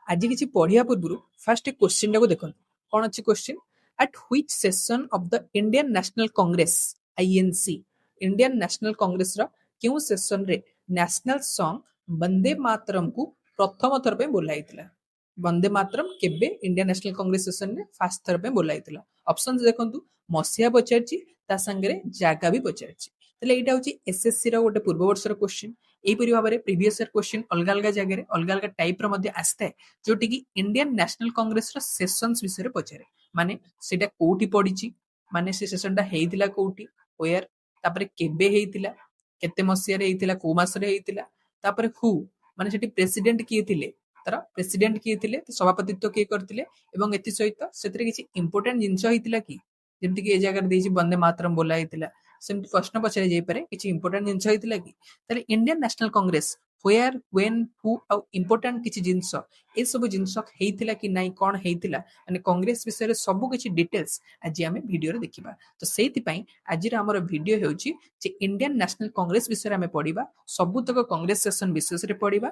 आज किसी पढ़िया पूर्व फास्ट क्वेश्चन टाको देखो कौन अच्छी question at which session of the Indian National Congress INC Indian National Congress रा क्यों सेशन रे नेशनल सॉन्ग वंदे मातरम को प्रथम थर पे बोला हितला वंदे मातरम केबे इंडियन नेशनल कांग्रेस सेशन रे फास्ट थर पे बोला हितला ऑप्शंस देखंतु मसिया पचारची ता संगे जागा भी पचारची तले एटा होची एसएससी रा गोटे पूर्व वर्ष रा क्वेश्चन एपरि भाव में प्रीवियस ईयर क्वेश्चन अलग अलग जगह अलग अलग टाइप आसता है जोटि कि इंडियन नेशनल कांग्रेस रो सेशंस विषय पचारे माने सेटा कोठी पड़ी माने से सेशनटा हेइतिला कोठी वेयर तापरे केबे हेइतिला केते मसिया रे हेइतिला को मास रे हेइतिला तापरे हु माने सेठी प्रेसिडेंट किए थिले तार प्रेसिडेंट किए थिले सभापतित्व किए करथिले एवं एति सहित सेतरे किछि इंपोर्टेंट जिंस हेइतिला कि जेमति कि ए जगह देछि वंदे मातरम बोला हेइतिला सेमति प्रश्न पचारे जाई पारे किछि इंपोर्टेंट जिंस हेइतिला कि ताले Indian National Congress where when who आउ इंपोर्टेंट किछि जिंस ए सब जिंस हेइतिला कि नाही कोन हेइतिला माने कांग्रेस विषय रे सब किछि डिटेल्स आज आमे वीडियो रे देखिबा तो सेति पई आज रे हमर वीडियो हेउची जे इंडियन नेशनल कांग्रेस विषय रे आमे पढिबा सबुतक कांग्रेस सेशन विशेष रे पढिबा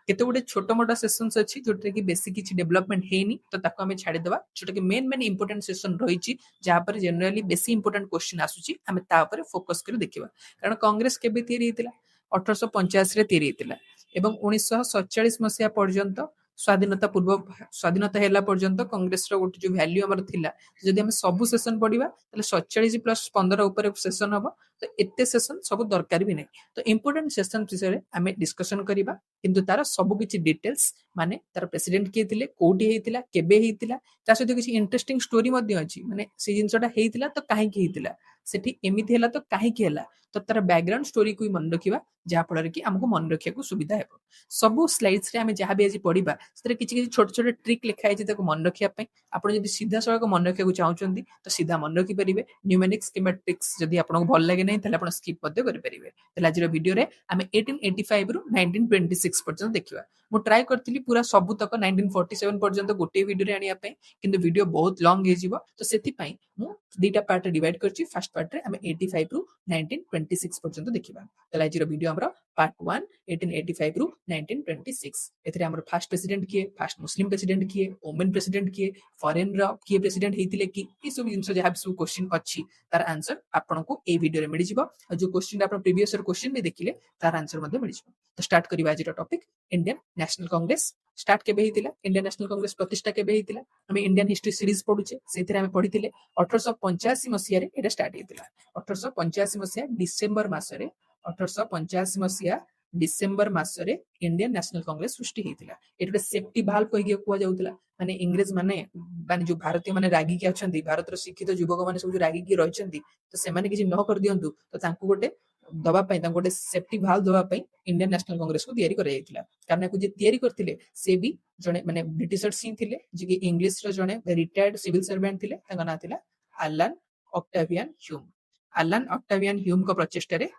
केते गुडे छोट मोटा सेशंस अछि जोटे कि बेसी किछि डेवलपमेंट हेनी तो ताको आमे छाडी देबा जोटे कि मेन मेन इंपोर्टेंट सेशन रहिछि जहा पर जनरली बेसी इंपोर्टेंट क्वेश्चन आसुछि आमे ता पर फोकस करी देखिबा कारण कांग्रेस केबे तयारी हेतिला 1885 रे तयारी हेतिला एवं 1947 मसिया पर्यंत स्वाधीनता पूर्व स्वाधीनता हेला पर्यंत कांग्रेस रो गोटे जो वैल्यू हमर थिला जदि हम सब सेशन पढिबा तले 47 प्लस 15 ऊपर सेशन हबो तो एते सेशन सब दरकार भी नै तो इंपोर्टेंट सेशन विषय रे हमें डिस्कशन करिबा किंतु तार सब किछि डिटेल्स माने तार प्रेसिडेंट के थिले कोठी हेतिला केबे हेतिला ता सहित किछि इंटरेस्टिंग स्टोरी मध्ये अछि माने से जिंसटा हेतिला तो काहे कि हेतिला सेठी एमिति हेला तो काहे कि हेला तो तार बैकग्राउंड स्टोरी को मन रखिबा जहा फल कि हमको मन रखिया को सुविधा हेबो सब स्लाइड्स रे हमें जहां भी आज पढिबा सेरे किछि किछि छोट छोट ट्रिक लिखा है ताको मन रखिया पई आपण जदि सीधा सळक मन रखिया को चाहउचंदी तो सीधा मन रखि परिबे न्यूमेरिक्स किबा ट्रिक्स जदि आपन को भल लागे नै तले आपण स्किप मध्ये करि परिबे तले आज रो वीडियो रे हमें 1885 रु 1926 पर्यंत देखिबा मु ट्राई करथिली पूरा सब तक 1947 पर्यंत गोटे वीडियो रे आनिया पई किंतु वीडियो बहुत लॉन्ग हे जिवो तो सेति पई मु दुईटा पार्ट डिवाइड करछि फर्स्ट पार्ट रे हमें 85 रु 1926 पर्यंत देखिबा तले आज रो वीडियो हमरा पार्ट 1 1885 रु 1926 एथरे हमर फर्स्ट प्रेसिडेंट किए फर्स्ट मुस्लिम प्रेसिडेंट किए वुमेन प्रेसिडेंट किए फॉरेन रा किए प्रेसिडेंट हेतिले कि ई सब जिंस जहा सब क्वेश्चन अछि तार आंसर आपन को ए वीडियो रे मिलि जिवो जो क्वेश्चन आपन प्रीवियस ईयर क्वेश्चन में देखिले तार आंसर मध्ये मिलि जिवो तो स्टार्ट करिबा आज रो topic Indian National Congress start केबे हेतिला इंडियन नेशनल कांग्रेस प्रतिष्ठा केबे हेतिला हम इंडियन हिस्ट्री सीरीज पढुचे सेथिरे हम पढिथिले 1885 मसिया रे एटा स्टार्ट हेतिला 1885 मसिया डिसेंबर मासरे 1885 मसिया डिसेंबर मासरे इंडियन नेशनल कांग्रेस सृष्टि हेतिला एटा सेफ्टी भाल्व कहि कुआ जाउतला माने इंग्रेज माने माने जो भारतीय माने रागी के अछंती भारत रो शिक्षित युवक माने सब जो रागी के रहिसंती तो से माने किछि न कर दियंतु तो तांको गोटे दबा पई तांको गोटे सेफ्टी भाल्व दबा पई इंडियन नेशनल कांग्रेस को तयारी करा जायतिला कारण को जे तयारी करथिले से भी जने माने ब्रिटिशर सिंह थिले जे कि इंग्लिश रो जने रिटायर्ड सिविल सर्वेंट थिले तांका ना थिला Alan Octavian Hume Alan Octavian Hume को प्रचेष्टा रे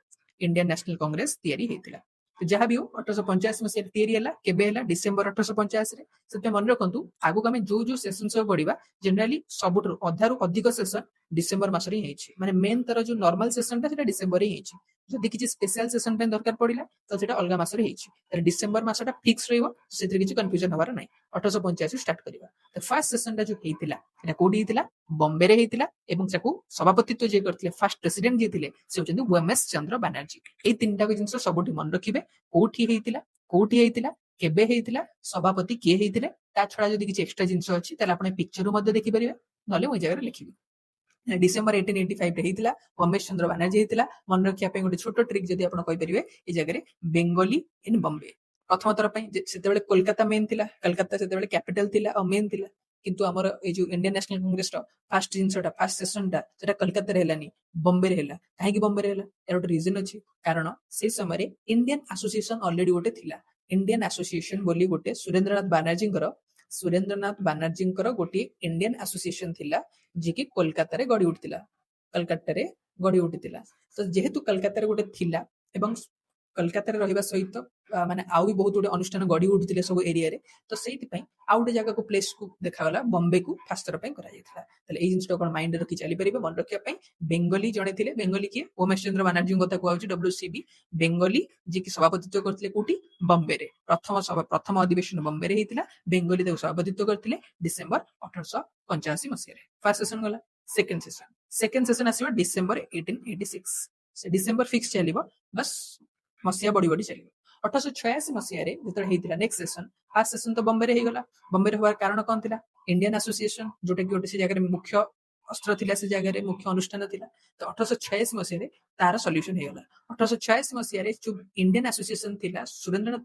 इंडियन नेशनल कांग्रेस तयारी हेतिला तो जहां भी हो 1885 में से तयारी हला केबे हला डिसेंबर 1885 रे सेते मन रखंतु आगु हम जो जो सेशन सब पढिबा जनरली सबुठ अधारु अधिक सेशन डिसेंबर मास रे हेछि माने मेन तर जो नॉर्मल सेशन ता सेटा डिसेंबर रे हेछि जदि किछि स्पेशल सेशन पे दरकार पडिला तो सेटा अलगा मास रे हेछि तर डिसेंबर मासटा फिक्स रहइबो सेते किछि कंफ्यूजन हबार नै 1885 स्टार्ट करिबा तो फर्स्ट सेशन ता जो हेतिला एटा कोडी हेतिला बॉम्बे रे हेतिला एवं जाकू सभापतित्व जे करथिले फर्स्ट प्रेसिडेंट जे थिले से होचंदी ओएमएस चंद्र बनर्जी ए तीनटा को जिंस सबुठी मन रखिबे कोठी हेतिला केबे हेतिला सभापति के हेतिले ता छडा जदि किछि एक्स्ट्रा जिंस अछि ताले आपण पिक्चर मध्ये देखि परिबे नले ओइ जगह रे लिखिबे डिसेंबर 1885 रे हेतिला ओमेश चंद्र बनर्जी हेतिला मन रखिया पे गोटे छोटो ट्रिक जदि आपण कहि परिबे ए जगह रे बेंगोली इन बॉम्बे प्रथम तरह पे सेते बेले कोलकाता मेन थिला कोलकाता सेते बेले कैपिटल थिला और मेन थिला किंतु हमर ए जो Indian National Congress row first जिंसटा first सेशनटा सेटा कोलकाता रे हेलानी बॉम्बे रे हेला काहे कि बॉम्बे रे हेला एरो रीजन अछि कारण से समय रे इंडियन एसोसिएशन ऑलरेडी गोटे थिला इंडियन एसोसिएशन बोली गोटे सुरेंद्रनाथ बानर्जी गोटे इंडियन एसोसिएशन थिला जे कि कोलकाता रे गडी उठतिला कोलकाता रे गडी उठतिला तो जेहेतु कोलकाता रे गोटे थिला एवं कोलकाता रे रहिबा सहित ମାନେ ଆଉ ବି ବହୁତ ଗୁଡେ ଅନୁଷ୍ଠାନ ଗଢି ଉଠୁଥିଲେ ସବୁ ଏରିଆରେ। ତ ସେଇଥିପାଇଁ ଆଉ ଗୋଟେ ଜାଗାକୁ ପ୍ଲେସ୍ କୁ ଦେଖାଗଲା ବମ୍ବେକୁ ଫାଷ୍ଟ ଥର ପାଇଁ କରାଯାଇଥିଲା। ତାହେଲେ ଏଇ ଜିନିଷଟା କଣ ମାଇଣ୍ଡରେ ରଖି ଚାଲିପାରିବେ ମନେ ରଖିବା ପାଇଁ। ବେଙ୍ଗଲୀ ଜଣେ ଥିଲେ, ବେଙ୍ଗଲୀ କିଏ? ଉମେଶ ଚନ୍ଦ୍ର ବାନାର୍ଜୀଙ୍କ କଥା କୁହାଯାଉଛି WCB। ବେଙ୍ଗଲୀ ଯିଏକି ସଭାପତିତ୍ୱ କରିଥିଲେ କୋଉଠି? ବମ୍ବେରେ। ପ୍ରଥମ ଅଧିବେଶନ ବମ୍ବେରେ ହେଇଥିଲା। ବେଙ୍ଗଲୀ ତାକୁ ସଭାପତିତ୍ୱ କରିଥିଲେ ଡିସେମ୍ବର 1885 ମସିହାରେ। ଫାର୍ଷ୍ଟ ସେସନ ଗଲା। ସେକେଣ୍ଡ ସେସନ ଆସିବ ଡିସେମ୍ବର 1886। ସେ ଡିସେମ୍ବର ଫିକ୍ସ ଚାଲିବ, ବାସ୍ ମସିହା ବଢି ବଢି ଚାଲିବ। 1886 ମସିହାରେ ଯେତେବେଳେ ହେଇଥିଲା ନେକ୍ସଟ ସେସନ, ଫାର୍ଷ୍ଟ ସେସନ ତ ବମ୍ବେରେ ହେଇଗଲା। ବମ୍ବେରେ ହବାର କାରଣ କଣ ଥିଲା? ଇଣ୍ଡିଆନ ଆସୋସିଏସନ, ଯୋଉଟା କି ଗୋଟେ ସେ ଜାଗାରେ ମୁଖ୍ୟ ଅସ୍ତ୍ର ଥିଲା, ସେ ଜାଗାରେ ମୁଖ୍ୟ ଅନୁଷ୍ଠାନ ଥିଲା। ତ 1886 ମସିହାରେ ତାର ସଲ୍ୟୁସନ ହେଇଗଲା। 1886 ମସିହାରେ ଯୋଉ ଇଣ୍ଡିଆନ ଆସୋସିଏସନ ଥିଲା ସୁରେନ୍ଦ୍ରନାଥ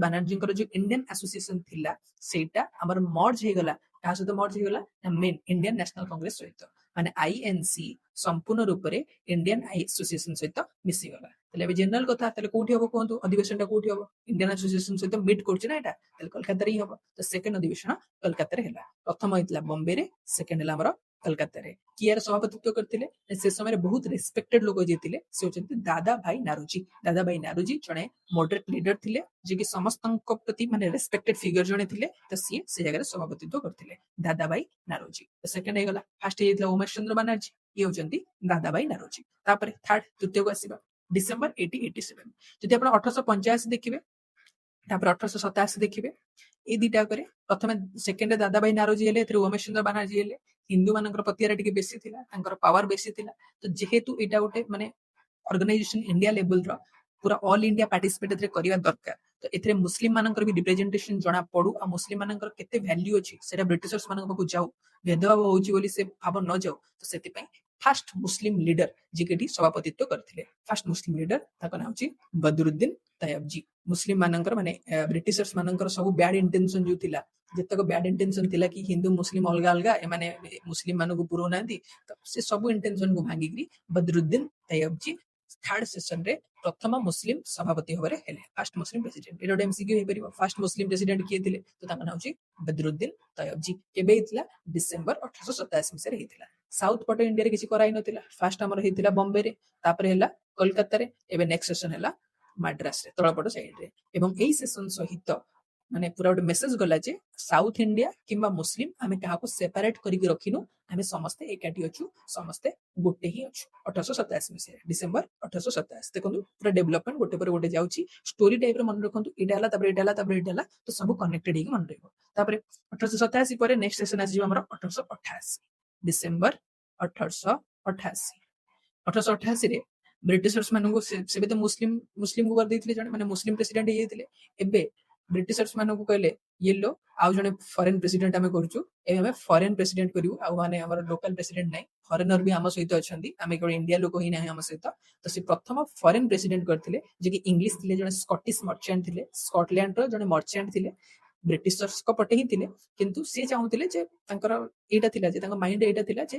ବାନାର୍ଜୀଙ୍କର ଯୋଉ ଇଣ୍ଡିଆନ ଆସୋସିଏସନ ଥିଲା, ସେଇଟା ଆମର ମର୍ଜ ହେଇଗଲା। କାହା ସହିତ ମର୍ଜ ହେଇଗଲା? ମେନ୍ ଇଣ୍ଡିଆନ ନ୍ୟାସନାଲ କଂଗ୍ରେସ ସହିତ। ମାନେ ଆଇଏନସି ସମ୍ପୂର୍ଣ୍ଣ ରୂପରେ ଇଣ୍ଡିଆନ ଆସୋସିଏସନ ସହିତ ମିଶିଗଲା। ତାହେଲେ ଏବେ ଜେନେରାଲ କଥା, ତାହେଲେ କୋଉଠି ହବ କୁହନ୍ତୁ? ଅଧିବେଶନଟା କୋଉଠି ହବ? ଇଣ୍ଡିଆନ ଆସୋସିଏସନ ସହିତ ମିଟ୍ କରୁଛି ନା ଏଟା, ତାହେଲେ କୋଲକାତାରେ ହିଁ ହବ। ତ ସେକେଣ୍ଡ ଅଧିବେଶନ କୋଲକାତାରେ ହେଲା। ପ୍ରଥମ ହେଇଥିଲା ବମ୍ବେରେ, ସେକେଣ୍ଡ ହେଲା ଆମର କୋଲକାତାରେ। କିଏ ଏହାର ସଭାପତିତ୍ୱ କରିଥିଲେ? ସେ ସମୟରେ ବହୁତ ରେସ୍ପେକ୍ଟେଡ ଲୋକ ଯିଏ ଥିଲେ, ସେ ହଉଛନ୍ତି ଦାଦା ଭାଇ ନାରୋଜି। ଦାଦା ଭାଇ ନାରୋଜି ଜଣେ ମଡରେଟ ଲିଡର ଥିଲେ, ଯିଏକି ସମସ୍ତଙ୍କ ପ୍ରତି ମାନେ ରେସ୍ପେକ୍ଟେଡ ଫିଗର ଜଣେ ଥିଲେ। ତ ସିଏ ସେ ଜାଗାରେ ସଭାପତିତ୍ୱ କରିଥିଲେ, ଦାଦା ଭାଇ ନାରୋଜି। ତ ସେକେଣ୍ଡ ହେଇଗଲା। ଫାର୍ଷ୍ଟ ହେଇଥିଲା ଉମେଶ ଚନ୍ଦ୍ର ବାନାର୍ଜୀ, ଇଏ ହଉଛନ୍ତି ଦାଦା ଭାଇ ନାରୋଜି। ତାପରେ ଥାର୍ଡ, ତୃତୀୟକୁ ଆସିବା ଡିସେମ୍ବର 1887। ଯଦି ଆପଣ 1885 ଦେଖିବେ, ତାପରେ 1887 ଦେଖିବେ, ଏଇ ଦିଟା ଉପରେ ପ୍ରଥମେ ସେକେଣ୍ଡରେ ଦାଦା ଭାଇ ନାରୋଜି ହେଲେ, ଏଥିରେ ଉମେଶ ଚନ୍ଦ୍ର ବାନାର୍ଜୀ ହେଲେ। ହିନ୍ଦୁ ମାନଙ୍କର ପ୍ରତି ଏରା ଟିକେ ବେଶୀ ଥିଲା, ତାଙ୍କର ପାୱାର ବେଶୀ ଥିଲା। ତ ଯେହେତୁ ଏଇଟା ଗୋଟେ ମାନେ ଅର୍ଗାନାଇଜେସନ ଇଣ୍ଡିଆ ଲେଭେଲର, ପୁରା ଅଲ ଇଣ୍ଡିଆ ପାର୍ଟିସିପେଟ ଏଥିରେ କରିବା ଦରକାର। ତ ଏଥିରେ ମୁସଲିମ ମାନଙ୍କର ବି ରିପ୍ରେଜେଣ୍ଟେସନ ଜଣା ପଡୁ, ଆଉ ମୁସଲିମ ମାନଙ୍କର କେତେ ଭ୍ୟାଲ୍ୟୁ ଅଛି ସେଟା ବ୍ରିଟିଶର୍ସ ମାନଙ୍କ ପାଖକୁ ଯାଉ, ଭେଦଭାବ ହଉଛି ବୋଲି ସେ ଭାବ ନ ଯାଉ। ତ ସେଥିପାଇଁ ଫାଷ୍ଟ ମୁସଲିମ ଲିଡର ଯିଏକି ଏଠି ସଭାପତିତ୍ୱ କରିଥିଲେ, ଫାଷ୍ଟ ମୁସଲିମ ଲିଡର ତାଙ୍କ ନାଁ ହଉଛି ବଦରୁଦ୍ଦିନ ତୟବଜୀ। ମୁସଲିମ ମାନଙ୍କର ମାନେ ବ୍ରିଟିଶର୍ସ ମାନଙ୍କର ସବୁ ବ୍ୟାଡ ଇଣ୍ଟେନସନ ଯୋଉ ଥିଲା, ଯେତେକ ବ୍ୟାଡ ଇଣ୍ଟେନସନ ଥିଲା କି ହିନ୍ଦୁ ମୁସଲିମ ଅଲଗା ଅଲଗା, ଏମାନେ ମୁସଲିମ ମାନଙ୍କୁ ପୁରଉନାହାନ୍ତି, ତ ସେ ସବୁ ଇଣ୍ଟେନସନକୁ ଭାଙ୍ଗିକିରି ବଦରୁଦ୍ଦିନ ତୟବଜୀ ଥାର୍ଡ ସେସନରେ ପ୍ରଥମ ମୁସଲିମ ସଭାପତି ଭାବରେ ହେଲେ, ଫାଷ୍ଟ ମୁସଲିମ ପ୍ରେସିଡେଣ୍ଟ। ଏଟା ଗୋଟେ MCQ ହେଇପାରିବ। ଫାଷ୍ଟ ମୁସଲିମ ପ୍ରେସିଡେଣ୍ଟ କିଏ ଥିଲେ? ତ ତାଙ୍କ ନାଁ ହଉଛି ବଦରୁଦ୍ଦିନ ତୟବଜୀ। କେବେ ହେଇଥିଲା? ଡିସେମ୍ବର 1887 ମସିହାରେ ହେଇଥିଲା। ସାଉଥ ପଟ ଇଣ୍ଡିଆରେ କିଛି କରାହେଇନଥିଲା। ଫାଷ୍ଟ ଆମର ହେଇଥିଲା ବମ୍ବେରେ, ତାପରେ ହେଲା କୋଲକାତାରେ, ଏବେ ନେକ୍ସଟ ସେସନ ହେଲା ମାଡ୍ରାସରେ, ତଳପଟ ସାଇଡରେ। ଏବଂ ଏଇ ସେସନ ସହିତ ମାନେ ପୁରା ଗୋଟେ ମେସେଜ ଗଲା ଯେ ସାଉଥ ଇଣ୍ଡିଆ କିମ୍ବା ମୁସଲିମ ଆମେ କାହାକୁ ସେପାରେଟ କରିକି ରଖିନୁ, ଆମେ ସମସ୍ତେ ଏକାଠି ଅଛୁ, ସମସ୍ତେ ଗୋଟେ ହିଁ ଅଛୁ। 1887 ମସିହାରେ ଡିସେମ୍ବର 1887 ଦେଖନ୍ତୁ, ପୁରା ଡେଭଲପମେଣ୍ଟ ଗୋଟେ ପରେ ଗୋଟେ ଯାଉଛି। ଷ୍ଟୋରି ଟାଇପର ମନେ ରଖନ୍ତୁ, ଏଇଟା ହେଲା, ତାପରେ ଏଇଟା ହେଲା, ତାପରେ ଏଇଟା ହେଲା, ତ ସବୁ କନେକ୍ଟେଡ ହେଇକି ମନେ ରହିବ। ତାପରେ 1887 ପରେ ନେକ୍ସଟ ସେସନ ଆସିଯିବ ଆମର 1888, ଡିସେମ୍ବର 1888। 1888ରେ ବ୍ରିଟିଶର୍ସ ମାନଙ୍କୁ ସେବେ ତ ମୁସଲିମକୁ କରିଦେଇଥିଲେ ଜଣେ, ମାନେ ମୁସଲିମ ପ୍ରେସିଡେଣ୍ଟ ହେଇଯାଇଥିଲେ। ଏବେ ବ୍ରିଟିଶର୍ସ ମାନଙ୍କୁ କହିଲେ ୟେଲୋ, ଆଉ ଜଣେ ଫରେନ ପ୍ରେସିଡେଣ୍ଟ ଆମେ କରୁଛୁ, ଏବେ ଆମେ ଫରେନ ପ୍ରେସିଡେଣ୍ଟ କରିବୁ, ଆଉ ମାନେ ଆମର ଲୋକାଲ ପ୍ରେସିଡେଣ୍ଟ ନାହିଁ, ଫରେନର ବି ଆମ ସହିତ ଅଛନ୍ତି, ଆମେ କେବଳ ଇଣ୍ଡିଆ ଲୋକ ହିଁ ନାହିଁ ଆମ ସହିତ। ତ ସେ ପ୍ରଥମ ଫରେନ ପ୍ରେସିଡେଣ୍ଟ କରିଥିଲେ, ଯିଏକି ଇଂଲିଶ ଥିଲେ, ଜଣେ ସ୍କଟିଶ ମର୍ଚାଣ୍ଟ ଥିଲେ, ସ୍କଟଲ୍ୟାଣ୍ଡର ଜଣେ ମର୍ଚାଣ୍ଟ ଥିଲେ, ବ୍ରିଟିଶର୍ସଙ୍କ ପଟେ ହିଁ ଥିଲେ। କିନ୍ତୁ ସିଏ ଚାହୁଁଥିଲେ ଯେ ତାଙ୍କର ଏଇଟା ଥିଲା ଯେ ତାଙ୍କ ମାଇଣ୍ଡ ଏଇଟା ଥିଲା ଯେ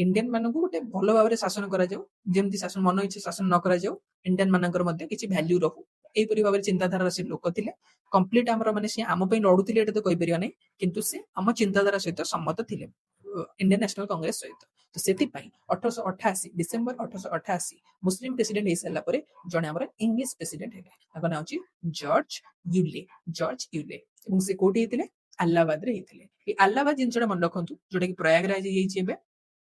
ଇଣ୍ଡିଆନ ମାନଙ୍କୁ ଗୋଟେ ଭଲ ଭାବରେ ଶାସନ କରାଯାଉ, ଯେମିତି ଶାସନ ମନ ଇଚ୍ଛା ଶାସନ ନ କରାଯାଉ, ଇଣ୍ଡିଆନ ମାନଙ୍କର ମଧ୍ୟ କିଛି ଭ୍ୟାଲ୍ୟୁ ରହୁ, ଏଇପରି ଭାବରେ ଚିନ୍ତାଧାରାର ସେ ଲୋକ ଥିଲେ। କମ୍ପ୍ଲିଟ ଆମର ମାନେ ସେ ଆମ ପାଇଁ ଲଢୁଥିଲେ ଏଇଟା ତ କହିପାରିବା ନାହିଁ, କିନ୍ତୁ ସେ ଆମ ଚିନ୍ତାଧାରା ସହିତ ସମ୍ମତ ଥିଲେ, ଇଣ୍ଡିଆନ ନ୍ୟାସନାଲ କଂଗ୍ରେସ ସହିତ। ତ ସେଥିପାଇଁ 1888 ଡିସେମ୍ବର 1888 ମୁସଲିମ ପ୍ରେସିଡେଣ୍ଟ ହେଇସାରିଲା ପରେ ଜଣେ ଆମର ଇଂଲିଶ ପ୍ରେସିଡେଣ୍ଟ ହେଲେ, ତାଙ୍କ ନାଁ ହଉଛି ଜର୍ଜ ୟୁଲେ। ଏବଂ ସେ କୋଉଠି ହେଇଥିଲେ? ଆହ୍ଲାବାଦରେ ହେଇଥିଲେ। ଏଇ ଆହ୍ଲାବାଦ ଜିନିଷଟା ମନେ ରଖନ୍ତୁ, ଯୋଉଟା କି ପ୍ରୟାଗରାଜ ହେଇଯାଇଛି। ଏବେ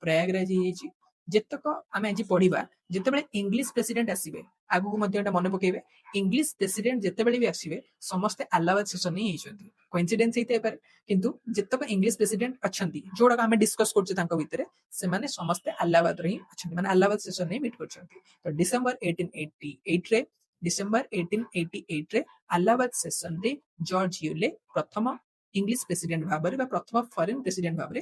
ପ୍ରୟାଗରାଜ ହେଇଯାଇଛି। ଯେତେକ ଆମେ ଆଜି ପଢିବା, ଯେତେବେଳେ ଇଂଲିଶ ପ୍ରେସିଡେଣ୍ଟ ଆସିବେ, ଆଗକୁ ମଧ୍ୟ ଏଟା ମନେ ପକେଇବେ, ଇଂଲିଶ ପ୍ରେସିଡେଣ୍ଟ ଯେତେବେଳେ ବି ଆସିବେ ସମସ୍ତେ ଆହ୍ଲାବାଦ ସେସନ ହିଁ ହେଇଛନ୍ତି। କୋଇନ୍ସିଡେନ୍ସ ହେଇଥାଇପାରେ, କିନ୍ତୁ ଯେତେକ ଇଂଲିଶ ପ୍ରେସିଡେଣ୍ଟ ଅଛନ୍ତି, ଯୋଉଟାକୁ ଆମେ ଡିସ୍କସ କରୁଛେ ତାଙ୍କ ଭିତରେ, ସେମାନେ ସମସ୍ତେ ଆହ୍ଲାବାଦରେ ହିଁ ଅଛନ୍ତି, ମାନେ ଆହ୍ଲାବାଦ ସେସନ ହିଁ ମିଟ୍ କରିଛନ୍ତି। ତ ଡିସେମ୍ବର 1888ରେ ଆହ୍ଲାବାଦ ସେସନରେ ଜର୍ଜ ୟୁଲେ ପ୍ରଥମ ଇଂଲିଶ ପ୍ରେସିଡେଣ୍ଟ ଭାବରେ ବା ପ୍ରଥମ ଫରେନ ପ୍ରେସିଡେଣ୍ଟ ଭାବରେ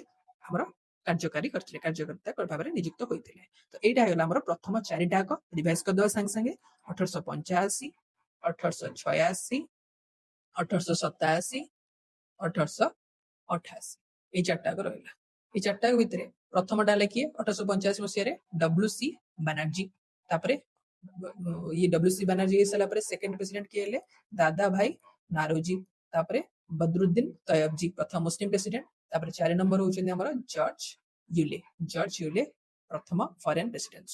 ଆମର କାର୍ଯ୍ୟକର୍ତ୍ତା ଭାବରେ ନିଯୁକ୍ତ ହୋଇଥିଲେ। ତ ଏଇଟା ହେଇଗଲା ଆମର ପ୍ରଥମ ଚାରିଟା ଆଗ। ରିଭାଇଜ କରିଦେବା ସାଙ୍ଗେ ସାଙ୍ଗେ 1885, 1886, 1887, 1888, ଏଇ ଚାରିଟା ଆଗ ରହିଲା। ଏଇ ଚାରିଟା ଭିତରେ ପ୍ରଥମଟା ହେଲା କିଏ? 1885 ମସିହାରେ WC ବାନାର୍ଜୀ। ତାପରେ ଇଏ WC ବାନାର୍ଜୀ ହେଇସାରିଲା ପରେ ସେକେଣ୍ଡ ପ୍ରେସିଡେଣ୍ଟ କିଏ ହେଲେ? ଦାଦା ଭାଇ ନାରୋଜି। ତାପରେ ବଦରୁଦ୍ଦିନ ତୟବଜୀ ପ୍ରଥମ ମୁସଲିମ ପ୍ରେସିଡେଣ୍ଟ। ତାପରେ 4 ନମ୍ବର ହଉଛନ୍ତି ଆମର ଜର୍ଜ ୟୁଲେ ପ୍ରଥମ ଫରେନ ପ୍ରେସିଡେଣ୍ଟ।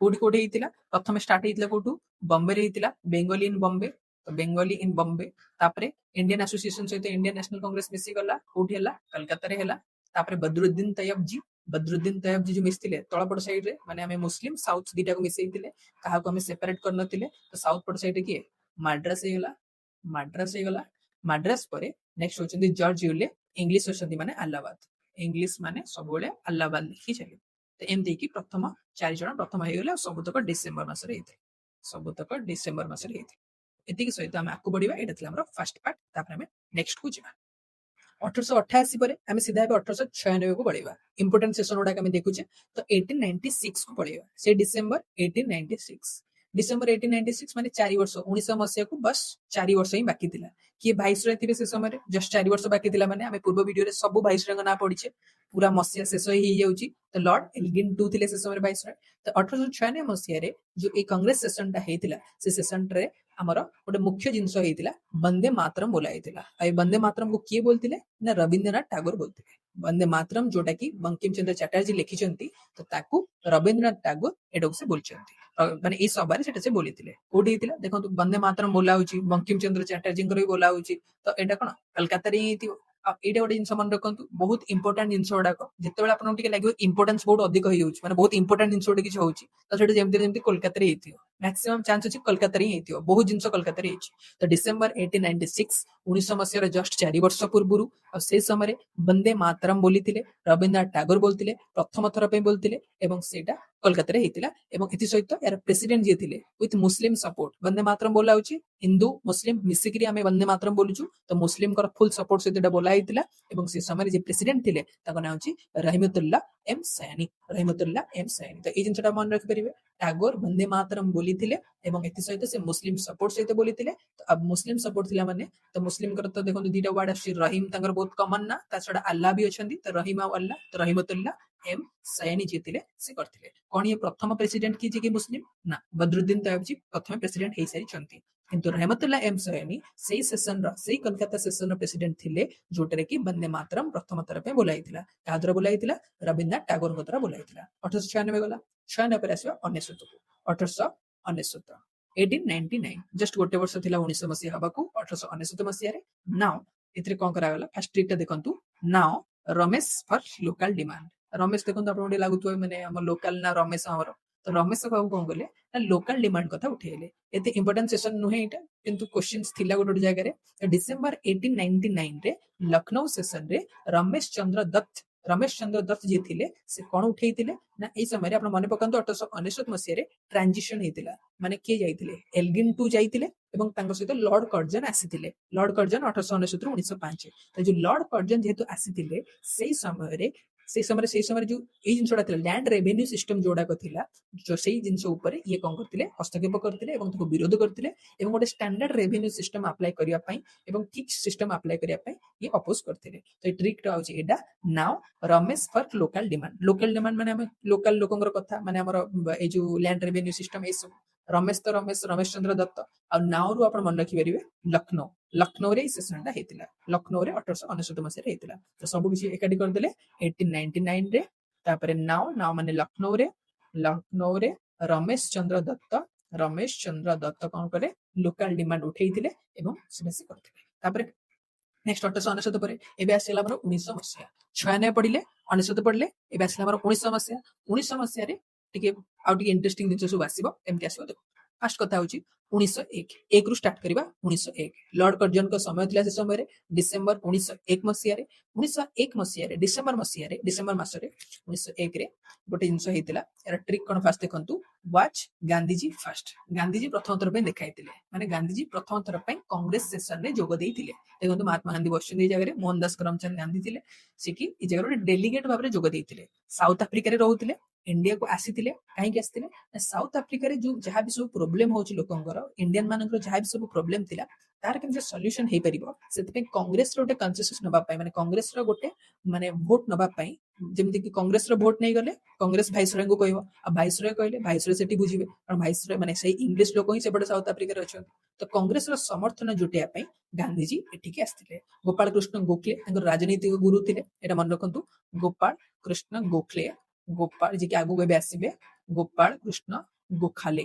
କୋଉଠି କୋଉଠି ହେଇଥିଲା ପ୍ରଥମେ ଷ୍ଟାର୍ଟ ହେଇଥିଲା କୋଉଠୁ ବମ୍ବେରେ ହେଇଥିଲା ବେଙ୍ଗଲି ଇନ୍ ବମ୍ବେ ତ ବେଙ୍ଗଲି ଇନ୍ ବମ୍ବେ ତାପରେ इंडियन एसोसिएशन सहित इंडियन नेशनल कांग्रेस मिसी गला कोठी हला कलकत्ता रे हला तापर बदरुद्दीन तैयब जी जो मिसथिले तळपट साइड रे माने हमें मुस्लिम साउथ दीटा को मिसेइतिले काहा को हमें सेपरेट करनतिले तो साउथ पट साइड किए माड्रास हे गला माड्रास परे नेक्स्ट होचंदी जॉर्ज यूले इंग्लिश होचंदी माने अलाहाबाद इंग्लिश माने सबोले अलाहाबाद लिखि चले तो एमती की प्रथम चारि जण प्रथम हे गला सबुतक डिसेंबर मास रे हेते सबुतक डिसेंबर मास रे हेते एतिकी सहित आम आगू बढ़िया एटा थिला हमर फर्स्ट पार्ट तापर हमें नेक्स्ट को जिबा 1888 पर आम सीधा 1896 को पढ़ेगा इंपोर्टेंट सेशन गुड़ा आम देखुचे तो 1896 को पढ़ेगा से डिसेंबर 1896 माने 4 वर्ष 1900 मसिया को बस 4 वर्ष ही बाकी थिला किए भाइसरय थिबे से समय जस्ट 4 वर्ष बाकी थिला माने आमे पूर्व वीडियो रे सब भाइसरय ना पढ़िचे पूरा मसिया शेष ही जाउची तो लॉर्ड एल्गिन टू थिले से समय भाइसरय तो 1896 मसिया रे जो ए कांग्रेस सेशन टा हेतिला से सेशन रे हमर गोटे मुख्य जिनस हेतिला वंदे मातरम बोला हेतिला ए वंदे मातरम को किए बोलतिले ना रविंद्रनाथ टैगोर बोलतिले वंदे मातरम जोटा की बंकिम चंद्र चटर्जी लिखिचंती तो ताकू रविंद्रनाथ टैगोर एडो से बोलचंती माने ए सबारे सेटा से बोलितिले कोठी हेतिला देखंतु वंदे मातरम बोला होची बंकिम चंद्र चटर्जी को बोला होची तो एटा कोन कलकत्ता रे हेतियो एटा गोटे जिनस मन रखंतु बहुत इंपोर्टेंट जिनस गुडाक जेतेबेला आपन टिके लागो इंपोर्टेंस बहुत अधिक होई होची माने बहुत इंपोर्टेंट जिनस गुडे किछ होची तो सेटा जेमति कोलकाता रे हेतियो मैक्सिमम चांस अछि कोलकाता रे हेतियो बहुत जिनस कोलकाता रे हेची तो डिसेंबर 1896 1900 मसिया रे जस्ट 4 वर्ष पूर्वरु आ से समय वंदे मातरम बोलितिले रविंद्रनाथ टैगोर बोलतिले प्रथम थर पे बोलतिले एवं सेटा कोलकाता रे हेतिला एवं एति सहित यार प्रेसिडेंट जे थिले with Muslim support Vande Mataram बोला होची हिंदू मुस्लिम मिसिकरी हमें वंदे मातरम बोलुचु तो मुस्लिम कर फुल सपोर्ट से एटा बोला हेतिला एवं से समय जे प्रेसिडेंट थिले ताको ना होची रहमतुल्लाह एम सैनी तो ए जिनसटा मन रख परिबे टैगोर वंदे मातरम बोलिथिले एवं एति सहित से मुस्लिम सपोर्ट सहित बोलिथिले तो अब मुस्लिम सपोर्ट थिला माने तो मुस्लिम कर तो देखो दीटा वर्ड आसी रहीम तंगर बहुत कॉमन ना ता छडा अल्लाह भी अछंदी तो रहीम और अल्लाह तो रहमतुल्लाह एम सैनी जीतिले से करथिले कोन ये प्रथम प्रेसिडेंट की जे कि मुस्लिम ना बदरुद्दीन तैयब जी प्रथम प्रेसिडेंट हे सारी चंती किंतु रहमतुल्लाह एम सैनी सेही सेशन रा सेही कलकत्ता सेशन रा प्रेसिडेंट थिले जोटरे की वंदे मातरम प्रथम तरफ पे बोलाइथिला कादर बोलाइथिला रविंद्रनाथ टैगोर को तरह बोलाइथिला 1896 गला 96 पर आसीबा 1900 को 1899 1899 जस्ट गोटे वर्ष थिला 1900 मसिया हबाकू 1899 मसिया रे नाउ इतरे कोन करा गला फर्स्ट ट्रिक ता देखंतु now Ramesh for local demand Ramesh देखंतु आपण लागुतो माने हम लोकल ना रमेश हमर तो रमेश बाबू कोन गले ना लोकल डिमांड कथा उठेले एते इंपोर्टेंट सेशन नुहे इटा किंतु क्वेश्चंस थिला गोटे जगह रे डिसेंबर 1899 रे लखनऊ सेशन रे रमेश चंद्र दत्त जी थिले से कोन उठेइतिले ना ए समय रे आपण माने पकंतु 1899 मसिया रे ट्रांजिशन हेतिला माने के जाइतिले एल्गिन टू जाइतिले एवं तांको सहित लॉर्ड कर्जन आसीतिले लॉर्ड कर्जन 1899 ରୁ 1905 तो जो लॉर्ड कर्जन जेहेतु आसीतिले सेई समय जो ए जिनसडा थिला लैंड रेवेन्यू सिस्टम जोडा को थिला जो सेई जिनस ऊपर ये कोन करतिले हस्तक्षेप करतिले एवं ताको विरोध करतिले एवं गोटे स्टैंडर्ड रेवेन्यू सिस्टम अप्लाई करिया पई एवं फिक्स सिस्टम अप्लाई करिया पई ये अपोज करतिले तो ए ट्रिक टा होची एडा now Ramesh for local demand माने हम लोकल लोकंगर कथा माने हमर ए जो लैंड रेवेन्यू सिस्टम ए सब रमेश चंद्र दत्त आ नाउ रु आपण मन रखि परिबे लखनऊ रे सेशन टा हेतिला लखनऊ रे 1899 मसिया रे हेतिला तो सब किछि एकाडी कर देले 1899 रे तापरे नाउ माने लखनऊ रे रमेश चंद्र दत्त कोन करे लोकल डिमांड उठेइतिले एवं सेमेसी करथिले तापरे नेक्स्ट 1899 पर एबे आसिला हमर 1900 मसिया 96 पढिले 1900 पढिले एबे आसिला हमर 1900 मसिया रे टिके आउ टिके इंटरेस्टिंग दिन सब आसीबो एमटी आसीबो देखो फर्स्ट कथा होची 1901 एक रु स्टार्ट करिबा 1901 लॉर्ड कर्जन को समय थिला से समय रे डिसेंबर 1901 मसिया रे डिसेंबर मास रे 1901 रे गोटे जिंस हेतिला यार ट्रिक कोन फास्ट देखंतु वाच गांधीजी प्रथम तरफ पे देखाइतिले माने गांधीजी प्रथम तरफ पे कांग्रेस सेशन रे जोग देइतिले देखंतु महात्मा गांधी बसचंदी जगह रे मोहनदास करमचंद गांधी थिले सिकी ई जगह रे डेलीगेट भाबरे जोग देइतिले साउथ अफ्रीका रे रहउतिले इंडिया को आसीतिले काहे के आसीतिले साउथ अफ्रीका रे जो जहा भी सब प्रॉब्लम होची लोकंगर इंडियन मानकर जहा भी सब प्रॉब्लम थिला तार केमजे सॉल्यूशन हे परिबो सेते पे कांग्रेस रो गोटे कंसेंसस नबा पाई माने कांग्रेस रो गोटे माने वोट नबा पाई जेमति कि कांग्रेस रो वोट नै गले कांग्रेस भाइसरय को कहबो आ भाइसरय कहले भाइसरय सेठी बुझिबे कारण भाइसरय माने सही इंग्लिश लोक ही सेपटे साउथ अफ्रीका रे अछन तो कांग्रेस रो समर्थन जुटिया पाई गांधीजी एठी के आस्तिले गोपाल कृष्ण गोखले तांकर राजनीतिक गुरु थिले एटा मन रखंतु गोपाल कृष्ण गोखले जी के आगु बेबे आसीबे गोपाल कृष्ण गोखले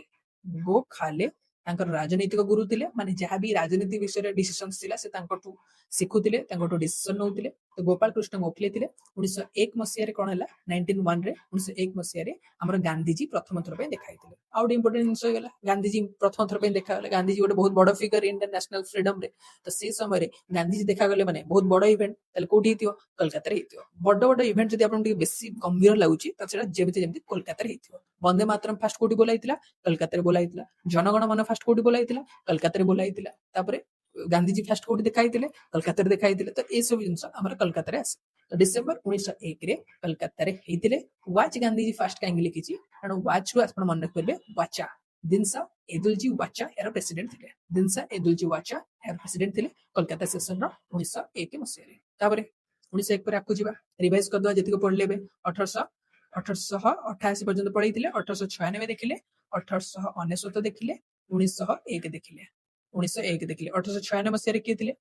गोखले तांकर राजनीतिक गुरु थिले माने जहाँ भी राजनीति विषय डिसीजंस थिला से तांकटू शिखुथिले तांकटू डिसीजन नउथिले तो गोपाल कृष्ण गोखले थिले 1901 मसिया रे कोन हला 1901 रे 1901 मसिया रे हमर गांधीजी प्रथम थर पे देखाइथिले आउट इंपोर्टेंट जिंस होगला गांधीजी प्रथम थर पे देखागले गांधीजी गोटे बहुत बड़ फिगर इंडियन नेशनल फ्रीडम रे तो से समय रे गांधीजी देखागले माने बहुत बड़ इवेंट तले कोठी हितियो कोलकाता रे हितियो बड़ बड़ इवेंट जदि आपन टिके बेसी गंभीर लागुची त सेटा जेमिति जेमिति कोलकाता रे हितियो वंदे मातरम फास्ट कोठी बोलाइतिला कोलकाता रे बोलाइतिला जनगण मन फास्ट कोठी बोलाइतिला कोलकाता रे बोलाइतिला तापरे गांधीजी फास्ट कोठी देखाइतिले कोलकाता रे देखाइतिले तो ए सब जिंस हमर कोलकाता रे आसे तो डिसेंबर 1901 रे कोलकाता रे हेतिले वाच गांधीजी फास्ट कांगी लिखिची कारण वाच रु आपण मन रखबे वाचा दिनसा एदुलजी वाचा यार प्रेसिडेंट थिले दिनसा एदुलजी वाचा यार प्रेसिडेंट थिले कोलकाता सेशन रो 1901 मसिया रे तापरे 1901 पर आकु जिबा रिवाइज कर दवा जतिको पढलेबे 1888 पर्यंत पढैतिले 1896 देखिले 1899 देखिले 1901 देखिले 1901 देखिले 1896 मसिया रे के थिले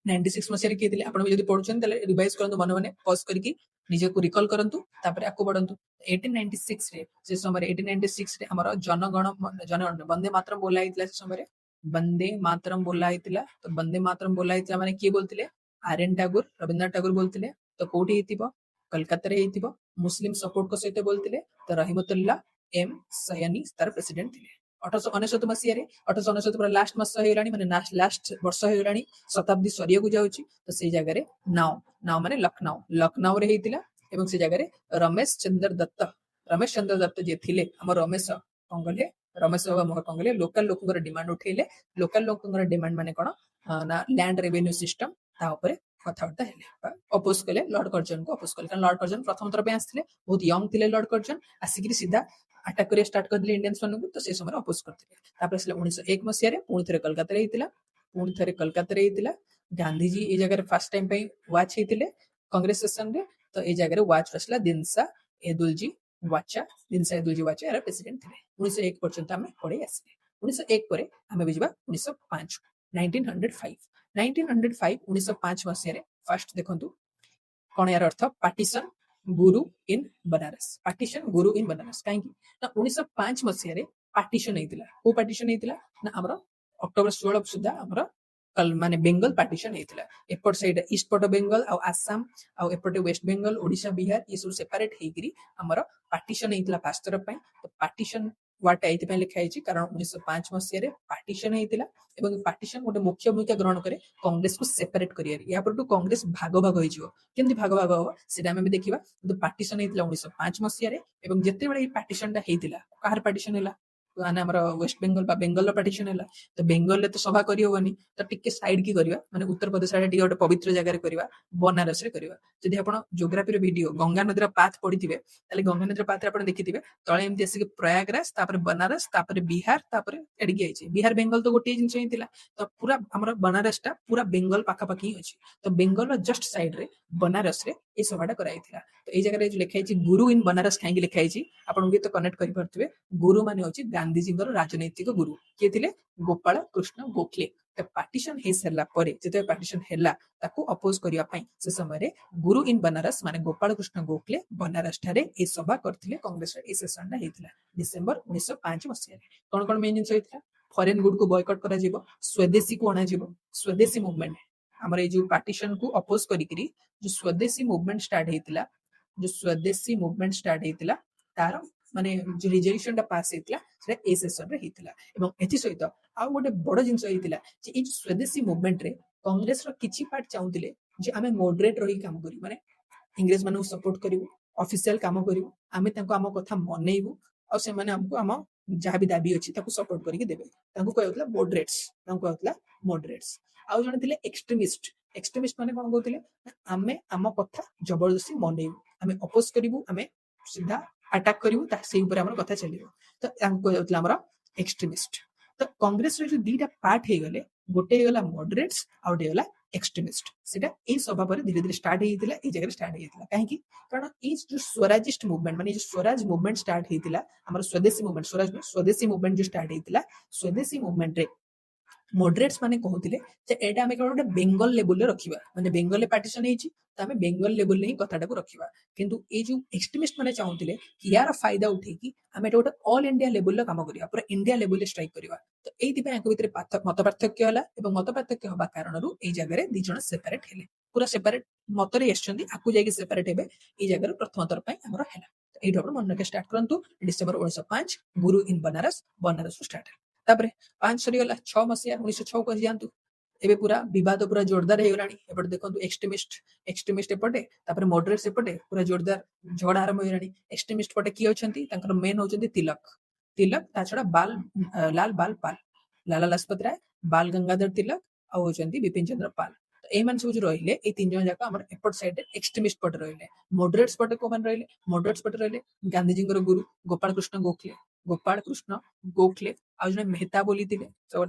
96 मसिया रे के थिले आपण जदि पढुछन तले रिवाइज करंतु मन माने पॉज करके निजे को रिकॉल करंतु तापरे आकु बढ़ंतु 1896 रे से समय रे 1896 रे हमर जन वंदे मातरम बोला हितला से समय रे वंदे मातरम बोला हितला तो वंदे मातरम बोला हितला माने के बोलतिले आर्यन टागोर रविंद्रनाथ टागोर बोलतिले तो कोठी हितिबो कोलकाता रे हितिबो मुस्लिम सपोर्ट को सहित बोलतिले तो रहीमतुल्लाह एम सयानी तार प्रेसिडेंट थिले 1899 मसिया रे 1899 पर लास्ट मास हेलानी माने लास्ट वर्ष हेलानी शताब्दी सरिया को जाउची तो से जगह रे नाउ माने लखनऊ रे हितिला एवं से जगह रे रमेश चंद्र दत्त जे थिले हमर रमेश बाबा मोहर Kangle local लोकंगर demand उठेले local लोकंगर demand माने कोन ना लैंड रेवेन्यू सिस्टम ता ऊपर कथाबार्ता हेले अपोज कले लॉर्ड कर्जन को अपोज कले कारण लॉर्ड कर्जन प्रथम थर पे आसथिले बहुत यंग थिले लॉर्ड कर्जन आसिकरी सीधा अटैक करिया स्टार्ट कर दिले इंडियंस मान को तो से समय अपोज करथिले तापर से 1901 मसिया रे पुणी थरे कलकत्ता रे हितिला गांधीजी ए जगह रे फर्स्ट टाइम पे वाच हितिले कांग्रेस सेशन रे तो ए जगह रे वाच रसला दिनसा एदुलजी वाचा यार प्रेसिडेंट थिले 1901 पर्यंत हमें पढे आसिले 1901 परे हमें बिजबा 1905 1905 मसिया रे फर्स्ट देखंतु कोन यार अर्थ पार्टीशन गुरु इन बनारस काहे कि ना 1905 मसिया रे पार्टीशन हेतिला को पार्टीशन हेतिला ना हमर अक्टोबर 16 सुधा हमर कल माने बेंगल पार्टीशन हेतिला एपट साइड ईस्ट पट बेंगल आ आसाम आ एपटे वेस्ट बेंगल ओडिशा बिहार ये सब सेपरेट हेगिरी हमर पार्टीशन हेतिला पास्टर पय तो पार्टीशन वाट एति पय लिखा हिची कारण 1905 मसिया रे पार्टीशन हेतिला एवं पार्टीशन गोटे मुख्य भूमिका ग्रहण करे कांग्रेस को सेपरेट करियर या पर कांग्रेस भाग भाग होइजिवो केमति भाग हो सेटा हम देखिबा तो पार्टीशन हेतिला 1905 मसिया रे एवं जते बेले पार्टीशन ता हेतिला कार पार्टीशन हैला माने हमर वेस्ट बेंगल बा बेंगल पार्टीशन हैला तो बेंगल ले तो सभा करी होबनी तो टिके साइड की करबा माने उत्तर प्रदेश रे टिके गोटे पवित्र जगह रे करबा बनारस रे करबा जदि आपण ज्योग्राफी रे वीडियो गंगा नदी रा पाथ पढिथिबे ताले गंगा नदी रा पाथ रे आपण देखिथिबे तळे एमति आसी प्रयागराज तापर बनारस तापर बिहार तापर एडिगे आइछि बिहार बेंगल तो गोटे जिंस हितिला तो पूरा हमर बनारस टा पूरा बेंगल पाखा पाखी अछि तो बेंगल रा जस्ट साइड रे बनारस रे ए सभाटा कराइथिला तो ए जगह रे जो लिखा हिछि गुरु इन बनारस काहे लिखा हिछि आपण के तो कनेक्ट करि परथिबे गुरु माने होछि गांधीजी राजनैतिक गुरु किए थिले गोपाल कृष्ण गोखले तो पार्टीशन हे सरला परे जते पार्टीशन हैला ताकू अपोज करिया पई से समय रे गुरु इन बनारस माने गोपाल कृष्ण गोखले बनारस ठारे ए सभा करथिले कांग्रेस रे ए सेशन ना हेतिला डिसेंबर 1905 मसिया रे कोन मेन जिंस हेतिला फॉरेन गुड को बॉयकॉट करा जिवो स्वदेशी को आना जिवो स्वदेशी मूवमेंट हमर ए जो पार्टीशन को अपोज करिकरी जो स्वदेशी मूवमेंट स्टार्ट हेतिला तार माने जो रिजोल्यूशन टा पास हेतिला सेटा ए सेशन रे हेतिला एवं एथि सहित आ गोटे बड़ जिंस हेतिला जे ई स्वदेशी मूवमेंट रे कांग्रेस रो किछि पार्ट चाहुतिले जे आमे मॉडरेट रही काम करी माने इंग्लिश मानु सपोर्ट करिवु ऑफिशियल काम करिवु आमे तांको आम कथा मनेइबु आ से माने हमको आम जहाँ भी दाबी अछि ताको सपोर्ट करके देबे तांको कहउतला मॉडरेट्स आ जने थिले एक्सट्रीमिस्ट माने कोन कहउतिले आमे आम कथा जबरदस्ती मनेइबु आमे अपोज करिवु आमे सीधा अटैक करिवु ता से ऊपर हमर कथा चलिवो तो तांको कहउतला हमर एक्सट्रीमिस्ट तो कांग्रेस रे जो दीटा पार्ट हे गले गोटे हे गला मॉडरेट्स आ गोटे गला एक्सट्रीमिस्ट सेटा ए सभा पर धीरे धीरे स्टार्ट हेतिला ए जगह स्टार्ट हेतिला काहे कि कारण ए जो स्वराजिस्ट मूवमेंट माने जो स्वराज मूवमेंट स्टार्ट हेतिला हमर स्वदेशी मूवमेंट जो स्टार्ट हेतिला स्वदेशी मूवमेंट रे ମଡରେଟ୍ସ ମାନେ କହୁଥିଲେ ଯେ ଏଇଟା ଆମେ କେବଳ ଗୋଟେ ବେଙ୍ଗଲ ଲେବୁଲରେ ରଖିବା, ମାନେ ବେଙ୍ଗଲରେ ପାର୍ଟିସନ ହେଇଛି ତ ଆମେ ବେଙ୍ଗଲ ଲେବୁଲରେ ହିଁ କଥାଟାକୁ ରଖିବା। କିନ୍ତୁ ଏଇ ଯୋଉ ଏକ୍ସଟ୍ରିମିଷ୍ଟ ମାନେ ଚାହୁଁଥିଲେ କି ୟାର ଫାଇଦା ଉଠେଇକି ଆମେ ଏଟା ଗୋଟେ ଅଲ୍ ଇଣ୍ଡିଆ ଲେବୁଲରେ କାମ କରିବା, ପୁରା ଇଣ୍ଡିଆ ଲେବୁଲରେ ଷ୍ଟ୍ରାଇକ୍ କରିବା। ତ ଏଇଥିପାଇଁ ଆଙ୍କ ଭିତରେ ମତ ପାର୍ଥକ୍ୟ ହେଲା ଏବଂ ମତ ପାର୍ଥକ୍ୟ ହେବା କାରଣରୁ ଏଇ ଜାଗାରେ ଦି ଜଣ ସେପାରେଟ ହେଲେ, ପୁରା ସେପାରେଟ ମତରେ ଆସିଛନ୍ତି, ଆକୁ ଯାଇକି ସେପାରେଟ ହେବେ ଏଇ ଜାଗାରେ ପ୍ରଥମ ଥର ପାଇଁ ଆମର ହେଲା। এইটু ଆପଣ ମନେ ରଖିବା ଷ୍ଟାର୍ଟ କରନ୍ତୁ। ଡିସେମ୍ବର 1905 ଗୁରୁ ଇନ୍ ବନାରସରୁ ଷ୍ଟାର୍ଟ ହେଲା। ତାପରେ 5 ସରିଗଲା, 6 ମସିହା 1906 କୁ ଯାଆନ୍ତୁ। ଏବେ ପୁରା ବିବାଦ ପୁରା ଜୋରଦାର ହେଇଗଲାଣି। ଏପଟେ ଦେଖନ୍ତୁ ଏକ୍ସଟ୍ରିମିଷ୍ଟ ଏପଟେ, ତାପରେ ମଡରେଟ୍ସ ଏପଟେ ପୁରା ଜୋରଦାର ଝଗଡା ଆରମ୍ଭ ହେଇଗଲାଣି। ଏକ୍ସଟ୍ରିମିଷ୍ଟ ପଟେ କିଏ ଅଛନ୍ତି? ତାଙ୍କର ମେନ୍ ହଉଛନ୍ତି ତିଲକ, ତା ଛଡା ଲାଲ ବାଲ ପାଲ, ଲାଲା ଲାଜପତ ରାୟ, ବାଲ ଗଙ୍ଗାଧର ତିଲକ ଆଉ ହଉଛନ୍ତି ବିପିନ ଚନ୍ଦ୍ର ପାଲ। ଏଇମାନେ ସବୁ ଯୋଉ ରହିଲେ, ଏଇ 3 ଜଣ ଯାକ ଆମର ଏପଟ ସାଇଡରେ ଏକ୍ସଟ୍ରିମିଷ୍ଟ ପଟେ ରହିଲେ। ମଡରେଟ୍ସ ପଟେ କୋଉମାନେ ରହିଲେ? ମଡରେଟ୍ସ ପଟେ ରହିଲେ ଗାନ୍ଧିଜୀଙ୍କର ଗୁରୁ ଗୋପାଳ କୃଷ୍ଣ ଗୋଖଲେ, ଆଉ ଜଣେ ମେହତା ବୋଲି ଥିଲେ,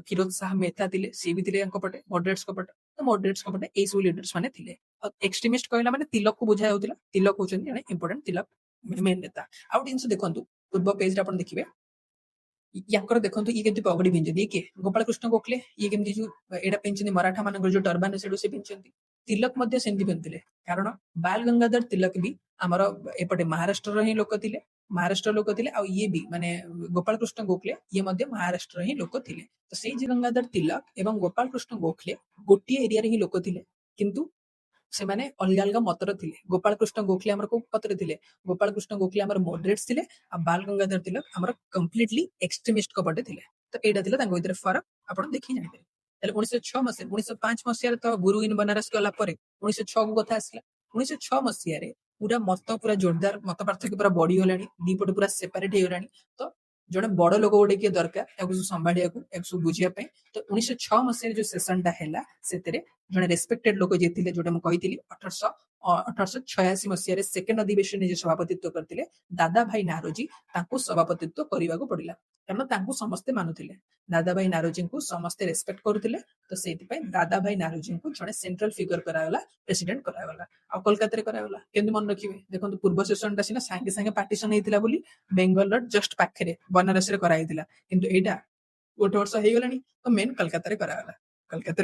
ଫିରୋଜ ଶାହ ମେହତା ଥିଲେ, ସିଏ ବି ଥିଲେ ତାଙ୍କ ପଟେ ମଡରେଟ୍ସଙ୍କ ପଟେ। ତ ମଡରେଟ୍ସଙ୍କ ପଟେ ଏଇ ସବୁ ଲିଡର୍ସ ମାନେ ଥିଲେ। ଆଉ ଏକ୍ସଟ୍ରିମିଷ୍ଟ କହିଲା ମାନେ ତିଲକକୁ ବୁଝା ଯାଉଥିଲା। ତିଲକ ହଉଛନ୍ତି ଜଣେ ଇମ୍ପୋର୍ଟାଣ୍ଟ, ତିଲକ ମେନ୍ ନେତା। ଆଉ ଗୋଟେ ଜିନିଷ ଦେଖନ୍ତୁ, ପୂର୍ବ ପେଜରେ ଆପଣ ଦେଖିବେ ୟାଙ୍କର ଦେଖନ୍ତୁ ଇଏ କେମିତି ପଗଡି ପିନ୍ଧନ୍ତି। ଇଏ କିଏ? ଗୋପାଳ କୃଷ୍ଣ ଗୋଖଲେ। ଇଏ କେମିତି ଯୋଉ ଏଇଟା ପିନ୍ଧଛନ୍ତି ମରାଠା ମାନଙ୍କର ଯୋଉ ଟର୍ବାନ ସେଠୁ ସେ ପିନ୍ଧଛନ୍ତି। ତିଲକ ମଧ୍ୟ ସେମିତି ପିନ୍ଧୁଥିଲେ, କାରଣ ବାଲ ଗଙ୍ଗାଧର ତିଲକ ବି ଆମର ଏପଟେ ମହାରାଷ୍ଟ୍ରର ହିଁ ଲୋକ ଥିଲେ, ଆଉ ଇଏ ବି ମାନେ ଗୋପାଳ କୃଷ୍ଣ ଗୋଖଲେ ଇଏ ମଧ୍ୟ ମହାରାଷ୍ଟ୍ରର ହିଁ ଲୋକ ଥିଲେ। ତ ସେଇ ଯେ ଗଙ୍ଗାଧର ତିଲକ ଏବଂ ଗୋପାଳ କୃଷ୍ଣ ଗୋଖଲେ ଗୋଟିଏ ଏରିଆରେ ହିଁ ଲୋକ ଥିଲେ, କିନ୍ତୁ ସେମାନେ ଅଲଗା ଅଲଗା ମତର ଥିଲେ। ଗୋପାଳ କୃଷ୍ଣ ଗୋଖଲେ ଆମର କୋଉ ମତରେ ଥିଲେ? ଗୋପାଳ କୃଷ୍ଣ ଗୋଖଲେ ଆମର ମଡରେଟ୍ସ ଥିଲେ, ଆଉ ବାଲ ଗଙ୍ଗାଧର ତିଲକ ଆମର କମ୍ପ୍ଲିଟଲି ଏକ୍ସଟ୍ରିମିଷ୍ଟଙ୍କ ପଟେ ଥିଲେ। ତ ଏଇଟା ଥିଲା ତାଙ୍କ ଭିତରେ ଫରକ, ଆପଣ ଦେଖି ଜାଣିପାରିବେ। ତାହେଲେ 1905 ମସିହାରେ ତ ଗୁରୁ ଇନ୍ ବନାରସ ଗଲା ପରେ 1906 କୁ କଥା ଆସିଲା। 1906 ମସିହାରେ ପୁରା ମତ ପୁରା ଜୋରଦାର, ମତ ପାର୍ଥକ୍ୟ ପୁରା ବଢିଗଲାଣି, ଦିପଟେ ପୁରା ସେପାରେଟ ହେଇଗଲାଣି। ତ ଜଣେ ବଡ ଲୋକ ଗୋଟେ କିଏ ଦରକାର ଏହାକୁ ସମ୍ଭାଳିବାକୁ, ଏହାକୁ ସବୁ ବୁଝିବା ପାଇଁ। ତ 1906 ମସିହାରେ ଯୋଉ ସେସନଟା ହେଲା, ସେଥିରେ ଜଣେ ରେସ୍ପେକ୍ଟେଡ ଲୋକ ଯିଏ ଥିଲେ, ଯୋଉଟା ମୁଁ କହିଥିଲି 1886 ମସିହାରେ ସେକେଣ୍ଡ ଅଧିବେଶନରେ ଯିଏ ସଭାପତିତ୍ୱ କରିଥିଲେ ଦାଦା ଭାଇ ନାରୋଜୀ, ତାଙ୍କୁ ସଭାପତିତ୍ୱ କରିବାକୁ ପଡିଲା, କାରଣ ତାଙ୍କୁ ସମସ୍ତେ ମାନୁଥିଲେ। ଦାଦା ଭାଇ ନାରୋଜୀଙ୍କୁ ସମସ୍ତେ ରେସ୍ପେକ୍ଟ କରୁଥିଲେ। ତ ସେଇଥିପାଇଁ ଦାଦା ଭାଇ ନାରୋଜୀଙ୍କୁ ଜଣେ ସେଣ୍ଟ୍ରାଲ ଫିଗର କରାଗଲା, ପ୍ରେସିଡେଣ୍ଟ କରାଗଲା। ଆଉ କୋଲକାତାରେ କରାଗଲା। କେମିତି ମନେ ରଖିବେ? ଦେଖନ୍ତୁ ପୂର୍ବ ସେସନଟା ସିନା ସାଙ୍ଗେ ସାଙ୍ଗେ ପାର୍ଟିସନ ହେଇଥିଲା ବୋଲି ବେଙ୍ଗଲର ଜଷ୍ଟ ପାଖରେ ବନାରସରେ କରାଯାଇଥିଲା, କିନ୍ତୁ ଏଇଟା ଗୋଟେ ବର୍ଷ ହେଇଗଲାଣି, ତ ମେନ୍ କୋଲକାତାରେ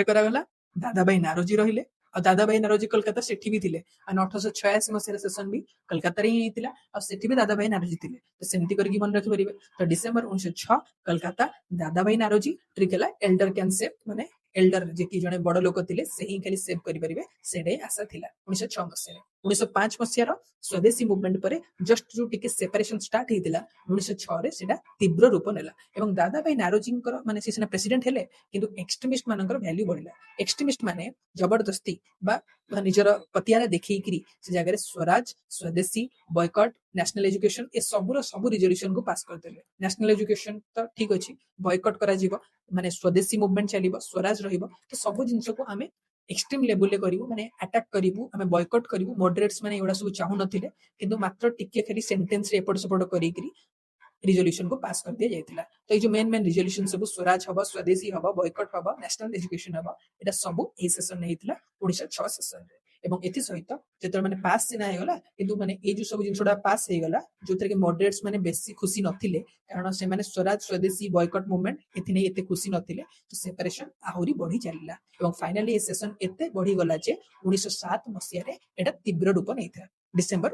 କରାଗଲା। ଦାଦା ଭାଇ ନାରୋଜୀ ରହିଲେ, ଆଉ ଦାଦା ଭାଇ ନାରୋଜୀ କୋଲକାତା ସେଠି ବି ଥିଲେ, ମାନେ 1886 ମସିହାର ସେସନ ବି କୋଲକାତାରେ ହିଁ ହେଇଥିଲା, ଆଉ ସେଠି ବି ଦାଦା ଭାଇ ନାରୋଜୀ ଥିଲେ। ତ ସେମିତି କରିକି ମନେ ରଖିପାରିବେ। ତ ଡିସେମ୍ବର 1906 କୋଲକାତା, ଦାଦା ଭାଇ ନାରୋଜୀ। ଟ୍ରିକ୍ ହେଲା ଏଲ୍ଡର କ୍ୟାନ୍ ସେଭ୍, ମାନେ ଏଲ୍ଡର ଯେ କି ଜଣେ ବଡ ଲୋକ ଥିଲେ ସେ ହିଁ ଖାଲି ସେଭ୍ କରିପାରିବେ, ସେଇଟା ହିଁ ଆଶା ଥିଲା 1906 ମସିହାରେ। 1905 ମସିହାର ସ୍ୱଦେଶୀ ମୁଭମେଣ୍ଟ ପରେ ଜଷ୍ଟ ଯୋଉ ଟିକେ ସେପାରେସନ ଷ୍ଟାର୍ଟ ହେଇଥିଲା, 1906ରେ ସେଟା ତୀବ୍ର ରୂପ ନେଲା ଏବଂ ଦାଦା ଭାଇ ନାରୋଜୀଙ୍କର ମାନେ ସେ ସିନା ପ୍ରେସିଡେଣ୍ଟ ହେଲେ, କିନ୍ତୁ ଏକ୍ସଟ୍ରିମିଷ୍ଟ ମାନଙ୍କର ଭ୍ୟାଲ୍ୟୁ ବଢିଲା। ଏକ୍ସଟ୍ରିମିଷ୍ଟ ମାନେ ଜବରଦସ୍ତି ବା ନିଜର ପତିଆରା ଦେଖେଇକିରି ସେ ଜାଗାରେ ସ୍ୱରାଜ, ସ୍ୱଦେଶୀ, ବୟକଟ, ନ୍ୟାସନାଲ ଏଜୁକେସନ ଏ ସବୁର ସବୁ ରିଜଲ୍ୟୁସନକୁ ପାସ୍ କରିଦେଲେ। ନ୍ୟାସନାଲ ଏଜୁକେସନ ତ ଠିକ ଅଛି, ବୟକଟ କରାଯିବ, ମାନେ ସ୍ୱଦେଶୀ ମୁଭମେଣ୍ଟ ଚାଲିବ, ସ୍ୱରାଜ ରହିବ। ତ ସବୁ ଜିନିଷକୁ ଆମେ ଏକ୍ସଟ୍ରିମ ଲେବୁଲରେ କରିବୁ, ମାନେ ଆଟାକ୍ କରିବୁ, ଆମେ ବୟକଟ କରିବୁ। ମଡରେଟ୍ସ ମାନେ ଏଗୁଡା ସବୁ ଚାହୁଁନଥିଲେ, କିନ୍ତୁ ମାତ୍ର ଟିକେ ଖାଲି ସେଣ୍ଟେନ୍ସରେ ଏପଟ ସେପଟ କରିକିରି ରିଜଲ୍ୟୁସନକୁ ପାସ୍ କରିଦିଆଯାଇଥିଲା। ତ ଏଇ ଯୋଉ ମେନ୍ ରିଜଲ୍ୟୁସନ ସବୁ ସ୍ୱରାଜ ହବ, ସ୍ୱଦେଶୀ ହବ, ବୟକଟ ହବ, ନ୍ୟାସନାଲ ଏଜୁକେସନ ହବ, ଏଟା ସବୁ ଏଇ ସେସନରେ ହେଇଥିଲା 1906 ସେସନରେ। ଏବଂ ଏଥିସହିତ ଯେତେବେଳେ ମାନେ ପାସ୍ ସିନା ହେଇଗଲା, କିନ୍ତୁ ମାନେ ଏଇ ଯୋଉ ସବୁ ଜିନିଷଟା ପାସ୍ ହେଇଗଲା, ଯୋଉଥିରେ କି ମଡରେଟ୍ସ ମାନେ ବେଶୀ ଖୁସି ନଥିଲେ, କାରଣ ସେମାନେ ସ୍ୱରାଜ, ସ୍ୱଦେଶୀ, ବୟକଟ ମୁଭମେଣ୍ଟ ଏଥିନେଇ ଏତେ ଖୁସି ନଥିଲେ। ତ ସେପାରେସନ ଆହୁରି ବଢି ଚାଲିଲା ଏବଂ ଫାଇନାଲି ଏ ସେସନ ଏତେ ବଢିଗଲା ଯେ 1907 ମସିହାରେ ଏଟା ତୀବ୍ର ରୂପ ନେଇଥିଲା। ଡିସେମ୍ବର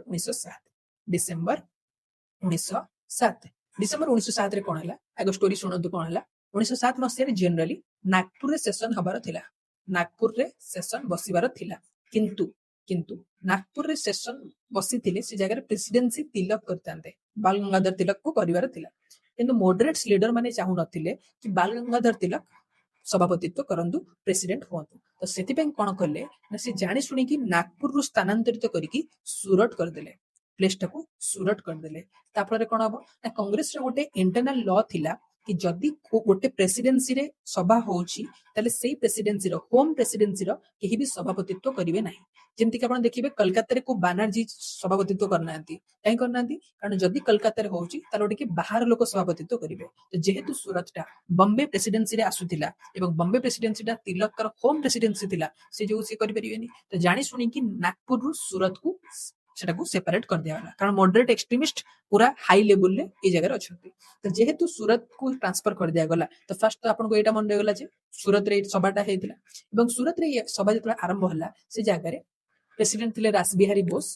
1907ରେ କଣ ହେଲା, ଆଗ ଷ୍ଟୋରି ଶୁଣନ୍ତୁ କଣ ହେଲା। 1907 ମସିହାରେ ଜେନେରାଲି ନାଗପୁରରେ ସେସନ ହବାର ଥିଲା, ନାଗପୁରରେ ସେସନ ବସିବାର ଥିଲା। କିନ୍ତୁ କିନ୍ତୁ ନାଗପୁରରେ ସେସନ ବସିଥିଲେ ସେ ଜାଗାରେ ପ୍ରେସିଡେନ୍ସି ତିଲକ କରିଥାନ୍ତେ, ବାଲ ଗଙ୍ଗାଧର ତିଲକକୁ କରିବାର ଥିଲା। କିନ୍ତୁ ମଡରେଟ୍ସ ଲିଡର ମାନେ ଚାହୁଁନଥିଲେ କି ବାଲ ଗଙ୍ଗାଧର ତିଲକ ସଭାପତିତ୍ୱ କରନ୍ତୁ, ପ୍ରେସିଡେଣ୍ଟ ହୁଅନ୍ତୁ। ତ ସେଥିପାଇଁ କଣ କଲେ ନା, ସେ ଜାଣି ଶୁଣିକି ନାଗପୁରରୁ ସ୍ଥାନାନ୍ତରିତ କରିକି ସୁରଟ କରିଦେଲେ, ପ୍ଲେସଟାକୁ ସୁରଟ କରିଦେଲେ। ତାଫଳରେ କଣ ହବ ନା, କଂଗ୍ରେସର ଗୋଟେ ଇଣ୍ଟରନାଲ ଲ ଥିଲା କି ଯଦି ଗୋଟେ ପ୍ରେସିଡେନ୍ସିରେ ସଭା ହଉଛି, ତାହେଲେ ସେଇ ପ୍ରେସିଡେନ୍ସିର ହୋମ ପ୍ରେସିଡେନ୍ସିର କେହି ବି ସଭାପତିତ୍ୱ କରିବେ ନାହିଁ। ଯେମିତିକି ଆପଣ ଦେଖିବେ କଲକାତାରେ କୋଉ ବାନାର୍ଜୀ ସଭାପତିତ୍ୱ କରିନାହାନ୍ତି। କାହିଁ କରିନାହାନ୍ତି? କାରଣ ଯଦି କଲକାତାରେ ହଉଛି ତାହେଲେ ଟିକେ ବାହାର ଲୋକ ସଭାପତିତ୍ୱ କରିବେ। ତ ଯେହେତୁ ସୁରତଟା ବମ୍ବେ ପ୍ରେସିଡେନ୍ସିରେ ଆସୁଥିଲା ଏବଂ ବମ୍ବେ ପ୍ରେସିଡେନ୍ସିଟା ତିଲକର ହୋମ ପ୍ରେସିଡେନ୍ସି ଥିଲା, ସେ ଯୋଉ ସେ କରିପାରିବେନି। ତ ଜାଣି ଶୁଣିକି ନାଗପୁରରୁ ସୁରତକୁ सेटा को सेपरेट कर दिया गला कारण मॉडरेट एक्सट्रीमिस्ट पूरा हाई लेवल ले ए जगह अछंती तो जेहेतु सूरत को ट्रांसफर कर दिया गला तो फर्स्ट तो आपन को एटा मन गला जे सूरत रे सभाटा हेतिला एवं सूरत रे सभा जतरा आरंभ होला से जगह रे प्रेसिडेंट थिले रासबिहारी घोष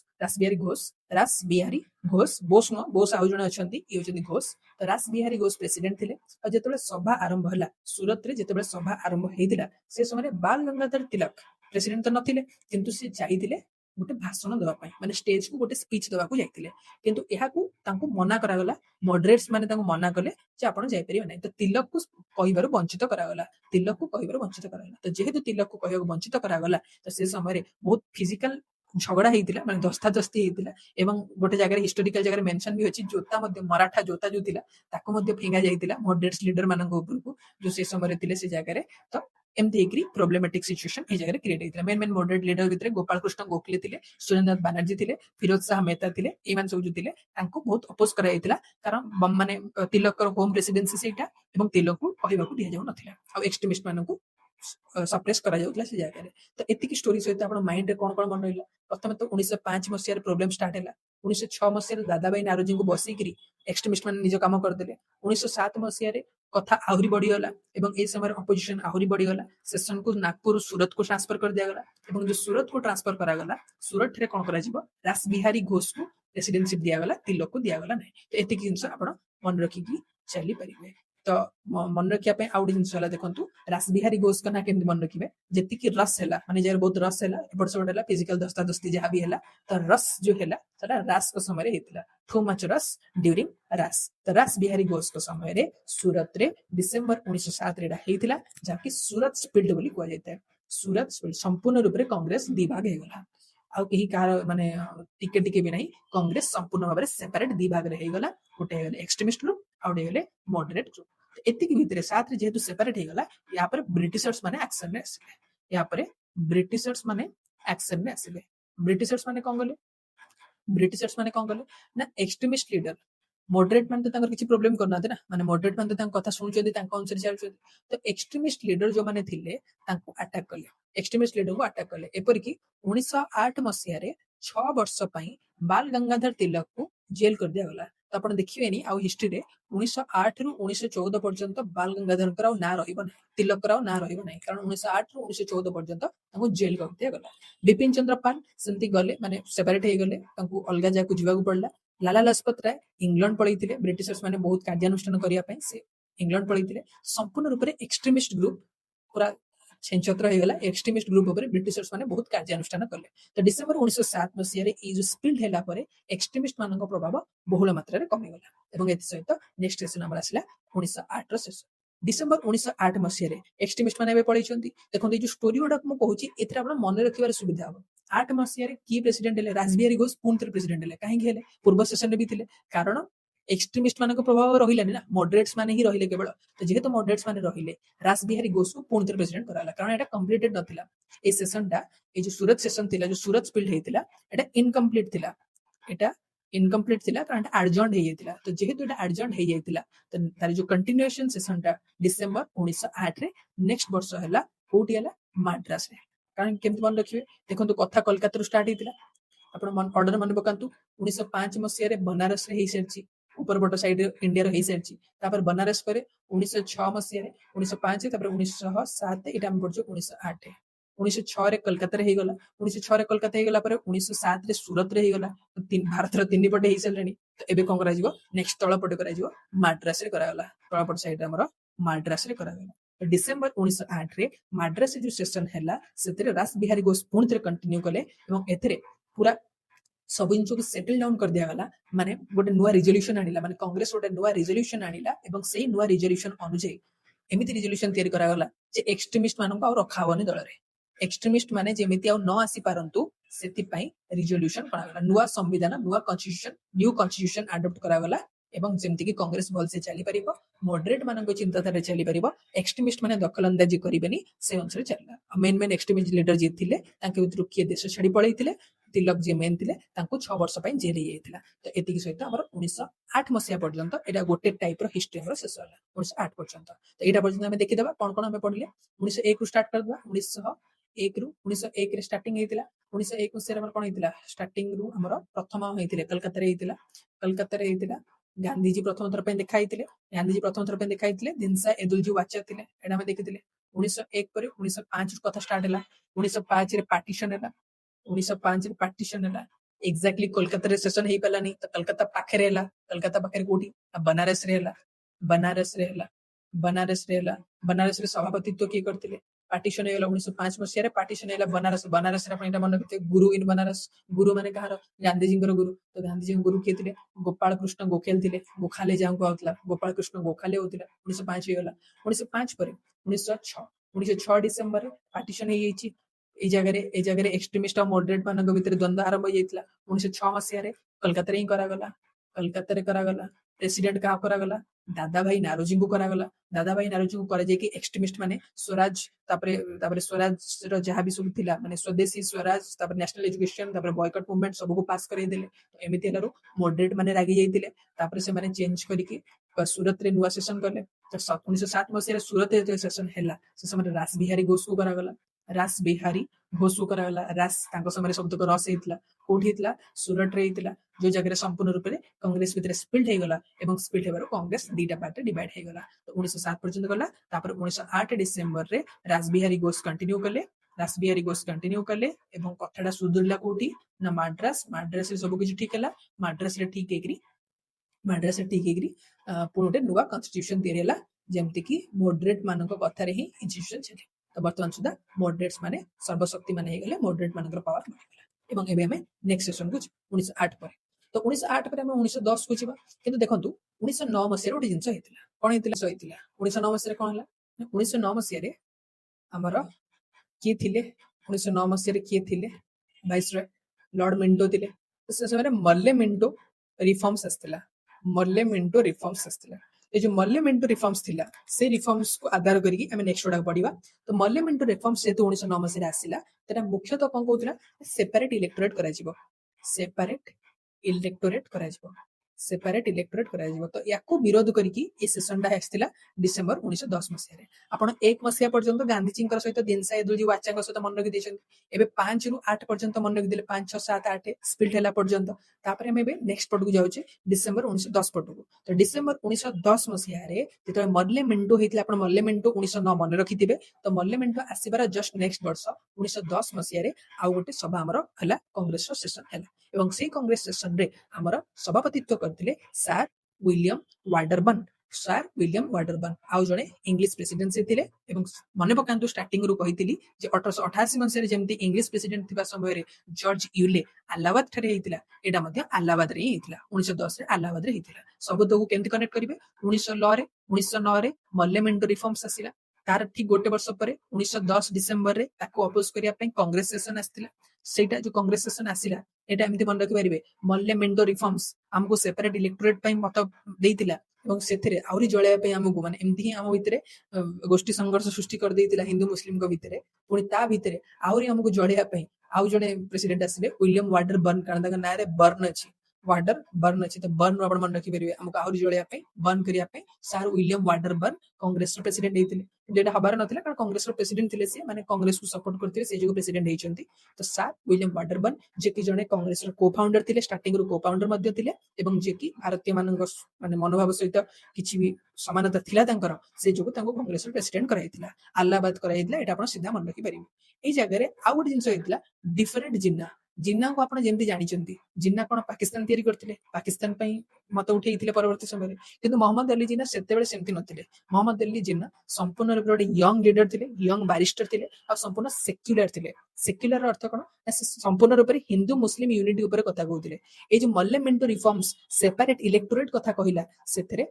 रासबिहारी घोष बोस न बोस आउ जने अछंती ई होचंती घोष तो रासबिहारी घोष प्रेसिडेंट थिले और जेतबे सभा आरंभ होला सूरत रे जेतबे सभा आरंभ हेतिला से समय बाल गंगाधर तिलक प्रेसिडेंट तो नथिले किंतु से जाईतिले गोटे भाषण देवा माने स्टेज को गोटे स्पीच देवा जाइतिले किंतु एहाकू तांको मना करागला मॉडरेट्स माने तांको मना कले जे आपण जाई परिबे नै तो तिलक को कहिबार वंचित करागला तिलक को कहिबार वंचित करागला तो जेहेतु तिलक को कहिबार वंचित करागला तो से समय बहुत फिजिकल झगड़ा हेतिला माने दस्तादस्ती हेतिला एवं गोटे जगह हिस्टोरिकल जगह मेंशन भी अछि जोता मध्ये मराठा जोता जो थिला ताको मध्ये फेंगा जाइतिला मॉडरेट्स लीडर मानन ऊपर को जो से समय थिले से जगह रे तो एमती एग्री प्रॉब्लमेटिक सिचुएशन ए जगह क्रिएट हेतिला मेन मॉडरेट लीडर भितरे गोपाल कृष्ण गोखले थिले सुरेंद्रनाथ बनर्जी थिले फिरोज शाह मेहता थिले ए मान सब जो थिले तांको बहुत अपोज करा हेतिला कारण माने तिलक होम रेसिडेंसी सेटा एवं तिलक को कहिबा को दिया जाउ नथिला आ एक्सट्रीमिस्ट मानन को सप्रेस करा जाउतला से जगह रे तो एतिकी स्टोरी सहित आपण माइंड रे कोन कोन मन रहिला प्रथम तो 1905 मसिया रे प्रॉब्लम स्टार्ट हैला 1906 मसिया रे दादाबाई नारोजी को बसी करी एक्सट्रीमिस्ट मान निज काम कर देले 1907 मसिया रे कथा आहुरी बढ़ी गला एवं ए समय अपोजिशन आहुरी बढ़ी गला सेशन को नागपुर सूरत को ट्रांसफर कर दिया गला एवं जो सूरत को ट्रांसफर करा गला सूरत रे कोन करा जिवो रासबिहारी घोष को प्रेसिडेंटशिप दिया गला तिलक को दिया गला नै तो एतिकी जिंस आपण मन रखी की चली परिबे तो मन रखिया पे आउट जिंस वाला देखंतु रासबिहारी घोष का ना केमि मन रखिबे जति की रस हैला माने जर बहुत रस हैला एपट सेपट हैला फिजिकल दस्तादस्ती जहा भी हैला तो रस जो हैला सेटा रास को समय रे हेतिला टू मच रस ड्यूरिंग रास तो रासबिहारी घोष को समय रे सूरत रे डिसेंबर 1907 रे हेतिला जाकि सूरत स्प्लिट बोली कोआ जायता है सूरत स्प्लिट संपूर्ण रूप रे कांग्रेस दिभाग हे गला आउ केही कार माने टिके टिके भी नहीं कांग्रेस संपूर्ण भाबरे सेपरेट दिभाग रे हे गला गोटे एक्सट्रीमिस्ट ग्रुप आउटे गले मॉडरेट ग्रुप एतिकी भितरे साथ रे जेहेतु सेपरेट हे गला या पर ब्रिटिशर्स माने एक्शन में आसिले या पर ब्रिटिशर्स माने एक्शन में आसिले ब्रिटिशर्स माने कोन गले ब्रिटिशर्स माने कोन गले ना एक्सट्रीमिस्ट लीडर मॉडरेट मान तो तांकर किछि प्रॉब्लम करना ना माने मॉडरेट मान तो तांक कथा सुनछथि तांक अनुसार चलछथि तो एक्सट्रीमिस्ट लीडर जो माने थिले तांको अटैक कले एक्सट्रीमिस्ट लीडर को अटैक कले एपर की 1908 मसिया रे 6 वर्ष पई बाल गंगाधर तिलक को जेल कर दिया गला तो आपण देखिबेनी आ हिस्ट्री रे 1908 रु 1914 पर्यंत बाल गंगाधर कराव ना रहिबो नै तिलक कराव ना रहिबो नै कारण 1908 रु 1914 पर्यंत तांको जेल कर दिया गला बिपिन चंद्र पाल सेंती गले माने सेपरेट हे गले तांको अलगा जा को जिवा को पड़ला लाला लाजपत राय इंग्लैंड पळैतिले ब्रिटिशर्स माने बहुत कार्यानुष्ठान करिया पई से इंग्लैंड पळैतिले संपूर्ण रूप रे एक्सट्रीमिस्ट ग्रुप पूरा छेंचत्र हे गला एक्सट्रीमिस्ट ग्रुप ऊपर ब्रिटिशर्स माने बहुत कार्यानुष्ठान करले तो डिसेंबर 1907 मसिया रे ई जो स्प्लिट हैला परे एक्सट्रीमिस्ट मानक प्रभाव बहुल मात्रा रे कमी गला एवं एति सहित नेक्स्ट सेशन हमर आसला 1908 रो सेशन डिसेंबर 1908 मसिया रे एक्सट्रीमिस्ट माने बे पळैछंती देखों जो स्टोरी गुडा को कहूची एथरा आपण मन रखिबार सुविधा हो 8 मसिया रे की प्रेसिडेंट हेले रासबिहारी घोष पुनतर प्रेसिडेंट हेले काहे हेले पूर्व सेशन रे भी थिले कारण एक्सट्रीमिस्ट मानक प्रभाव रहिलानी ना मॉडरेट्स माने ही रहिले केवल तो जेहेतु मॉडरेट्स माने रहिले रासबिहारी घोष को पुनतर प्रेसिडेंट कराला कारण एटा कंप्लीटेड नथिला ए सेशनटा ए जो सूरत सेशन थिला जो सूरत स्प्लिट हेतिला एटा इनकम्प्लीट थिला एटा इनकम्प्लीट थिला कारण एडजॉर्न हे जायतिला तो जेहेतु एटा एडजॉर्न हे जायतिला तो तार जो कंटिन्यूएशन सेशनटा डिसेंबर 1908 रे नेक्स्ट वर्ष हैला कोठी हैला मद्रास रे कारण केमति मन रखिबे देखंतु कथा कोलकाता रो स्टार्ट हेतिला आपण मन ऑर्डर मन बकंतु 1905 मसिया रे बनारस रे हे सेरची ऊपर बट साइड इंडिया रो हे सेरची तापर बनारस परे 1906 मसिया रे 1905 तापर 1907 एटा हम पड़छो 1908 1906 रे कोलकाता रे हे गला 1906 रे कोलकाता हे गला परे 1907 रे सूरत रे हे गला तीन भारत रो तीन पटे हे सेलनी तो एबे कोन करा जिवो नेक्स्ट तळ पटे करा जिवो मद्रास रे करा गला तळ पट साइड हमर मद्रास रे करा गला डिसेंबर 1908 रे मद्रास जो सेशन हैला सेतरे रासबिहारी घोष पुनः कंटिन्यू कले एवं एथरे पूरा सब जिन को सेटल डाउन कर दिया गला माने गोटे नुआ रिजोल्यूशन आनिला माने कांग्रेस गोटे नुआ रिजोल्यूशन आनिला एवं सेही नुआ रिजोल्यूशन अनुसार एमिति रिजोल्यूशन तयारी करा गला जे एक्सट्रीमिस्ट मानन आ रखा होनी दल रे एक्सट्रीमिस्ट माने जेमिति आ न आसी पारंतु सेति पई रिजोल्यूशन करा गला नुआ संविधान नुआ कॉन्स्टिट्यूशन न्यू कॉन्स्टिट्यूशन अडॉप्ट करा गला एवं जेमति की कांग्रेस भल से चली परिबो मॉडरेट मानन को चिंताधारा चली परिबो एक्सट्रीमिस्ट माने दखल अंदाजी करिबेनी से अनुसार चलला मेन एक्सट्रीमिस्ट लीडर जे थिले तांके भितरु किए देश छाड़ी पळैतिले तिलक जे मेन थिले तांको 6 वर्ष पई जेल हे जायतिला तो एतिकी सहित हमर 1908 मसिया पर्यंत एटा गोटे टाइप रो हिस्ट्री हमर शेष होला 1908 पर्यंत तो एटा पर्यंत हम देखि देबा कोन कोन हम पढिले 1901 रु स्टार्ट कर देबा 1901 रु 1901 रे स्टार्टिंग हेतिला 1901 ମସିହାରେ ଆମର କଣ ହେଇଥିଲା ଷ୍ଟାର୍ଟିଂ ରୁ ଆମର ପ୍ରଥମ ହେଇଥିଲେ କଲକାତାରେ ହେଇଥିଲା ଗାନ୍ଧୀଜୀ ପ୍ରଥମ ଥର ପାଇଁ ଦେଖା ହେଇଥିଲେ ଦିନସା ଏଦୁଲଜୀ ୱାଚର ଥିଲେ ଏଇଟା ଆମେ ଦେଖିଥିଲେ 1901 ପରେ 1905 ରୁ କଥା ଷ୍ଟାର୍ଟ ହେଲା 1905 ରେ ପାର୍ଟିସନ ହେଲା ଏକ୍ଜାକ୍ଟଲି କୋଲକାତାରେ ସେସନ ହେଇପାରିଲାନି ତ କଲକାତା ପାଖରେ କୋଉଠି ବନାରସରେ ହେଲା ବନାରସରେ ହେଲା ବନାରସରେ ସଭାପତିତ୍ୱ କିଏ କରିଥିଲେ ପାର୍ଟିସନ ହେଇଗଲା 1905 ମସିହାରେ ପାର୍ଟିସନ ହେଇଗଲା ବନାରସରେ ଆପଣ ଏଇଟା ମନେ ରଖିଥିବେ ଗୁରୁ ଇନ ବନାରସ ଗୁରୁ ମାନେ କାହାର ଗାନ୍ଧୀଜୀଙ୍କର ଗୁରୁ ତ ଗାନ୍ଧୀଜୀଙ୍କ ଗୁରୁ କିଏ ଥିଲେ ଗୋପାଳ କୃଷ୍ଣ ଗୋଖେଲ ଥିଲେ ଗୋଖାଲେ ଯାହାଙ୍କୁ ଆଉଥିଲା ଗୋପାଳ କୃଷ୍ଣ ଗୋଖାଲେ ହଉଥିଲା 1905 ହେଇଗଲା 1905 ପରେ 1906 ଡିସେମ୍ବରରେ ପାର୍ଟିସନ ହେଇଯାଇଛି ଏଇ ଜାଗାରେ ଏକ୍ସଟ୍ରିମିଷ୍ଟ ଆଉ ମଡରେଟ ମାନଙ୍କ ଭିତରେ ଦ୍ୱନ୍ଦ୍ୱ ଆରମ୍ଭ ହେଇଯାଇଥିଲା 1906 ମସିହାରେ କୋଲକାତାରେ ହିଁ କରାଗଲା ପ୍ରେସିଡେଣ୍ଟ କାହାକୁ କରାଗଲା ଦାଦାଭାଇ ନାରୋଜୀଙ୍କୁ କରାଯାଇକି ଏକ୍ସଟ୍ରିମିଷ୍ଟ ମାନେ ସ୍ୱରାଜ ତାପରେ ସ୍ୱରାଜର ଯାହା ବି ସବୁ ଥିଲା ମାନେ ସ୍ୱଦେଶୀ ସ୍ୱରାଜ ତାପରେ ନ୍ୟାସନାଲ ଏଜୁକେସନ ତାପରେ ବୟକଟ ମୁଭମେଣ୍ଟ ସବୁକୁ ପାସ୍ କରେଇଦେଲେ ଏମିତି ହେଲାରୁ ମଡରେଟ ମାନେ ରାଗି ଯାଇଥିଲେ ତାପରେ ସେମାନେ ଚେଞ୍ଜ କରିକି ସୁରତରେ ନୂଆ ସେସନ କଲେ 1907 ମସିହାରେ ସୁରତରେ ଯେତେବେଳେ ସେସନ ହେଲା ସେ ସମୟରେ ରାସ ବିହାରୀ ଘୋଷକୁ କରାଗଲା ରାସ ତାଙ୍କ ସମୟରେ ଶବ୍ଦକ ରସ ହେଇଥିଲା କୋଉଠି ହେଇଥିଲା ସୁରଟରେ ହେଇଥିଲା ଯୋଉ ଜାଗାରେ ସମ୍ପୂର୍ଣ୍ଣ ରୂପରେ କଂଗ୍ରେସ ଭିତରେ ସ୍ପ୍ଲିଟ ହେଇଗଲା ଏବଂ ସ୍ପ୍ଲିଟ ହେବାରୁ କଂଗ୍ରେସ ଦିଟା ପାର୍ଟିରେ ଡିଭାଇଡ ହେଇଗଲା ତ 1907 ପର୍ଯ୍ୟନ୍ତ ଗଲା ତାପରେ 1908 ଡିସେମ୍ବରରେ ରାସବିହାରୀ ଘୋଷ କଣ୍ଟିନ୍ୟୁ କଲେ ଏବଂ କଥାଟା ସୁଧୁରିଲା କୋଉଠି ନା ମାଡ୍ରାସରେ ସବୁ କିଛି ଠିକ ହେଲା ମାଡ୍ରାସରେ ଠିକ ହେଇକିରି ପୁଣି ଗୋଟେ ନୂଆ କନଷ୍ଟିଟ୍ୟୁସନ ତିଆରି ହେଲା ଯେମିତିକି ମଡରେଟ ମାନଙ୍କ କଥାରେ ହିଁ ଇନଷ୍ଟିଟ୍ୟୁସନ ଚାଲେ ତ ବର୍ତ୍ତମାନ ସୁଦ୍ଧା ମଡରେଟ୍ସ ମାନେ ସର୍ବଶକ୍ତି ମାନେ ହେଇଗଲେ ମଡରେଟ ମାନଙ୍କର ପାୱାର ବଢିଗଲା ଏବଂ ଏବେ ଆମେ ନେକ୍ସଟ ସେସନକୁ ଯିବା 1908 ପରେ ତ 1908 ପରେ ଆମେ 1910 କୁ ଯିବା କିନ୍ତୁ ଦେଖନ୍ତୁ 1909 ମସିହାରେ ଗୋଟେ ଜିନିଷ ହେଇଥିଲା କଣ ହେଇଥିଲା 1909 ମସିହାରେ କଣ ହେଲା 1909 ମସିହାରେ ଆମର କିଏ ଥିଲେ 1909 ମସିହାରେ କିଏ ଥିଲେ ଭାଇସରୟ ଲର୍ଡ ମିଣ୍ଟୋ ଥିଲେ ସେ ସମୟରେ ମଲ୍ଲେ ମିଣ୍ଟୋ ରିଫର୍ମସ ଆସିଥିଲା ଏ ଯୋଉ ମଲ୍ଲେ ମିଣ୍ଟୋ ରିଫର୍ମସ ଥିଲା ସେ ରିଫର୍ମସ କୁ ଆଧାର କରିକି ଆମେ ନେକ୍ସଟ ଗୁଡାକ ପଢିବା ତ ମଲ୍ଲେ ମିଣ୍ଟୋ ରିଫର୍ମସ ଯେହେତୁ 1909 ମସିହାରେ ଆସିଲା ସେଟା ମୁଖ୍ୟତଃ କଣ କହୁଥିଲା ସେପାରେଟ ଇଲେକ୍ଟୋରେଟ କରାଯିବ ତ ୟାକୁ ବିରୋଧ କରିକି ଏ ସେସନଟା ଆସିଥିଲା ଡିସେମ୍ବର 1910 ମସିହାରେ ଆପଣ 1 ମସିହା ପର୍ଯ୍ୟନ୍ତ ଗାନ୍ଧୀଜୀଙ୍କ ସହିତ ଦିନସା ଏଦୁଲଜୀ ୱାଚାଙ୍କ ସହିତ ମନେ ରଖି ଦେଇଛନ୍ତି ଏବେ 5 ରୁ 8 ପର୍ଯ୍ୟନ୍ତ ମନେ ରଖିଦେଲେ 5 6 7 8 ସ୍ପ୍ଲିଟ ହେଲା ପର୍ଯ୍ୟନ୍ତ ତାପରେ ଆମେ ଏବେ ନେକ୍ସଟ ପଟକୁ ଯାଉଛେ ଡିସେମ୍ବର 1910 ପଟକୁ ତ ଡିସେମ୍ବର 1910 ମସିହାରେ ଯେତେବେଳେ ମଲ୍ଲେ ମିଣ୍ଟୋ ହେଇଥିଲା ଆପଣ ମଲ୍ଲେ ମିଣ୍ଟୋ 1909 ମନେ ରଖିଥିବେ ତ ମଲ୍ଲେ ମିଣ୍ଟୋ ଆସିବାର ଜଷ୍ଟ ନେକ୍ସଟ ବର୍ଷ 1910 ମସିହାରେ ଆଉ ଗୋଟେ ସଭା ଆମର ହେଲା କଂଗ୍ରେସର ସେସନ ହେଲା ଏବଂ ସେଇ କଂଗ୍ରେସ ସେସନରେ ଆମର ସଭାପତିତ୍ୱ କରିଥିଲେ ସାର୍ ୱିଲିୟମ ୱାଡରବର୍ନ ଆଉ ଜଣେ ଇଂଲିଶ ପ୍ରେସିଡେନ୍ସି ଥିଲେ ଏବଂ ମନେ ପକାନ୍ତୁ ଷ୍ଟାର୍ଟିଂ ରୁ କହିଥିଲି ଯେ 1888 ମସିହାରେ ଯେମିତି ଇଂଲିଶ ପ୍ରେସିଡେଣ୍ଟ ଥିବା ସମୟରେ ଜର୍ଜ ୟୁଲେ ଆଲାହାବାଦ ଠାରେ ହେଇଥିଲା ଏଇଟା ମଧ୍ୟ ଆଲାହାବାଦରେ ହିଁ ହେଇଥିଲା 1910 ରେ ଆଲାହାବାଦରେ ହେଇଥିଲା ସବୁତକୁ କେମିତି କନେକ୍ଟ କରିବେ 1909 ରେ ମଲ୍ଲେ ମିଣ୍ଟୋ ରିଫର୍ମସ ଆସିଲା ତାର ଠିକ ଗୋଟେ ବର୍ଷ ପରେ 1910 ଡିସେମ୍ବରରେ ତାକୁ ଅପୋଜ କରିବା ପାଇଁ କଂଗ୍ରେସ ସେସନ ଆସିଥିଲା ସେଇଟା ଯୋଉ କଂଗ୍ରେସ ସେସନ ଆସିଲା ଏଇଟା ଏମିତି ମନେ ରଖିପାରିବେ ମଲ୍ଲେ ମିଣ୍ଟୋ ରିଫର୍ମସ ଆମକୁ ସେପାରେଟ ଇଲେକ୍ଟୋରେଟ ପାଇଁ ମତ ଦେଇଥିଲା ଏବଂ ସେଥିରେ ଆହୁରି ଜଳେଇବା ପାଇଁ ଆମକୁ ମାନେ ଏମିତି ହିଁ ଆମ ଭିତରେ ଗୋଷ୍ଠୀ ସଂଘର୍ଷ ସୃଷ୍ଟି କରିଦେଇଥିଲା ହିନ୍ଦୁ ମୁସଲିମଙ୍କ ଭିତରେ ପୁଣି ତା ଭିତରେ ଆହୁରି ଆମକୁ ଜଳେଇବା ପାଇଁ ଆଉ ଜଣେ ପ୍ରେସିଡେଣ୍ଟ ଆସିଲେ ୱିଲିୟମ ୱାଡରବର୍ନ କାରଣ ତାଙ୍କ ନାଁରେ ବର୍ନ ଅଛି ତ ବର୍ନ ଆପଣ ମନେ ରଖିପାରିବେ ଆମକୁ ଆହୁରି ଜଳେଇବା ପାଇଁ ବର୍ନ କରିବା ପାଇଁ ସାର୍ ୱିଲିୟମ ୱାଡରବର୍ନ କଂଗ୍ରେସର ପ୍ରେସିଡେଣ୍ଟ ହେଇଥିଲେ ଯେଟା ହବାର ନଥିଲା କାରଣ କଂଗ୍ରେସର ପ୍ରେସିଡେଣ୍ଟ ଥିଲେ ସେ ମାନେ କଂଗ୍ରେସକୁ ସପୋର୍ଟ କରିଥିଲେ ସେ ଯୋଉ ପ୍ରେସିଡେଣ୍ଟ ହେଇଛନ୍ତି ତ ସାର୍ ୱିଲିୟମ ୱାଡରବର୍ନ ଯିଏକି ଜଣେ କଂଗ୍ରେସର କୋ-ଫାଉଣ୍ଡର ଥିଲେ ଷ୍ଟାର୍ଟିଂରୁ କୋ-ଫାଉଣ୍ଡର ମଧ୍ୟ ଥିଲେ ଏବଂ ଯିଏକି ଭାରତୀୟ ମାନଙ୍କ ମାନେ ମନୋଭାବ ସହିତ କିଛି ବି ସମାନତା ଥିଲା ତାଙ୍କର ସେ ଯୋଗୁଁ ତାଙ୍କୁ କଂଗ୍ରେସର ପ୍ରେସିଡେଣ୍ଟ କରାଯାଇଥିଲା ଆହ୍ଲାବାଦ କରାଯାଇଥିଲା ଏଇଟା ଆପଣ ସିଧା ମନେ ରଖିପାରିବେ ଏଇ ଜାଗାରେ ଆଉ ଗୋଟେ ଜିନିଷ ହେଇଥିଲା ଡିଫରେଣ୍ଟ ଜିନ୍ନାକୁ ଆପଣ ଯେମିତି ଜାଣିଛନ୍ତି ଜିନ୍ନା କଣ ପାକିସ୍ତାନ ତିଆରି କରିଥିଲେ ପାକିସ୍ତାନ ପାଇଁ ମତ ଉଠେଇଥିଲେ ପରବର୍ତ୍ତୀ ସମୟରେ କିନ୍ତୁ ମହମ୍ମଦ ଅଲି ଜିନ୍ନା ସେତେବେଳେ ସେମିତି ନଥିଲେ ମହମ୍ମଦ ଅଲି ଜିନ୍ନା ସମ୍ପୂର୍ଣ୍ଣ ରୂପେ ଗୋଟେ ୟଙ୍ଗ ଲିଡର ଥିଲେ ୟଙ୍ଗ ବାରିଷ୍ଟର ଥିଲେ ଆଉ ସମ୍ପୂର୍ଣ୍ଣ ସେକ୍ୟୁଲାର ଅର୍ଥ କଣ ସେ ସମ୍ପୂର୍ଣ୍ଣ ରୂପରେ ହିନ୍ଦୁ ମୁସଲିମ ୟୁନିଟି ଉପରେ କଥା କହୁଥିଲେ ଏଇ ଯୋଉ ମଲ୍ଲେ ମିଣ୍ଟୋ ରିଫର୍ମସ ସେପାରେଟ ଇଲେକ୍ଟୋରେଟ କଥା କହିଲା ସେଥିରେ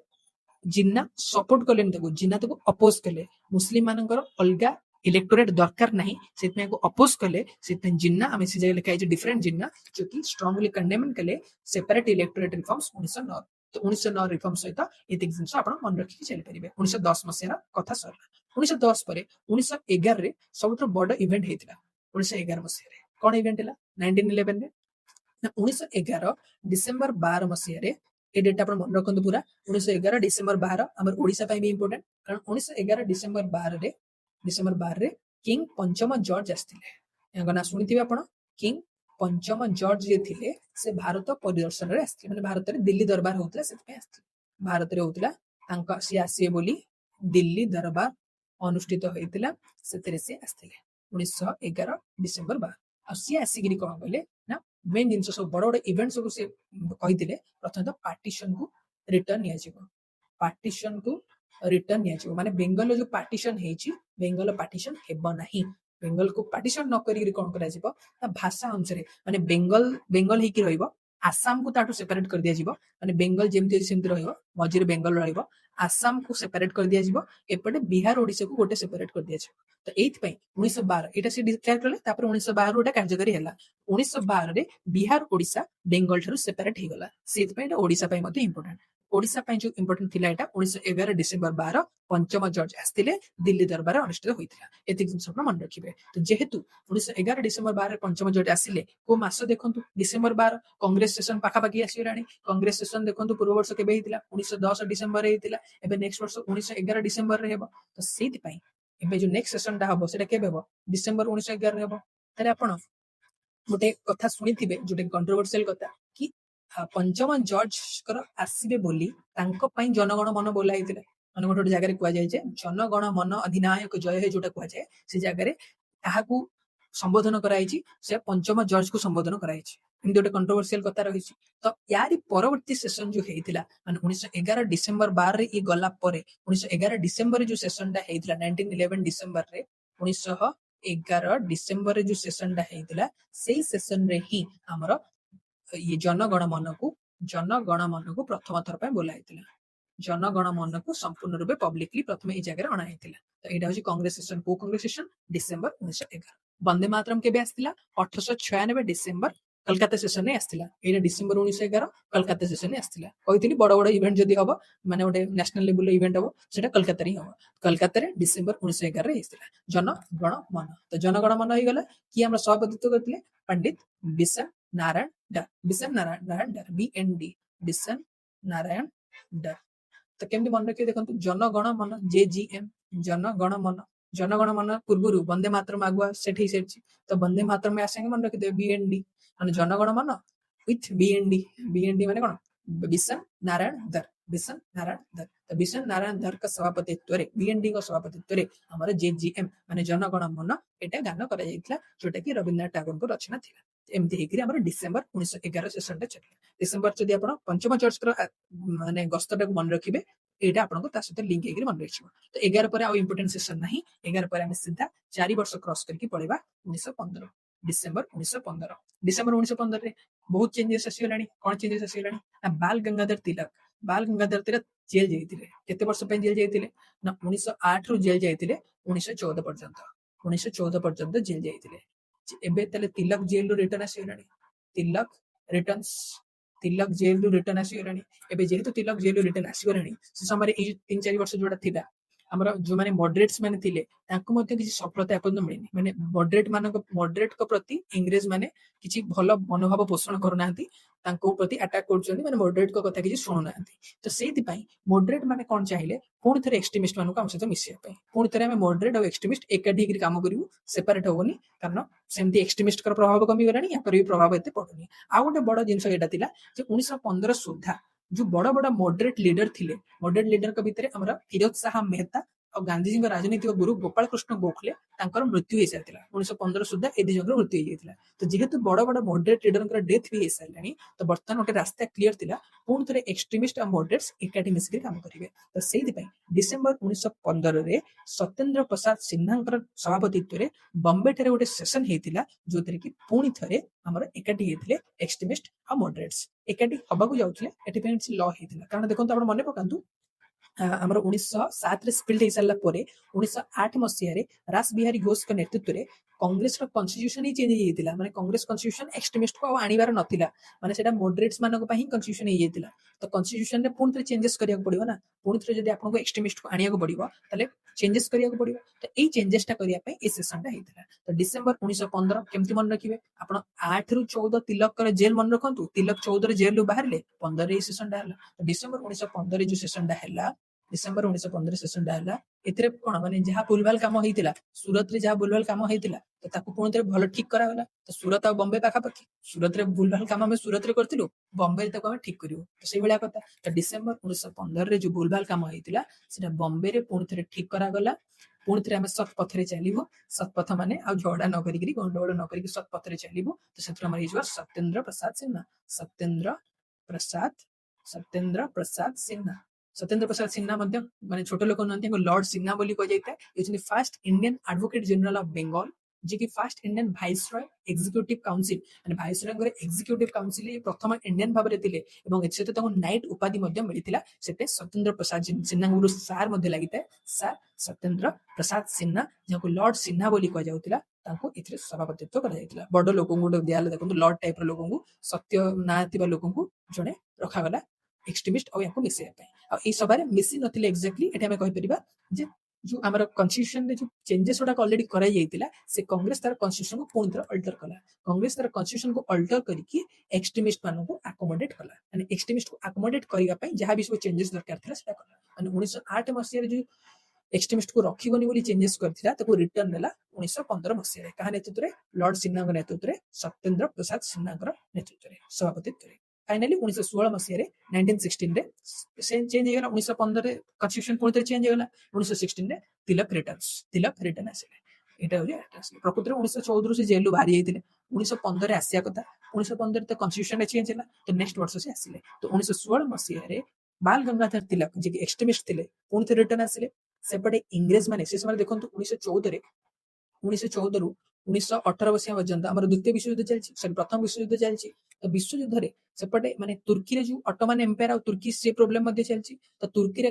ଜିନ୍ନା ସପୋର୍ଟ କଲେନି ତାକୁ ଅପୋଜ କଲେ ମୁସଲିମ ମାନଙ୍କର ଅଲଗା ଇଲେକ୍ଟୋରେଟ ଦରକାର ନାହିଁ ସେଥିପାଇଁ ଅପୋଜ କଲେ ସେଥିପାଇଁ ଜିନ୍ନା ଆମେ ସେ ଜାଗାରେ ଲେଖା ହେଇଛି ଡିଫରେଣ୍ଟ ଜିନ୍ନା ଯୋକି ଷ୍ଟ୍ରଙ୍ଗଲି କଣ୍ଡେମନ କଲେ ସେପାରେଟ ଇଲେକ୍ଟୋରେଟ ରିଫର୍ମସ 1909 ତ 1909 ରିଫର୍ମ ସହିତ ଏତିକି ଜିନିଷ ଆପଣ ମନେ ରଖିକି ଚାଲିପାରିବେ 1910 ମସିହାର କଥା ସରିଲା 1910 ପରେ 1911 ରେ ସବୁଠୁ ବଡ ଇଭେଣ୍ଟ ହେଇଥିଲା 1911 ମସିହାରେ କଣ ଇଭେଣ୍ଟ ହେଲା 1911 ରେ 1911 ଡିସେମ୍ବର 12 ମସିହାରେ ଏ ଡେଟ୍ ଆପଣ ମନେ ରଖନ୍ତୁ ପୁରା 1911 ଡିସେମ୍ବର 12 ଆମର ଓଡିଶା ପାଇଁ ବି ଇମ୍ପୋର୍ଟାଣ୍ଟ କାରଣ 1911 ଡିସେମ୍ବର 12 ରେ କିଙ୍ଗ ପଞ୍ଚମ ଜର୍ଜ ଆସିଥିଲେ ଏଙ୍କ ନାଁ ଶୁଣିଥିବେ ଆପଣ किंग पंचम जॉर्ज जे थिले से भारत परिदर्शन रे आस्थिले माने भारत रे दिल्ली दरबार होतला से पे आस्थिले भारत रे होतला तांका सी आसीए बोली दिल्ली दरबार अनुष्ठित होइतिला सेतरे से आस्थिले 1911 डिसेंबर 12 आ सी आसीगिरी कोन कहले ना मेन जिंस सब बड़ बड़ इवेंट सब से कहितिले प्रथम तो पार्टीशन को रिटर्न निया जिवो पार्टीशन को रिटर्न निया जिवो माने बेंगल जो पार्टीशन हेची बेंगल पार्टीशन हेबो नाही बेंगल को पार्टीशन न करी कोन करा जिवो ता भाषा अनुसार माने बेंगल हे की रहइबो आसाम को ताटू सेपरेट कर दिया जिवो माने बेंगल जेमति सेमति रहइबो मझिर बेंगल रहइबो आसाम को सेपरेट कर दिया जिवो एपटे बिहार ओडिसा को गोटे सेपरेट कर दिया जिवो तो एथ पई 1912 एटा से डिक्लेयर करले तापर 1912 ओटा कार्यकारी हैला 1912 रे बिहार ओडिसा बेंगल थारु सेपरेट हे गला सेथ पई ओडिसा पई मते इंपोर्टेंट ओडिसा पई जो इंपोर्टेंट थिला एटा 1911 डिसेंबर 12 पंचम जॉर्ज आस्तिले दिल्ली दरबार अनुष्ठित होइतिला एति जिंस अपन मन रखिबे तो जेहेतु 1911 डिसेंबर 12 पंचम जॉर्ज आसिले को मास देखंतु डिसेंबर 12 कांग्रेस सेशन पाखा पाखी आसीरानी कांग्रेस सेशन देखंतु पूर्व वर्ष केबे हितिला 1910 डिसेंबर रे हितिला एबे नेक्स्ट वर्ष 1911 डिसेंबर रे हेबो तो सेति पई एबे जो नेक्स्ट सेशन दा हबो सेटा केबे हबो डिसेंबर 1911 रे हबो ताले आपण गोटे कथा सुनिथिबे जोटे कंट्रोवर्शियल कथा कि पंचम जॉर्ज कर आसीबे बोली तांको पई जनगण मन बोला हितिला माने गोटे जगह रे कुआ जाय जे जनगण मन अधिनायक जय हे जोटा कुआ जाय से जगह रे ताहाकू संबोधन कराइछि से पंचम जॉर्ज को संबोधन कराइछि एमि गोटे कंट्रोवर्शियल कथा रहिछि तो यारी परवर्ती सेशन जो हेतिला माने 1911 डिसेंबर 12 रे ई गला परे 1911 डिसेंबर रे जो सेशन दा हेतिला 1911 डिसेंबर रे 1911 डिसेंबर रे जो सेशन दा हेतिला सेही सेशन रे ही हमर ये जनगण मन को प्रथम थर पे बोला हेतिला जनगण मन को संपूर्ण रूपे पब्लिकली प्रथम ए जगह अणा हेतिला तो एटा होची कांग्रेस सेशन को कांग्रेस सेशन डिसेंबर 1911 वंदे मातरम केबे आस्तिला 1896 डिसेंबर कलकत्ता सेशन ने आस्तिला एटा डिसेंबर 1911 कलकत्ता सेशन ने आस्तिला कहितली बड़ बड़ इवेंट जदी हबो माने ओटे नेशनल लेवल इवेंट हबो सेटा कलकत्ता रे हबो कलकत्ता रे डिसेंबर 1911 रे आस्तिला जनगण मन तो जनगण मन होई गला कि हमरा सभापतित्व करथिले पंडित बिशन नारायण डर बिशन नारायण डर बीएनडी बिशन नारायण डर तो केमती मन रखिए देखंतु जनगण मन जेजीएम जनगण मन पूर्वरु वंदे मातरम आगुआ सेठी सेठी तो वंदे मातरम में आसेंगे मन रखिए बीएनडी माने जनगण मन विथ बीएनडी माने कोन बिशन नारायण दर तो बिशन नारायण दर का सभापतित्व रे बीएनडी का सभापतित्व रे हमर जेजीएम माने जनगण मन एटा गान करा जाइतला जोटा कि रविन्द्रनाथ टैगोर को रचना थिला एमती हेकरी हमर डिसेंबर 1911 सेशन टा चलिया डिसेंबर जदी आपण पंचम जॉर्ज कर माने गस्तटा को मन रखिबे एटा आपण को ता सहित लिंक हेकरी मन रखिबो तो 11 पर आ इंपोर्टेंट सेशन नाही 11 पर हम सीधा 4 वर्ष क्रॉस करके पळेबा 1915 डिसेंबर 1915 डिसेंबर 1915 रे बहुत चेंजेस आसीलानी कोन चेंजेस आसीलानी ना बाल गंगाधर तिलक जेल जाइतिले केते वर्ष पे जेल जाइतिले ना 1908 रु जेल जाइतिले 1914 पर्यंत जेल जाइतिले एबे तले तिलक जेल रो रिटर्न आसीलानी तिलक जेल रो रिटर्न आसीलानी एबे जेहेतु तिलक जेल रो रिटर्न आसीगलानी से समय ए 3-4 वर्ष जोडा थिला हमरा जो माने मॉडरेट्स माने थिले तांको मध्ये किछि सफलता अपन मिलिनी माने मॉडरेट को प्रति इंग्रेज माने किछि भलो मनोभाव पोषण करनांती तांको प्रति अटैक करछनी माने मॉडरेट को कथा किछि सुनुनांती तो सेति पई मॉडरेट माने कोन चाहिले पुणी थरे एक्सट्रीमिस्ट मानको हम सहित मिसिया पई पुणी थरे हम मॉडरेट और एक्सट्रीमिस्ट एकाठी करी काम करिवु सेपरेट होगनी कारण सेमती एक्सट्रीमिस्ट कर प्रभाव कमी गलानी या पर भी प्रभाव एते पडुनी आ गोटे बड़ जिंस एटा थिला जे 1915 सुधा जो बड़ा बड़ा मॉडरेट लीडर के भितर हमरा फिरोज शाह मेहता और गांधी जी राजनीतिक गुरु गोपाल कृष्ण गोखले तांकर मृत्यु हो सारी 1915 सुधा ए दी जंग मृत्यु हो जाता तो जेहेतु बड़ बड़ मॉडरेट लीडर डेथ भी हो सारे तो बर्तमान गोटे रास्ता क्लीयर थिला पुणी थे एक्सट्रीमिस्ट और मॉडरेट्स एकाठी मिसिक काम करेंगे तो से डिसेंबर 1915 रे सत्येंद्र प्रसाद सिन्हा सभापतित्व रे बॉम्बे ठारे गोटे सेशन होता जो कि पुणी थे आमर एकाठी होते एक्सट्रीमिस्ट और मॉडरेट्स एकाठी हवाक जाते लॉ होता कारण देखो आप मन पकातु आमर 1907 रे स्पिल्ड हो सारा 1908 मसीह रास बिहारी घोष के नेतृत्व में कांग्रेस कन्स्टिट्यूशन ही चेंज होता माने कांग्रेस कन्स्टिट्यूशन एक्सट्रीमिस्ट को आनिबार नथिला माने सेटा मॉडरेट्स मानको पई कन्स्टिट्यूशन हो जाता तो कन्स्टिट्यूशन रे पुणी थे चेंजेस करिया पड़िबो ना पुणी थे जदी आपनको एक्सट्रीमिस्ट को आनिया पड़िबो ताले चेंजेस करिया पड़िबो तो एई चेंजेस टा करिया पई ए सेशन टा हेतिला तो डिसेंबर 1915 केमती मन रखिबे आपण 8 रु 14 तिलक कर जेल मन रखंतु तिलक 14 रे जेल रु बाहरले 15 रे सेशन टा हला तो डिसेंबर 1915 रे जो सेशन टा हला डिसेंबर 1915 सेसनटा ହେଲା ଏଥିରେ କଣ ମାନେ ଯାହା ଭୁଲଭାଲ କାମ ହେଇଥିଲା ସୁରତରେ ଯାହା ଭୁଲଭାଲ କାମ ହେଇଥିଲା ତ ତାକୁ ପୁଣି ଥରେ ଭଲ ଠିକ କରାଗଲା ତ ସୁରତ ଆଉ ବମ୍ବେ ପାଖାପାଖି ସୁରତରେ ଭୁଲଭାଲ କାମ ଆମେ ସୁରତରେ କରିଥିଲୁ ବମ୍ବେରେ ତାକୁ ଆମେ ଠିକ କରିବୁ ତ ସେଇଭଳିଆ କଥା ତ ଡିସେମ୍ବର 1915ରେ ଯୋଉ ଭୁଲଭାଲ କାମ ହେଇଥିଲା ସେଟା ବମ୍ବେରେ ପୁଣି ଥରେ ଠିକ କରାଗଲା ପୁଣି ଥରେ ଆମେ ସତ୍ ପଥରେ ଚାଲିବୁ ସତ୍ ପଥ ମାନେ ଆଉ ଝଗଡା ନ କରିକି ଗଣ୍ଡଗୋଳ ନ କରିକି ସତ୍ ପଥରେ ଚାଲିବୁ ତ ସେଥିରେ ଆମର ହେଇଯିବ ସତ୍ୟେନ୍ଦ୍ର ପ୍ରସାଦ ସିହ୍ନା ସତ୍ୟେନ୍ଦ୍ର ପ୍ରସାଦ ସତ୍ୟେନ୍ଦ୍ର ପ୍ରସାଦ ସିହ୍ନା ସତ୍ୟେନ୍ଦ୍ର ପ୍ରସାଦ ସିହ୍ନା ମଧ୍ୟ ମାନେ ଛୋଟ ଲୋକ ନୁହନ୍ତି ଲର୍ଡ ସିହ୍ନା ବୋଲି କୁହାଯାଇଥାଏ ହେଉଛନ୍ତି first Indian advocate general of Bengal ଯିଏକି first Indian viceroy executive council ମାନେ ଭାଇସରୟଙ୍କର ଏକ୍ଜିକ୍ୟୁଟିଭ କାଉନସିଲ ପ୍ରଥମ ଇଣ୍ଡିଆନ ଭାବରେ ଥିଲେ ଏବଂ ଏଥିସହିତ ତାଙ୍କୁ ନାଇଟ ଉପାଧି ମଧ୍ୟ ମିଳିଥିଲା ସେତେ ସତ୍ୟେନ୍ଦ୍ର ପ୍ରସାଦ ସିହ୍ନାଙ୍କୁ ସାର୍ ମଧ୍ୟ ଲାଗିଥାଏ ସାର୍ ସତ୍ୟେନ୍ଦ୍ର ପ୍ରସାଦ ସିହ୍ନା ଯାହାକୁ ଲର୍ଡ ସିହ୍ନା ବୋଲି କୁହାଯାଉଥିଲା ତାଙ୍କୁ ଏଥିରେ ସଭାପତିତ୍ୱ କରାଯାଇଥିଲା ବଡ ଲୋକଙ୍କୁ ଗୋଟେ ଦିଆହେଲା ଦେଖନ୍ତୁ ଲର୍ଡ ଟାଇପର ଲୋକଙ୍କୁ ସତ୍ୟ ନାଁ ଥିବା ଲୋକଙ୍କୁ ଜଣେ ରଖାଗଲା ଏକ୍ସଟ୍ରିମିଷ୍ଟ ଆଉ ୟାକୁ ମିଶେଇବା ପାଇଁ ଆଉ ଏଇ ସଭାରେ ମିଶି ନଥିଲେ ଏକ୍ଜାକ୍ଟଲି ଏଠି ଆମେ କହିପାରିବା ଯେ ଯୋଉ ଆମର କନଷ୍ଟିଟ୍ୟୁସନରେ ଯୋଉ ଚେଞ୍ଜେସ ଗୁଡାକ ଅଲରେଡି କରାଯାଇଥିଲା ସେ କଂଗ୍ରେସ ତାର କନଷ୍ଟିଟ୍ୟୁସନକୁ ପୁଣି ଥରେ ଅଲ୍ଟର କଲା କଂଗ୍ରେସ ତାର କନଷ୍ଟିଟ୍ୟୁସନକୁ ଅଲ୍ଟର କରିକି ଏକ୍ସଟ୍ରିମିଷ୍ଟ ମାନଙ୍କୁ ଆକୋମୋଡେଟ କଲା ମାନେ ଏକ୍ସଟ୍ରିମିଷ୍ଟକୁ ଆକୋମୋଡେଟ କରିବା ପାଇଁ ଯାହା ବି ସବୁ ଚେଞ୍ଜେସ ଦରକାର ଥିଲା ସେଟା କଲା ମାନେ 1908 ମସିହାରେ ଯୋଉ ଏକ୍ସଟ୍ରିମିଷ୍ଟକୁ ରଖିବନି ବୋଲି ଚେଞ୍ଜେସ କରିଥିଲା ତାକୁ ରିଟର୍ନ ନେଲା 1915 ମସିହାରେ କାହା ନେତୃତ୍ୱରେ ଲର୍ଡ ସିହ୍ନାଙ୍କ ନେତୃତ୍ୱରେ ସତ୍ୟେନ୍ଦ୍ର ପ୍ରସାଦ ସିହ୍ନାଙ୍କର ନେତୃତ୍ୱରେ ସଭାପତିତ୍ୱରେ फाइनाली 1916 मसीह 1916 से चेंज ହେଇଗଲା 1915 କନଷ୍ଟିଟ୍ୟୁସନ ପୁଣି ଥରେ ଚେଞ୍ଜ ହେଇଗଲା 1916 ତିଲକ ରିଟର୍ନ ଆସିଲେ ଏଟା ହଉଛି ପ୍ରକୃତରେ 1914 ସେ ଜେଲରୁ ବାହାରି ଯାଇଥିଲେ 1915 ଆସିବା କଥା 1915 ତ କନଷ୍ଟିଟ୍ୟୁସନ ଚେଞ୍ଜ ହେଲା ତ ନେକ୍ସଟ ବର୍ଷ ସେ ଆସିଲେ ତ 1916 ମସିହାରେ ବାଲ ଗଙ୍ଗାଧର ତିଲକ ଯିଏ ଏକ୍ସଟ୍ରିମିଷ୍ଟ ଥିଲେ ପୁଣି ଥରେ ରିଟର୍ନ ଆସିଲେ ସେପଟେ ଇଂରେଜ ମାନେ ସେ ସମୟରେ ଦେଖନ୍ତୁ 1914 ରୁ 1918 ମସିହା ପର୍ଯ୍ୟନ୍ତ ଆମର ଦ୍ୱିତୀୟ ବିଶ୍ୱଯୁଦ୍ଧ ଚାଲିଛି ସରି ପ୍ରଥମ ବିଶ୍ୱଯୁଦ୍ଧ ଚାଲିଛି ତ ବିଶ୍ୱଯୁଦ୍ଧରେ ସେପଟେ ମାନେ ତୁର୍କୀରେ ଯୋଉ ଅଟୋମାନ ଏମ୍ପାୟାର ଆଉ ତୁର୍କୀ ସେ ପ୍ରୋବ୍ଲେମ ମଧ୍ୟ ଚାଲିଛି ତ ତୁର୍କୀରେ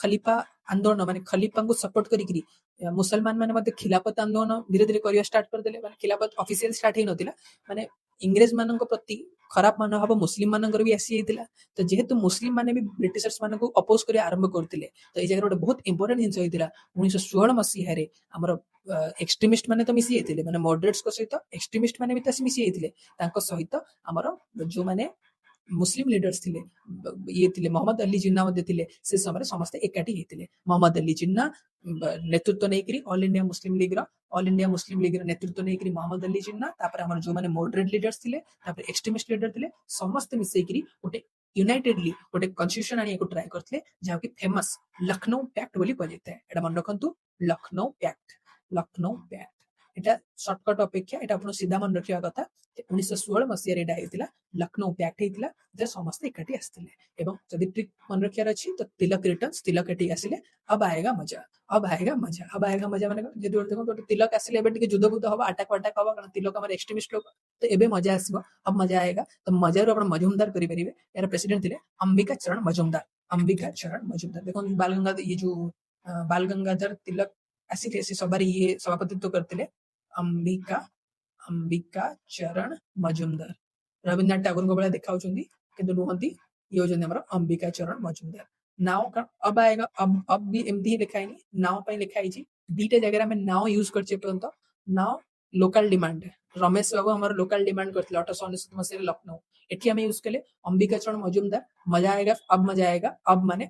ଖଲିଫା ଆନ୍ଦୋଳନ ମାନେ ଖଲିଫାଙ୍କୁ ସପୋର୍ଟ କରିକି ମୁସଲମାନ ମାନେ ମଧ୍ୟ ଖିଲାଫତ ଆନ୍ଦୋଳନ ଧୀରେ ଧୀରେ କରିବା ଷ୍ଟାର୍ଟ କରିଦେଲେ ମାନେ ଖିଲାଫତ ଅଫିସିଆଲ ଷ୍ଟାର୍ଟ ହେଇନଥିଲା ମାନେ ଇଂରେଜ ମାନଙ୍କ ପ୍ରତି ଖରାପ ମନୋଭାବ ମୁସଲିମ ମାନଙ୍କର ବି ଆସିଯାଇଥିଲା ତ ଯେହେତୁ ମୁସଲିମ ମାନେ ବି ବ୍ରିଟିଶର୍ସ ମାନଙ୍କୁ ଅପୋଜ କରିବା ଆରମ୍ଭ କରୁଥିଲେ ତ ଏଇ ଜାଗାରେ ଗୋଟେ ବହୁତ ଇମ୍ପୋର୍ଟାଣ୍ଟ ଜିନିଷ ହେଇଥିଲା 1916 ମସିହାରେ ଆମର ଏକ୍ସଟ୍ରିମିଷ୍ଟ ମାନେ ତ ମିଶି ଯାଇଥିଲେ ମାନେ ମଡରେଟ୍ସଙ୍କ ସହିତ ଏକ୍ସଟ୍ରିମିଷ୍ଟ ମାନେ ବି ତ ମିଶି ଯାଇଥିଲେ ତାଙ୍କ ସହିତ ଆମର ଯୋଉମାନେ ମୁସଲିମ ଲିଡର୍ସ ଥିଲେ ଇଏ ଥିଲେ ମହମ୍ମଦ ଅଲି ଜିନ୍ନା ମଧ୍ୟ ଥିଲେ ସେ ସମୟରେ ସମସ୍ତେ ଏକାଠି ହେଇଥିଲେ ମହମ୍ମଦ ଅଲି ଜିନ୍ନା ନେତୃତ୍ୱ ନେଇକିରି ଅଲ ଇଣ୍ଡିଆ ମୁସଲିମ ଲିଗର ନେତୃତ୍ୱ ନେଇକିରି ମହମ୍ମଦ ଅଲି ଜିନ୍ନା ତାପରେ ଆମର ଯୋଉମାନେ ମଡରେଟ୍ ଲିଡର୍ସ ଥିଲେ ତାପରେ ଏକ୍ସଟ୍ରିମିଷ୍ଟ ଲିଡର ଥିଲେ ସମସ୍ତେ ମିଶେଇକିରି ଗୋଟେ ୟୁନାଇଟେଡଲି ଗୋଟେ କନଷ୍ଟିଟ୍ୟୁସନ ଆଣିବାକୁ ଟ୍ରାଏ କରିଥିଲେ ଯାହାକି ଫେମସ ଲକ୍ଷ୍ନୌ ପ୍ୟାକ୍ଟ ବୋଲି କୁହାଯାଇଥାଏ ଏଟା ମନେ ରଖନ୍ତୁ ଲକ୍ଷ୍ନୌ ପ୍ୟାକ୍ଟ এটা ସର୍ଟକଟ ଅପେକ୍ଷା ଏଟା ଆପଣ ସିଧା ମନେ ରଖିବା କଥା 1916 ମସିହାରେ ଏଟା ହେଇଥିଲା ଲକ୍ଷ୍ନୌ ପ୍ୟାକ୍ଟ ହେଇଥିଲା ଯେ ସମସ୍ତେ ଏକାଠି ଆସିଥିଲେ ଏବଂ ଯଦି ଟ୍ରିକ୍ ମନେ ରଖିବାର ଅଛି ତ ତିଲକ ରିଟର୍ନସ ତିଲକ ଏଠି ଆସିଲେ अब आएगा मजा ମାନେ ଯଦି ଗୋଟେ ତିଲକ ଆସିଲେ ଏବେ ଟିକେ ଯୁଦ୍ଧ ବୁଦ୍ଧ ହବ ଆଟାକ ହବ କାରଣ ତିଲକ ଆମର ଏକ୍ସଟ୍ରିମିଷ୍ଟ ଲୋକ ତ ଏବେ ମଜା ଆସିବ अब मजा आएगा ତ ମଜାରୁ ଆପଣ ମଜୁମଦାର କରିପାରିବେ ଏହାର ପ୍ରେସିଡେଣ୍ଟ ଥିଲେ ଅମ୍ବିକା ଚରଣ ମଜୁମଦାର ଦେଖନ୍ତୁ ବାଲ ଗଙ୍ଗାଧର ତିଲକ ଆସିଲେ ସେ ସଭାରେ ଇଏ ସଭାପତିତ୍ୱ କରିଥିଲେ ଅମ୍ବିକା ଅମ୍ବିକା ଚରଣ ମଜୁମଦାର ରବୀନ୍ଦ୍ରନାଥ ଟାଗୋରଙ୍କ ଭଳିଆ ଦେଖାଉଛନ୍ତି କିନ୍ତୁ ନୁହନ୍ତି ଇଏ ହଉଛନ୍ତି ଆମର ଅମ୍ବିକା ଚରଣ ମଜୁମଦାର ନାଓ अब आएगा अब भी ଏମିତି ହିଁ ଲେଖା ହେଇନି ନାଓ ପାଇଁ ଲେଖା ହେଇଛି ଦିଟା ଜାଗାରେ ଆମେ ନାଓ ୟୁଜ କରିଛେ ପର୍ଯ୍ୟନ୍ତ ନାଓ ଲୋକାଲ ଡିମାଣ୍ଡ ରମେଶ ବାବୁ ଆମର ଲୋକାଲ ଡିମାଣ୍ଡ କରିଥିଲେ 1899 ମସିହାରେ ଲକ୍ଷ୍ନୌ ଏଠି ଆମେ ୟୁଜ କଲେ ଅମ୍ବିକା ଚରଣ ମଜୁମଦାର ମଜା ଆଏଗା अब ମାନେ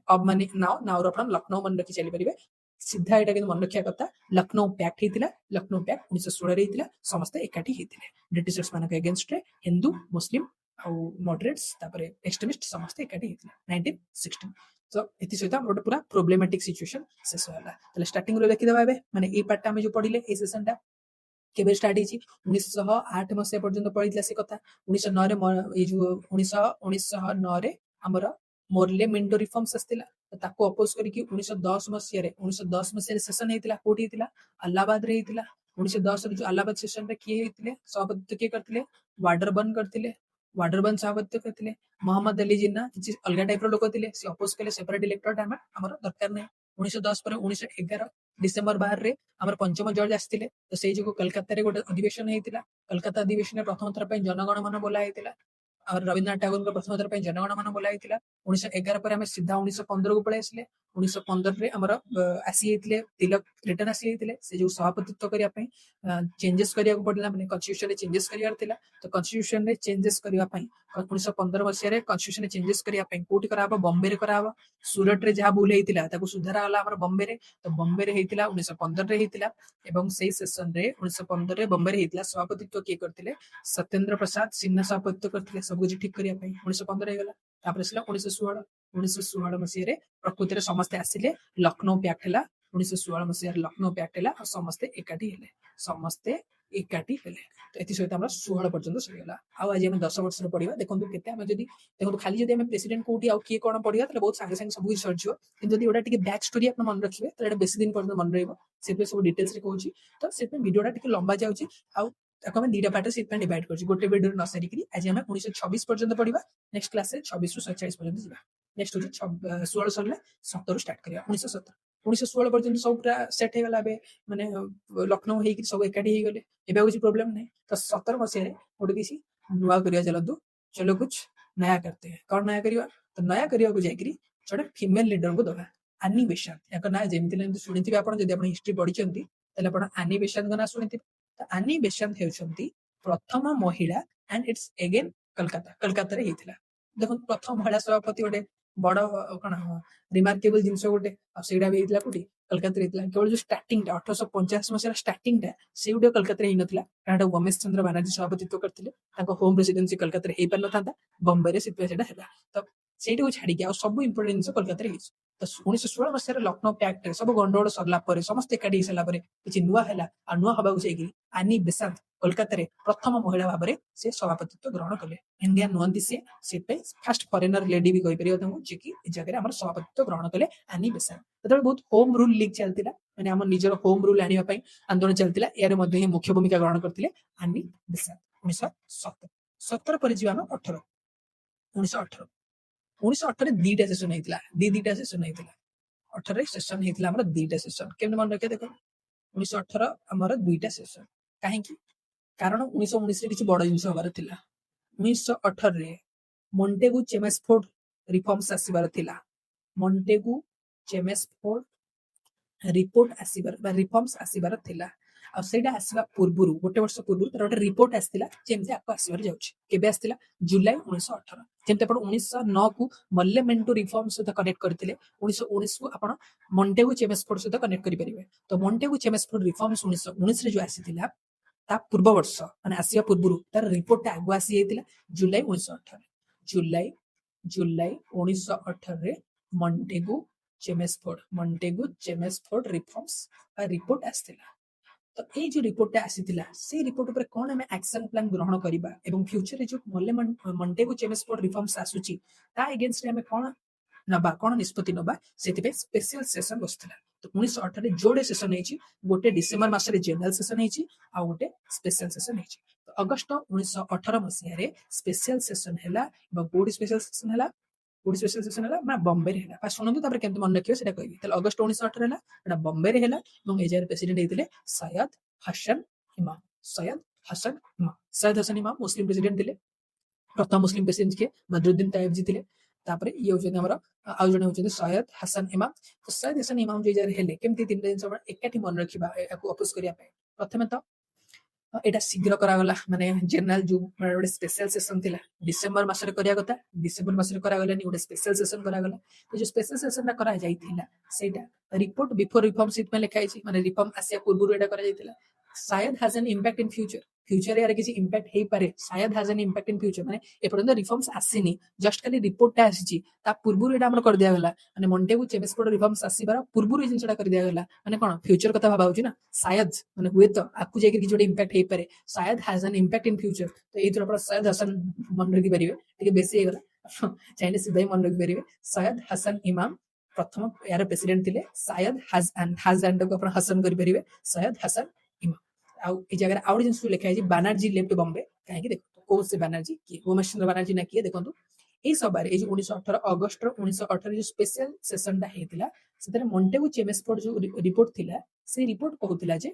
ନାଓ ର ଆପଣ ଲକ୍ଷ୍ନୌ ମନେ ରଖି ଚାଲିପାରିବେ ସିଧା ଏଇଟା କିନ୍ତୁ ମନେ ରଖିବା କଥା ଲକ୍ଷ୍ନୌ ପ୍ୟାକ୍ଟ ହେଇଥିଲା ଲକ୍ଷ୍ନୌ ପ୍ୟାକ୍ଟ 1916 ରେ ହେଇଥିଲା ସମସ୍ତେ ଏକାଠି ହେଇଥିଲେ ବ୍ରିଟିଶର୍ସ ମାନଙ୍କ ଏଗେନଷ୍ଟରେ ହିନ୍ଦୁ ମୁସଲିମ ଆଉ ମଡରେଟ୍ସ ତାପରେ ଏକ୍ସଟ୍ରିମିଷ୍ଟ ସମସ୍ତେ ଏକାଠି ହେଇଥିଲେ 1916 ତ ଏଥି ସହିତ ଗୋଟେ ପୁରା ପ୍ରୋବ୍ଲେମାଟିକ ସିଚୁଏସନ ଶେଷ ହେଲା ତାହେଲେ ଷ୍ଟାର୍ଟିଂ ରୁ ଦେଖିଦେବା ଏବେ ମାନେ ଏଇ ପାର୍ଟଟା ଆମେ ଯୋଉ ପଢିଲେ ଏଇ ସେସନଟା କେବେ ଷ୍ଟାର୍ଟ ହେଇଛି 1908 ମସିହା ପର୍ଯ୍ୟନ୍ତ ପଢିଥିଲା ସେ କଥା 1909ରେ ଆମର ମୋରଲେ ମିଣ୍ଟୋ ରିଫର୍ମସ ଆସିଥିଲା ତାକୁ ଅପୋଜ କରିକି 1910 ମସିହାରେ ସେସନ ହେଇଥିଲା କୋଉଠି ହେଇଥିଲା ଆହ୍ଲାବାଦରେ ହେଇଥିଲା 1910 ରେ ଯୋଉ ଆହ୍ଲାବାଦ ସେସନରେ କିଏ ହେଇଥିଲେ ସଭାପତିତ୍ୱ କିଏ କରିଥିଲେ ୱାଡରବନ ସଭାପତିତ୍ୱ କରିଥିଲେ ମହମ୍ମଦ ଅଲି ଜିନ୍ନା କିଛି ଅଲଗା ଟାଇପର ଲୋକ ଥିଲେ ସେ ଅପୋଜ କଲେ ସେପାରେଟ ଇଲେକ୍ଟୋରେଟ ଆମର ଦରକାର ନାହିଁ 1910 ପରେ 1911 ଡିସେମ୍ବର 12ରେ ଆମର ପଞ୍ଚମ ଜର୍ଜ ଆସିଥିଲେ ତ ସେଇ ଯୋଗୁଁ କଲକାତାରେ ଗୋଟେ ଅଧିବେଶନ ହେଇଥିଲା କଲକାତା ଅଧିବେଶନରେ ପ୍ରଥମ ଥର ପାଇଁ ଜନଗଣ ମନ ବୋଲା ହେଇଥିଲା ଆଉ ରବୀନ୍ଦ୍ରନାଥ ଟାଗୋରଙ୍କ ପ୍ରଥମ ଥର ପାଇଁ ଜନଗଣ ମନ ବୋଲା ହେଇଥିଲା 1911 ପରେ ଆମେ ସିଧା 1915 କୁ ପଳେଇ ଆସିଲେ 1915 ରେ ଆମର ଆସି ଯାଇଥିଲେ ତିଲକ ରିଟର୍ନ ଆସି ଯାଇଥିଲେ ସେ ଯୋଉ ସଭାପତିତ୍ୱ କରିବା ପାଇଁ ଚେଞ୍ଜେସ୍ କରିବାକୁ ପଡିଲା ମାନେ କନଷ୍ଟିଟ୍ୟୁସନ ରେ ଚେଞ୍ଜେସ୍ କରିବାର ଥିଲା ତ କନଷ୍ଟିଟ୍ୟୁସନ ରେ ଚେଞ୍ଜେସ୍ କରିବା ପାଇଁ 1915 ମସିହାରେ କନଷ୍ଟିଟ୍ୟୁସନ ରେ ଚେଞ୍ଜେସ୍ କରିବା ପାଇଁ କୋଉଠି କରାହବ ବମ୍ବେରେ କରାହବ ସୁରଟ ରେ ଯାହା ଭୁଲ ହେଇଥିଲା ତାକୁ ସୁଧାରା ହେଲା ଆମର ବମ୍ବେରେ ତ ବମ୍ବେରେ ହେଇଥିଲା 1915 ରେ ହେଇଥିଲା ଏବଂ ସେଇ ସେସନ ରେ 1915 ରେ ବମ୍ବେରେ ହେଇଥିଲା ସଭାପତିତ୍ୱ କିଏ କରିଥିଲେ ସତ୍ୟେନ୍ଦ୍ର ପ୍ରସାଦ ସିହ୍ନା ସଭାପତିତ୍ୱ କରିଥିଲେ ସବୁ କିଛି ଠିକ କରିବା ପାଇଁ 1915 ହେଇଗଲା ତାପରେ ଆସିଲା 1916 ମସିହାରେ ପ୍ରକୃତିରେ ସମସ୍ତେ ଆସିଲେ ଲକ୍ଷ୍ନୌ ପ୍ୟାକ୍ଟ ହେଲା 1916 ମସିହାରେ ଲକ୍ଷ୍ନୌ ପ୍ୟାକ୍ଟ ହେଲା ଆଉ ସମସ୍ତେ ଏକାଠି ହେଲେ ତ ଏଥି ସହିତ ଆମର 16 ପର୍ଯ୍ୟନ୍ତ ସରିଗଲା ଆଉ ଆଜି ଆମେ 10 ବର୍ଷର ପଢିବା ଦେଖନ୍ତୁ କେତେ ଆମେ ଯଦି ଦେଖନ୍ତୁ ଖାଲି ଯଦି ଆମେ ପ୍ରେସିଡେଣ୍ଟ କୋଉଠି ଆଉ କିଏ କଣ ପଢିବା ତାହେଲେ ବହୁତ ସାଙ୍ଗେ ସାଙ୍ଗେ ସବୁ କିଛି ସରିଯିବ କିନ୍ତୁ ଯଦି ଏଟା ଟିକେ ବ୍ୟାକ୍ ଷ୍ଟୋରି ଆପଣ ମନେ ରଖିବେ ତାହେଲେ ଏଟା ବେଶୀ ଦିନ ପର୍ଯ୍ୟନ୍ତ ମନେ ରହିବ ସେଥିପାଇଁ ସବୁ ଡିଟେଲ୍ସ ରେ କହୁଛି ତ ସେଥିପାଇଁ ଭିଡିଓଟା ଟିକେ ଲମ୍ବା ଯାଉଛି ଆଉ ତାକୁ ଆମେ ଦିଟା ପାର୍ଟରେ ସେଥିପାଇଁ ଡିଭାଇଡ କରୁଛି ଗୋଟେ ଭିଡିଓରେ ନ ସାରିକିରି ଆଜି ଆମେ 1926 ପର୍ଯ୍ୟନ୍ତ ପଢିବା ନେକ୍ସଟ କ୍ଲାସରେ 26 ରୁ 47 ପର୍ଯ୍ୟନ୍ତ ଯିବା ନେକ୍ସଟ ହଉଛି 16 ସରିଲେ 17 ରୁ ଷ୍ଟାର୍ଟ କରିବା 1917 1916 ପର୍ଯ୍ୟନ୍ତ ସବୁ ପୁରା ସେଟ୍ ହେଇଗଲା ଏବେ ମାନେ ଲକ୍ଷ୍ନୌ ହେଇକି ସବୁ ଏକାଠି ହେଇଗଲେ ଏବେ ଆଉ କିଛି ପ୍ରୋବ୍ଲେମ ନାହିଁ ତ 17 ମସିହାରେ ଗୋଟେ କିଛି ନୂଆ କରିବା ଚାଲନ୍ତୁ ଚଲୋ କୁଛ ନୟା करते हैं କଣ ନୟା କରିବା ତ ନୟା କରିବାକୁ ଯାଇକିରି ଜଣେ ଫିମେଲ ଲିଡରଙ୍କୁ ଦବା ଆନି ବେସାନ୍ତ ୟାଙ୍କ ନାଁ ଯେମିତି ନା ଏମିତି ଶୁଣିଥିବେ ଆପଣ ଯଦି ଆପଣ ହିଷ୍ଟ୍ରି ପଢିଛନ୍ତି ତାହେଲେ ଆପଣ ଆନି ବେସାନ୍ତଙ୍କ ନାଁ ଶୁଣିଥିବେ ତ ଆନି ବେସାନ୍ତ ହେଉଛନ୍ତି ପ୍ରଥମ ମହିଳା ଆଣ୍ଡ ଇଟ୍ସ ଏଗେନ କଲକାତାରେ ହେଇଥିଲା ଦେଖନ୍ତୁ ପ୍ରଥମ ମହିଳା ସଭାପତି ଗୋଟେ ବଡ କଣ ରିମାର୍କେବଲ ଜିନିଷ ଗୋଟେ ଆଉ ସେଇଟା ବି ହେଇଥିଲା କୋଉଠି କଲକାତାରେ ହେଇଥିଲା କେବଳ ଯୋଉ ଷ୍ଟାର୍ଟିଂଟା 1885 ମସିହାର ଷ୍ଟାର୍ଟିଂଟା ସେଇଗୁଡିକ କଲକାତାରେ ହେଇନଥିଲା କାରଣ ଉମେଶ ଚନ୍ଦ୍ର ବାନାର୍ଜୀ ସଭାପତିତ୍ୱ କରିଥିଲେ ତାଙ୍କ ହୋମ ରେସିଡେନ୍ସି କଲକାତାରେ ହେଇପାରିନଥାନ୍ତା ବମ୍ବେରେ ସେଥିପାଇଁ ସେଇଟା ହେଲା ତ ସେଇଟାକୁ ଛାଡିକି ଆଉ ସବୁ ଇମ୍ପୋର୍ଟାଣ୍ଟ ଜିନିଷ କଲକାତାରେ ହେଇଛି ତ 1916 ମସିହାରେ ଲକ୍ଷ୍ନୌ ପ୍ୟାକ୍ଟରେ ସବୁ ଗଣ୍ଡଗୋଳ ସରିଲା ପରେ ସମସ୍ତେ ଏକାଠି ହେଇସାରିଲା ପରେ କିଛି ନୂଆ ହେଲା ଆଉ ନୂଆ ହବାକୁ ଯାଇକି ଆନି ବେସାନ୍ତ କୋଲକାତାରେ ପ୍ରଥମ ମହିଳା ଭାବରେ ସେ ସଭାପତିତ୍ୱ ଗ୍ରହଣ କଲେ ଇଣ୍ଡିଆ ନୁହନ୍ତି ସିଏ ସେଥିପାଇଁ ଫାଷ୍ଟ ଫରେନର ଲେଡି ବି କହିପାରିବ ତାଙ୍କୁ ଯିଏକି ଏ ଜାଗାରେ ଆମର ସଭାପତିତ୍ୱ ଗ୍ରହଣ କଲେ ଆନି ବେସାନ୍ତ ସେତେବେଳେ ବହୁତ ହୋମ ରୁଲ ଲିଗ୍ ଚାଲିଥିଲା ମାନେ ଆମ ନିଜର ହୋମ ରୁଲ ଆଣିବା ପାଇଁ ଆନ୍ଦୋଳନ ଚାଲିଥିଲା ଏହାର ମଧ୍ୟ ହିଁ ମୁଖ୍ୟ ଭୂମିକା ଗ୍ରହଣ କରିଥିଲେ ଆନି ବେସାନ୍ତ 1917 ପରେ ଯିବା ଆମେ 18 1918 ଦିଟା ସେସନ ହେଇଥିଲା ଦିଟା ସେସନ ହେଇଥିଲା 18 ସେସନ ହେଇଥିଲା ଆମର ଦିଟା ସେସନ କେମିତି ମନେ ରଖିବା ଦେଖ 1918 ଆମର ଦୁଇଟା ସେସନ କାହିଁକି କାରଣ 1919 ରେ କିଛି ବଡ ଜିନିଷ ହବାର ଥିଲା 1918 ରେ ମଣ୍ଟେଗୁ ଚେମେସଫୋର୍ଡ ରିଫର୍ମସ ଆସିବାର ଥିଲା ମଣ୍ଟେଗୁ ଚେମେସଫୋର୍ଡ ରିପୋର୍ଟ ଆସିବାର ବା ରିଫର୍ମସ ଆସିବାର ଥିଲା ଆଉ ସେଇଟା ଆସିବା ପୂର୍ବରୁ ଗୋଟେ ବର୍ଷ ପୂର୍ବରୁ ତାର ଗୋଟେ ରିପୋର୍ଟ ଆସିଥିଲା ଯେମିତି ଆକୁ ଆସିବାର ଯାଉଛି କେବେ ଆସିଥିଲା ଜୁଲାଇ 1918 ଯେମିତି ଆପଣ 1909 କୁ ମଲ୍ଲେମେଣ୍ଟୁ ରିଫର୍ମ ସହିତ କନେକ୍ଟ କରିଥିଲେ 1919 କୁ ଆପଣ ମଣ୍ଟେଗୁ ଚେମେସଫୋର୍ଡ ସହିତ କନେକ୍ଟ କରିପାରିବେ ତ ମଣ୍ଟେଗୁ ଚେମେସଫୋର୍ଡ ରିଫର୍ମସ 1919 ରେ ଯୋଉ ଆସିଥିଲା ତା ପୂର୍ବ ବର୍ଷ ମାନେ ଆସିବା ପୂର୍ବରୁ ତାର ରିପୋର୍ଟଟା ଆଗୁଆ ଆସି ଯାଇଥିଲା ଜୁଲାଇ 1918 ଜୁଲାଇ ଜୁଲାଇ 1918 ରେ ମଣ୍ଟେଗୁ ଚେମେସଫୋର୍ଡ ରିଫର୍ମସ ରିପୋର୍ଟ ଆସିଥିଲା ତ ଏଇ ଯୋଉ ରିପୋର୍ଟଟା ଆସିଥିଲା ସେଇ ରିପୋର୍ଟ ଉପରେ କଣ ଆମେ ଆକ୍ସନ ପ୍ଲାନ ଗ୍ରହଣ କରିବା ଏବଂ ଫ୍ୟୁଚରରେ ଯୋଉ ମଣ୍ଟେଗୁ ଚେମେସଫୋର୍ଡ ରିଫର୍ମସ ଆସୁଛି ତା ଏଗେନ୍ଷ୍ଟରେ ଆମେ କଣ ନବା କଣ ନିଷ୍ପତ୍ତି ନବା ସେଥିପାଇଁ ସ୍ପେଶିଆଲ ସେସନ ବସିଥିଲା ତ 1918 ରେ ଯୋଡେ ସେସନ ହେଇଛି ଗୋଟେ ଡିସେମ୍ବର ମାସରେ ଜେନେରାଲ ସେସନ ହେଇଛି ଆଉ ଗୋଟେ ସ୍ପେଶିଆଲ ସେସନ ହେଇଛି ତ ଅଗଷ୍ଟ 1918 ମସିହାରେ ସ୍ପେଶିଆଲ ସେସନ ହେଲା ଏବଂ କୋଉଠି ସ୍ପେଶିଆଲ ସେସନ ହେଲା ନା ବମ୍ବେରେ ହେଲା ଶୁଣନ୍ତୁ ତାପରେ କେମିତି ମନେ ରଖିବେ ସେଟା କହିବି ତାହେଲେ ଅଗଷ୍ଟ 1918 ହେଲା ଏଟା ବମ୍ବେରେ ହେଲା ଏବଂ ଏ ଜାଗାରେ ପ୍ରେସିଡେଣ୍ଟ ହେଇଥିଲେ ସୟଦ ହସନ ଇମାମ ସୟଦ ହସନ ଇମାମ ମୁସଲିମ ପ୍ରେସିଡେଣ୍ଟ ଥିଲେ ପ୍ରଥମ ମୁସଲିମ ପ୍ରେସିଡେଣ୍ଟ କିଏ ବଦରୁଦ୍ଦିନ ତାଇବଜୀ ଥିଲେ ତାପରେ ଇଏ ହଉଛନ୍ତି ଆମର ଆଉ ଜଣେ ହଉଛନ୍ତି ସୟଦ ହାସନ ଇମାମ ତ ସୟଦ ହାସନ ଇମାମ ଯୋଉ ଜାଗାରେ ହେଲେ କେମିତି ତିନିଟା ଜିନିଷ ଏକାଠି ମନେ ରଖିବା ଏହାକୁ ଅପୋଜ କରିବା ପାଇଁ ପ୍ରଥମେ ତ ଏଇଟା ଶୀଘ୍ର କରାଗଲା ମାନେ ଜେନେରାଲ ଯୋଉ ଗୋଟେ ସ୍ପେଶାଲ ସେସନ ଥିଲା ଡିସେମ୍ବର ମାସରେ କରିବା କଥା ଡିସେମ୍ବର ମାସରେ କରାଗଲାନି ଗୋଟେ ସ୍ପେଶାଲ ସେସନ କରାଗଲା ଯୋଉ ସ୍ପେଶାଲ ସେସନଟା କରାଯାଇଥିଲା ସେଇଟା ରିପୋର୍ଟ ବିଫୋର ରିଫର୍ମ ସେଥିପାଇଁ ଲେଖା ହେଇଛି ମାନେ ରିଫର୍ମ ଆସିବା ପୂର୍ବରୁ ଏଇଟା କରାଯାଇଥିଲା शायद has an impact in future यार किसी इम्पैक्ट हे पारे शायद has an impact in future माने एपर्यंत रिफॉर्म्स आसीनी जस्ट खाली रिपोर्टटा आसीची ता पूर्वरु एटा हमर कर दिया गला माने मॉन्टेगु चेमस्फोर्ड रिफॉर्म्स आसीबार पूर्वरु ए जिंसटा कर दिया गला माने कोन फ्यूचर कथा भाबा होची ना शायद माने हुए तो आकु जाके किछ जोडे इम्पैक्ट हे पारे शायद has an impact in future तो एई थोड़ा शायद हसन मन रखि परिबे ठीक बेसी हे गला चाइना सिधै मन रखि परिबे शायद हसन इमाम प्रथम यार प्रेसिडेंट थिले शायद हैज एंड को अपन हसन करि परिबे शायद हसन इमाम आउ ए जगह आउ जिन लिखा है बानर्जी लेफ्ट बॉम्बे कहीं देखो कौ से बानर्जी किए उमेश चंद्र बानर्जी ना किए देखो এই সবার এই যে 1918 অগস্ট 1918 যে স্পেশাল সেশনটা হয়েছিল সেটারে মন্টেগু চেমস্ফোর্ড যে রিপোর্ট থিলা সেই রিপোর্ট কহুতিলা যে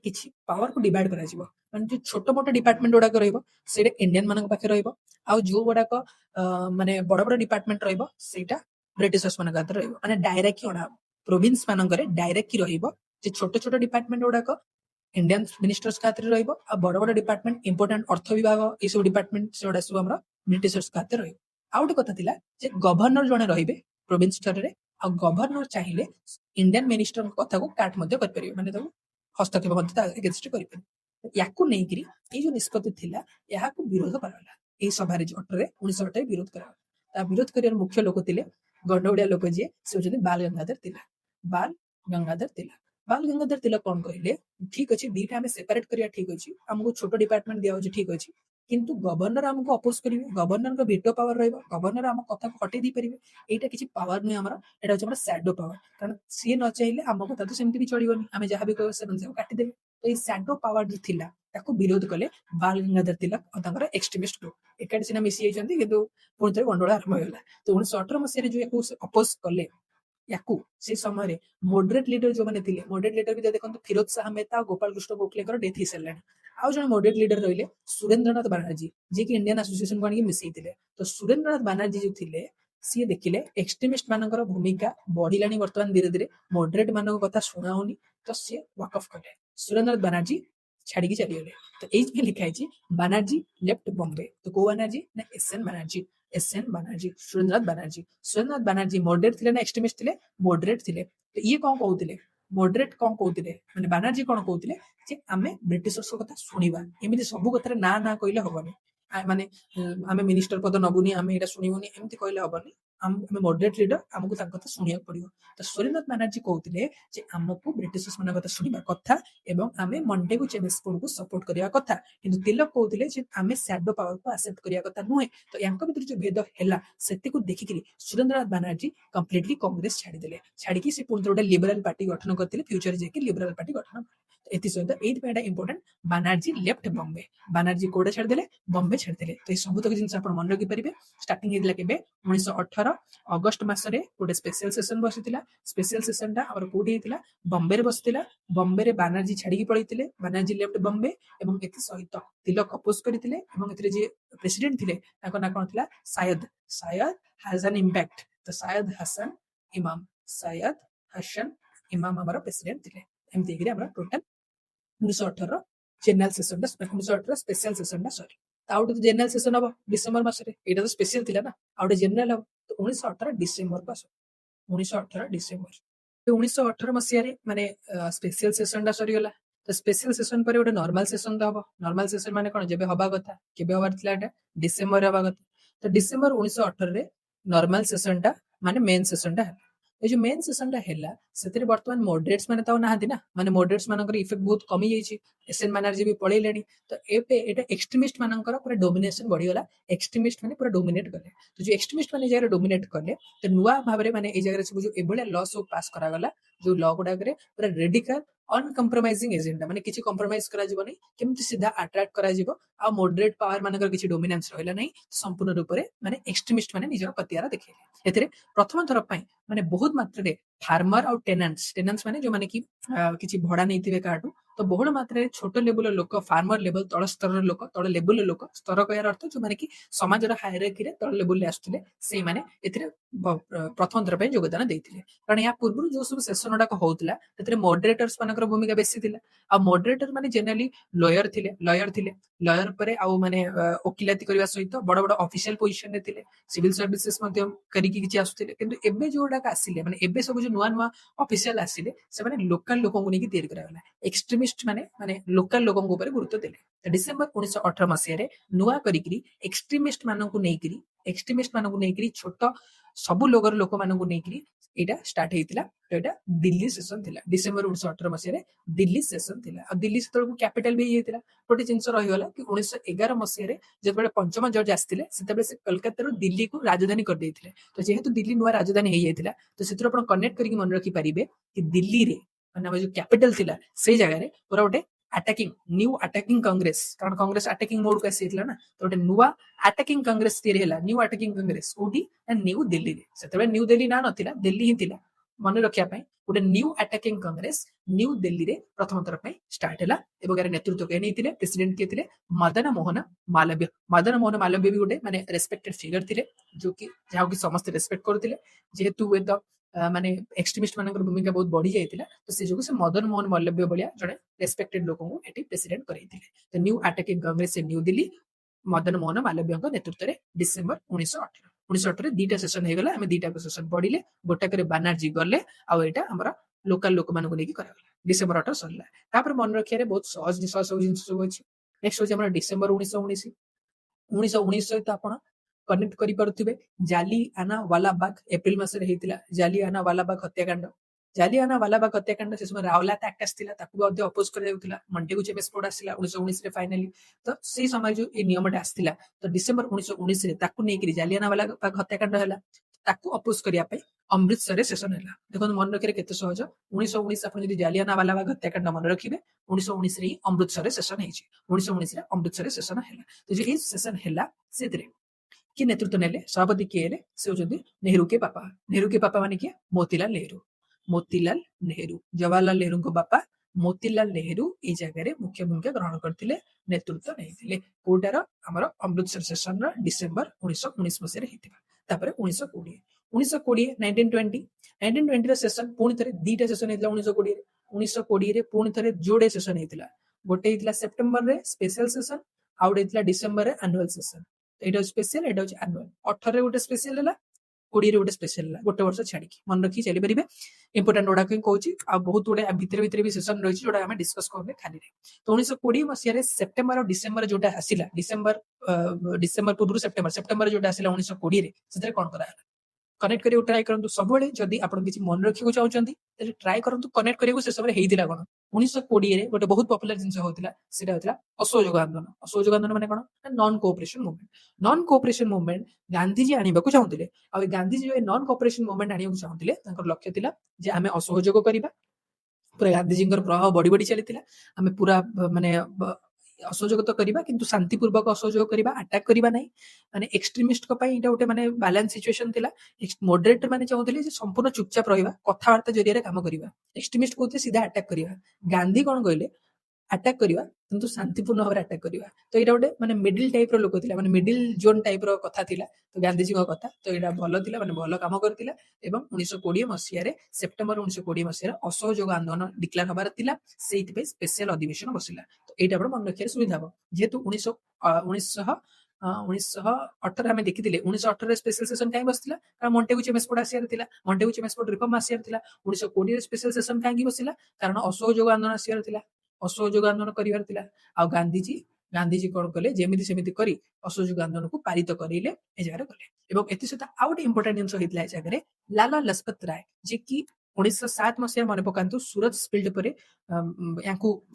କିଛି ପାୱାର କୁ ଡିଭାଇଡ କରାଯିବ ମାନେ ଯୋଉ ଛୋଟ ମୋଟ ଡିପାର୍ଟମେଣ୍ଟ ଗୁଡାକ ରହିବ ସେଇଟା ଇଣ୍ଡିଆନ ମାନଙ୍କ ପାଖରେ ରହିବ ଆଉ ଯୋଉ ଗୁଡାକ ମାନେ ବଡ ବଡ ଡିପାର୍ଟମେଣ୍ଟ ରହିବ ସେଇଟା ବ୍ରିଟିଶର୍ସ ମାନଙ୍କ ହାତରେ ରହିବ, ମାନେ ଡାଇରେକ୍ଟ ଅଣା ପ୍ରୋଭିନ୍ସ ମାନଙ୍କରେ ଡାଇରେକ୍ଟ ରହିବ ଯେ ଛୋଟ ଛୋଟ ଡିପାର୍ଟମେଣ୍ଟ ଗୁଡାକ ଇଣ୍ଡିଆନ ମିନିଷ୍ଟର୍ସ ହାତରେ ରହିବ, ଆଉ ବଡ ବଡ ଡିପାର୍ଟମେଣ୍ଟ ଇମ୍ପୋର୍ଟାଣ୍ଟ ଅର୍ଥ ବିଭାଗ ଏସବୁ ଡିପାର୍ଟମେଣ୍ଟ ସେଗୁଡା ସବୁ ଆମର ବ୍ରିଟିଶର୍ସ ହାତରେ ରହିବ। ଆଉ ଗୋଟେ କଥା ଥିଲା ଯେ ଗଭର୍ଣ୍ଣର ଜଣେ ରହିବେ ପ୍ରୋଭିନ୍ସ ସ୍ତରରେ, ଆଉ ଗଭର୍ଣ୍ଣର ଚାହିଁଲେ ଇଣ୍ଡିଆନ ମିନିଷ୍ଟରଙ୍କ କଥାକୁ କାଟ ମଧ୍ୟ କରିପାରିବେ, ମାନେ ତାକୁ ହସ୍ତକ୍ଷେପ ମଧ୍ୟ ତା ଏଗେନ୍ଷ୍ଟ କରିପାରିବେ। ୟାକୁ ନେଇକିରି ଏଇ ଯୋଉ ନିଷ୍ପତ୍ତି ଥିଲା ଏହାକୁ ବିରୋଧ କରାଗଲା ଏଇ ସଭାରେ 1918 ବିରୋଧ କରାଗଲା। ତା ବିରୋଧ କରିବାର ମୁଖ୍ୟ ଲୋକ ଥିଲେ ଗଣ୍ଡଗୋଳିଆ ଲୋକ ଯିଏ ସେ ହଉଛନ୍ତି ବାଲ ଗଙ୍ଗାଧର ତିଲକ। ବାଲ ଗଙ୍ଗାଧର ତିଲକ ବାଲ ଗଙ୍ଗାଧର ତିଲକ କଣ କହିଲେ, ଠିକ ଅଛି ଦିଟା ଆମେ ସେପାରେଟ କରିବା ଠିକ ଅଛି, ଆମକୁ ଛୋଟ ଡିପାର୍ଟମେଣ୍ଟ ଦିଆଯାଉଛି ଠିକ ଅଛି, କିନ୍ତୁ ଗଭର୍ଣ୍ଣର ଆମକୁ ଅପୋଜ କରିବେ, ଗଭର୍ଣ୍ଣରଙ୍କ ଭେଟୋ ପାୱାର ରହିବ, ଗଭର୍ଣ୍ଣର ଆମ କଥାକୁ ହଟେଇ ଦେଇପାରିବେ। ଏଇଟା କିଛି ପାୱାର ନୁହେଁ ଆମର, ଏଇଟା ହଉଛି ଆମର ସ୍ୟାଡୋ ପାୱାର, କାରଣ ସିଏ ନ ଚାହିଁଲେ ଆମ କଥା ତ ସେମିତି ବି ଚଳିବନି, ଆମେ ଯାହା ବି କହିବା ସେମାନେ ସବୁ କାଟିଦେବେ। ତ ଏଇ ସ୍ୟାଡୋ ପାୱାର ଯୋଉ ଥିଲା ତାକୁ ବିରୋଧ କଲେ ବାଲ ଗଙ୍ଗାଧର ତିଲକ ଆଉ ତାଙ୍କର ଏକ୍ସଟ୍ରିମିଷ୍ଟ ଗ୍ରୁପ। ଏକାଠି ସିନା ମିଶି ଯାଇଛନ୍ତି କିନ୍ତୁ ପୁଣି ଥରେ ଗଣ୍ଡଗୋଳ ଆରମ୍ଭ ହେଇଗଲା। ତ 1918 ମସିହାରେ ଯୋଉ ୟାକୁ ଅପୋଜ କଲେ, ୟାକୁ ସେ ସମୟରେ ମୋଡରେଟ ଲିଡର ଯୋଉମାନେ ଥିଲେ, ମୋଡରେଟ ଲିଡର ବି ଦେଖନ୍ତୁ ଫିରୋଜ ଶାହ ମେହତା ଆଉ ଗୋପାଳ କୃଷ୍ଣ ଗୋଖଲେଙ୍କର ଡେଥ ହେଇସାରିଲାଣି। ଆଉ ଜଣେ ମୋଡରେଟ ଲିଡର ରହିଲେ ସୁରେନ୍ଦ୍ରନାଥ ବାନାର୍ଜୀ, ଯିଏକି ଇଣ୍ଡିଆନ ଆସୋସିଏସନକୁ ଆଣିକି ମିଶେଇଥିଲେ। ତ ସୁରେନ୍ଦ୍ରନାଥ ବାନାର୍ଜୀ ଯୋଉ ଥିଲେ ସିଏ ଦେଖିଲେ ଏକ୍ସଟ୍ରିମିଷ୍ଟ ମାନଙ୍କର ଭୂମିକା ବଢିଲାଣି ବର୍ତ୍ତମାନ ଧୀରେ ଧୀରେ, ମୋଡରେଟ ମାନଙ୍କ କଥା ଶୁଣାଉନି, ତ ସିଏ ୱାକ ଅଫ୍ କଲେ। ସୁରେନ୍ଦ୍ରନାଥ ବାନାର୍ଜୀ ଛାଡିକି ଚାଲିଗଲେ। ତ ଏଇଥିପାଇଁ ଲେଖା ହେଇଛି ବାନାର୍ଜୀ ଲେଫ୍ଟ ବମ୍ବେ। ତ କୋଉ ବାନାର୍ଜୀ ନା SN Banerjee. SN Banerjee, Surendranath Banerjee. Surendranath Banerjee moderate ଥିଲେ ନା ଏକ୍ସଟ୍ରିମିଷ୍ଟ ଥିଲେ? ମଡରେଟ ଥିଲେ। ତ ଇଏ କଣ କହୁଥିଲେ, ମଡରେଟ କଣ କହୁଥିଲେ, ମାନେ ବାନାର୍ଜୀ କଣ କହୁଥିଲେ ଯେ ଆମେ ବ୍ରିଟିଶର୍ସ କଥା ଶୁଣିବା, ଏମିତି ସବୁ କଥାରେ ନା ନା କହିଲେ ହବନି, ମାନେ ଆମେ ମିନିଷ୍ଟର ପଦ ନବୁନି, ଆମେ ଏଇଟା ଶୁଣିବୁନି, ଏମିତି କହିଲେ ହବନି। ଆମେ ମଡରେଟ ଲିଡର, ଆମକୁ ତାଙ୍କ କଥା ଶୁଣିବାକୁ ପଡିବ। ତ ସୁରେନ୍ଦ୍ରନାଥ ବାନାର୍ଜୀ କହୁଥିଲେ ଯେ ଆମକୁ ବ୍ରିଟିଶର୍ସ ମାନଙ୍କ କଥା ଶୁଣିବା କଥା ଏବଂ ଆମେ ମଣ୍ଟେଗୁ ଚେମସ୍ଫୋର୍ଡକୁ ସପୋର୍ଟ କରିବା କଥା, କିନ୍ତୁ ତିଲକ କହୁଥିଲେ ଯେ ଆମେ ସ୍ୟାଡୋ ପାୱାରକୁ ଆକ୍ସେପ୍ଟ କରିବା କଥା ନୁହେଁ। ତ ୟାଙ୍କ ଭିତରେ ଯୋଉ ଭେଦ ହେଲା ସେଥିକୁ ଦେଖିକିରି ସୁରେନ୍ଦ୍ରନାଥ ବାନାର୍ଜୀ କମ୍ପ୍ଲିଟଲି କଂଗ୍ରେସ ଛାଡିଦେଲେ, ଛାଡିକି ସେ ପୁଣି ଗୋଟେ ଲିବରାଲ ପାର୍ଟି ଗଠନ କରିଥିଲେ, ଫ୍ୟୁଚରରେ ଯାଇକି ଲିବରାଲ ପାର୍ଟି ଗଠନ। ଏଥିସହିତ ଏଇଥିପାଇଁ ଏଇଟା ଇମ୍ପୋର୍ଟାଣ୍ଟ, ବାନାର୍ଜୀ ଲେଫ୍ଟ ବମ୍ବେ। ବାନାର୍ଜୀ କୋଉଟା ଛାଡିଦେଲେ? ବମ୍ବେ ଛାଡିଦେଲେ। ତ ଏଇ ସବୁତକ ଜିନିଷ ଆପଣ ମନେ ରଖିପାରିବେ। ଷ୍ଟାର୍ଟିଂ ହେଇଥିଲା କେବେ? 1918 ଅଗଷ୍ଟ ମାସରେ ଗୋଟେ ସ୍ପେଶାଲ ସେସନ ବସିଥିଲା। ସ୍ପେଶାଲ ସେସନଟା ଆମର କୋଉଠି ହେଇଥିଲା? ବମ୍ବେରେ ବସିଥିଲା। ବମ୍ବେରେ ବାନାର୍ଜୀ ଛାଡିକି ପଳେଇଥିଲେ, ବାନାର୍ଜୀ ଲେଫ୍ଟ ବମ୍ବେ, ଏବଂ ଏଥି ସହିତ ତିଲକ ଅପୋଜ କରିଥିଲେ, ଏବଂ ଏଥିରେ ଯିଏ ପ୍ରେସିଡେଣ୍ଟ ଥିଲେ ତାଙ୍କ ନାଁ କଣ ଥିଲା? ସାୟଦ। ସାୟଦ ହାସାନ ଇମ୍ପାକ୍ଟ। ତ ସାୟଦ ହାସାନ ଇମାମ, ସାୟଦ ହାସାନ ଇମାମ ଆମର ପ୍ରେସିଡେଣ୍ଟ ଥିଲେ। ଏମିତି ହେଇକିରି ଆମର ଟୋଟାଲ 1918 ଜେନେରାଲ ସେସନଟା, 1918 ସ୍ପେଶାଲ ସେସନଟା ସରି। ଆଉ ଗୋଟେ ଜେନେରାଲ ସେସନ ହବ ଡିସେମ୍ବର ମାସରେ, ଏଇଟା ତ ସ୍ପେଶାଲ ଥିଲା ନା, ଆଉ ଗୋଟେ ଜେନେରାଲ ହବ। ତ 1918 ଡିସେମ୍ବରକୁ ଆସ, 1918 ଡିସେମ୍ବର। 1918 ମସିହାରେ ମାନେ ସ୍ପେଶାଲ ସେସନଟା ସରିଗଲା। ତ ସ୍ପେଶାଲ ସେସନ ପରେ ଗୋଟେ ନର୍ମାଲ ସେସନ ତ ହବ। ନର୍ମାଲ ସେସନ ମାନେ କଣ? ଯେବେ ହବା କଥା, କେବେ ହବାର ଥିଲା ଏଟା? ଡିସେମ୍ବରରେ ହବା କଥା। ତ ଡିସେମ୍ବର 1918ରେ ନର୍ମାଲ ସେସନଟା ମାନେ ମେନ୍ ସେସନଟା ହେଲା। এই ଯୋଉ ମେନ୍ ସେସନଟା ହେଲା ସେଥିରେ ବର୍ତ୍ତମାନ ମଡରେଟ୍ସ ମାନେ ତ ଆଉ ନାହାନ୍ତି ନା, ମାନେ ମଡରେଟ୍ସ ମାନଙ୍କର ଇଫେକ୍ଟ ବହୁତ କମି ଯାଇଛି, ଏସଏନ ବାନାର୍ଜୀ ବି ପଳେଇଲେଣି। ତ ଏବେ ଏଟା ଏକ୍ସଟ୍ରିମିଷ୍ଟ ମାନଙ୍କର ପୁରା ଡୋମିନେସନ ବଢିଗଲା, ଏକ୍ସଟ୍ରିମିଷ୍ଟ ମାନେ ପୁରା ଡୋମିନେଟ କଲେ। ତ ଯୋଉ ଏକ୍ସଟ୍ରିମିଷ୍ଟ ମାନେ ଏ ଜାଗାରେ ଡୋମିନେଟ କଲେ, ତ ନୂଆ ଭାବରେ ମାନେ ଏଇ ଜାଗାରେ ସବୁ ଯୋଉ ଏଭଳିଆ ଲ ସବୁ ପାସ୍ କରାଗଲା, ଯୋଉ ଲ ଗୁଡାକରେ ପୁରା ରେଡିକାଲ ଅନକମ୍ପ୍ରମାଇଜିଂ ଏଜେଣ୍ଡା, ମାନେ କିଛି କମ୍ପ୍ରମାଇଜ କରାଯିବନି, କେମିତି ସିଧା ଆଟ୍ରାକ୍ଟ କରାଯିବ, ଆଉ ମଡରେଟ ପାୱାର ମାନଙ୍କର କିଛି ଡୋମିନାନ୍ସ ରହିଲା ନାହିଁ, ସମ୍ପୂର୍ଣ୍ଣ ରୂପରେ ମାନେ ଏକ୍ସଟ୍ରିମିଷ୍ଟ ମାନେ ନିଜର ପତିଆରା ଦେଖେଇଲେ। ଏଥିରେ ପ୍ରଥମ ଥର ପାଇଁ ମାନେ ବହୁତ ମାତ୍ରାରେ ଫାର୍ମର ଆଉ ଟେନାନ୍ସ, ଟେନାନ୍ସ ମାନେ ଯୋଉମାନେ କି କିଛି ଭଡା ନେଇଥିବେ କାହାଠୁ, ତ ବହୁଳ ମାତ୍ରାରେ ଛୋଟ ଲେବୁଲର ଲୋକ, ଫାର୍ମର ଲେବୁଲ, ତଳ ସ୍ତରର ଲୋକ, ତଳ ଲେବୁଲର ଲୋକ, ସ୍ତର କହିବାର ଅର୍ଥ ଯୋଉମାନେ କି ସମାଜର ହାୟରାର୍କିରେ ତଳ ଲେବୁଲରେ ଆସୁଥିଲେ, ସେଇମାନେ ଏଥିରେ ପ୍ରଥମ ଥର ପାଇଁ ଯୋଗଦାନ ଦେଇଥିଲେ। କାରଣ ଏହା ପୂର୍ବରୁ ଯୋଉ ସବୁ ସେସନ ଗୁଡାକ ହଉଥିଲା ସେଥିରେ ମଡରେଟର୍ସ ମାନଙ୍କର ଭୂମିକା ବେଶୀ ଥିଲା। ଆଉ ମଡରେଟର ମାନେ ଜେନେରାଲି ଲୟର ପରେ ଆଉ ମାନେ ଓକିଲାତି କରିବା ସହିତ ବଡ ବଡ ଅଫିସିଆଲ ପୋଜିସନରେ ଥିଲେ, ସିଭିଲ ସର୍ଭିସେସ ମଧ୍ୟ କରିକି କିଛି ଆସୁଥିଲେ। କିନ୍ତୁ ଏବେ ଯୋଉଗୁଡାକ ଆସିଲେ, ମାନେ ଏବେ ସବୁ ଯୋଉ ନୂଆ ନୂଆ ଅଫିସିଆଲ ଆସିଲେ, ସେମାନେ ଲୋକାଲ ଲୋକଙ୍କୁ ନେଇକି ତିଆରି କରାଗଲା। ଏକ୍ସଟ୍ରିମିଷ୍ଟ ମାନେ ମାନେ ଲୋକାଲ ଲୋକଙ୍କ ଉପରେ ଗୁରୁତ୍ୱ ଦେଲେ। ଡିସେମ୍ବର 1918 ମସିହାରେ ନୂଆ କରିକିରି ଏକ୍ସଟ୍ରିମିଷ୍ଟ ମାନଙ୍କୁ ନେଇକିରି ଛୋଟ ସବୁ ଲୋଗର ଲୋକମାନଙ୍କୁ ନେଇକିରି ଏଇଟା ଷ୍ଟାର୍ଟ ହେଇଥିଲା। ଏଇଟା ଦିଲ୍ଲୀ ସେସନ ଥିଲା। ଡିସେମ୍ବର 1918 ମସିହାରେ ଦିଲ୍ଲୀ ସେସନ ଥିଲା। ଆଉ ଦିଲ୍ଲୀ ସେତେବେଳକୁ କ୍ୟାପିଟାଲ ବି ହେଇଯାଇଥିଲା। ଗୋଟେ ଜିନିଷ ରହିଗଲା କି 1911 ମସିହାରେ ଯେତେବେଳେ ପଞ୍ଚମ ଜଜ ଆସିଥିଲେ, ସେତେବେଳେ ସେ କଲକାତାରୁ ଦିଲ୍ଲୀକୁ ରାଜଧାନୀ କରିଦେଇଥିଲେ। ତ ଯେହେତୁ ଦିଲ୍ଲୀ ନୂଆ ରାଜଧାନୀ ହେଇଯାଇଥିଲା, ତ ସେଥିରୁ ଆପଣ କନେକ୍ଟ କରିକି ମନେ ରଖିପାରିବେ କି ଦିଲ୍ଲୀରେ ମାନେ ଆମର ଯୋଉ କ୍ୟାପିଟାଲ ଥିଲା ସେଇ ଜାଗାରେ ପୁରା ଗୋଟେ ନ୍ୟୁ ଆଟାକିଂ କଂଗ୍ରେସ, କାରଣ କଂଗ୍ରେସ ଆଟାକିଂ ମୋଡକୁ ଆସିଯାଇଥିଲା ନା, ତ ଗୋଟେ ନୂଆ ଆଟାକିଂ କଂଗ୍ରେସ ତିଆରି ହେଲା। ନ୍ୟୁ ଆଟାକିଂ କଂଗ୍ରେସ କୋଉଠି? ନା ନ୍ୟୁ ଦିଲ୍ଲୀରେ। ସେତେବେଳେ ନ୍ୟୁ ଦିଲ୍ଲୀ ନା ନଥିଲା, ଦିଲ୍ଲୀ ହିଁ ଥିଲା। मन रखिया गोटे new attacking Congress new Delhi रे प्रथम थर स्टार्ट है एवं यार नेतृत्व किए नहीं प्रेसिडेंट किए थे मदन मोहन मालवीय। मदन मोहन मालवीय भी गोटे माने रेस्पेक्टेड फिगर थे जो कि जहाँ की समस्त रेस्पेक्ट करते जेहेतु हुए तो माने एक्सट्रीमिस्ट मान भूमिका बहुत बढ़ी जाता तो से जो मदन मोहन मालवीय भाया जड़े रेस्पेक्टेड लोक प्रेसिडेंट करते तो new attacking Congress new Delhi Madan Mohan Malviya नेतृत्व में डिसेम्बर 1918 दुईटा सेसन होगा आम दुईटा सेसन पढ़ले गोटाक बानार्जी गले आम लोकाल लोक मान डिसेम्बर 18 सरला मन रखिए बहुत सहज सहज सब जिन सब अच्छी नेक्स्ट हूँ डिसेम्बर 1919 सहित आप कनेक्ट करें जालियाना वालाबाग एप्रिल मसरे होता जालियाना वालाबाग हत्याकांड जालियाना वालाबाग हत्याकांड से समय रावलात एक्ट आसला अपोज कर मंटेगु चेमेस कोड आसला 1919 फाइनाली तो से समय जो ये नियमटा आसला तो डिसेम्बर 1919 नहीं जालियाना वालाबाग हत्याकांड है अपोज करने अमृतसर सेसन है देखो मन रखिए केते सहज 1919 आप जालियाना वालाबाग हत्याकांड मन रखिए 1919 ही अमृतसर सेसन है 1919 अमृतसर सेसन है तो जो सेसन है से किए नेतृत्व नेले सभापति किए से होती नेहरू के पापा माने किए मोतीलाल नेहरू जवाहरलाल नेहरू को बापा मोतीलाल नेहरू ये जगह मुख्य भूमिका ग्रहण करते नेतृत्व नहीं कोटार आम अमृतसर सेसन डिसेम्बर 1919 मसीह होता 1920 1920 सेसन पुणी थे दीटा सेसन होता 1920 पुणी थे जोड़े सेसन होता गोटे होता सेप्टेम्बर रे स्पेशल सेसन आउ गोटे डिसेम्बर रे एनुअल सेसन एटा स्पेशल एटा एनुअल 18 गोटे स्पेशल है 20 गोटे स्पेशल है गोटे वर्ष छाड़ी मन रखी चली पारे इंपोर्टाट गुड़ा कहूँ आ बहुत गुड़ा भितर भितर भी सेसन रही जोटा आम डिस्कस करने खाली तो 1920 मसीह सेप्टेम्बर और डिसेम्बर जोटा आसला डिसेम्बर पूर्व सेप्टेम्बर जोटा आसला 1920 से कौन करा कनेक्ट करियो ट्राई करंतु सबले जदि आपण किछि मन रखियो चाहउचंती त ट्राई करंतु कनेक्ट करियो से सबरे हेइतिला कोन 1920 रे गोटे बहुत पॉपुलर जिंस होतिला सेटा होतिला असहयोग आंदोलन माने कोन non cooperation movement Gandhi ji आनिबाकू चाहुतिले आ Gandhi ji non cooperation movement आनिबाकू चाहुतिले तांकर लक्ष्य थिला जे आमे असहयोग करिबा पूरा गांधी जी प्रभाव बढ़ी बढ़ी चली आम पूरा माने असहयोग तो करवा किंतु शांतिपूर्वक असहयोग करवा अटैक करवा नहीं माने एक्सट्रीमिस्ट गोटे माने बैलेंस सिचुएशन थिला मॉडरेटर माने चाहूले संपूर्ण चुपचाप रहा कथबार्ता जरिए काम करवा एक्सट्रीमिस्ट कहते सीधा अटैक करवा गांधी कौन कहले अटैक करवा किंतु शांतिपूर्ण भाव अटैक करवा तो यहाँ गोटे माने मिडिल टाइप लोक थिला माने मिडिल जोन टाइप कथा थिला तो गांधी जी कथा तो यहाँ भल थिला माने भल काम करथिला एवं 1920 मसीह सेप्टेम्बर 1920 मसीह असहयोग आंदोलन डिक्लेयर हबार थिला सेइथि स्पेशल अधिवेशन बसिला तो यहाँ मन रखिए सुविधा हम जेहेतु 1918 आम देखी 1918 स्पेशल सेशन कहीं बसला कारण मंटेगु चेमेस्फोर्ड आसार मंटेगु चेमेस्फोर्ड रिफॉर्म आसार 1920 स्पेशल सेशन कहीं बसला कारण असहयोग आंदोलन आसार असहयोग आंदोलन कर गांधीजी कौन कले जमी सेमती कर असहयोग आंदोलन को पारित करेले ए जगह कले एसत आउ गोटे इंपोर्टाट जिन होता जगह लाला लजपत राय जे कि 1907 मसीह मन पकातु सूरत स्पिल्ड पर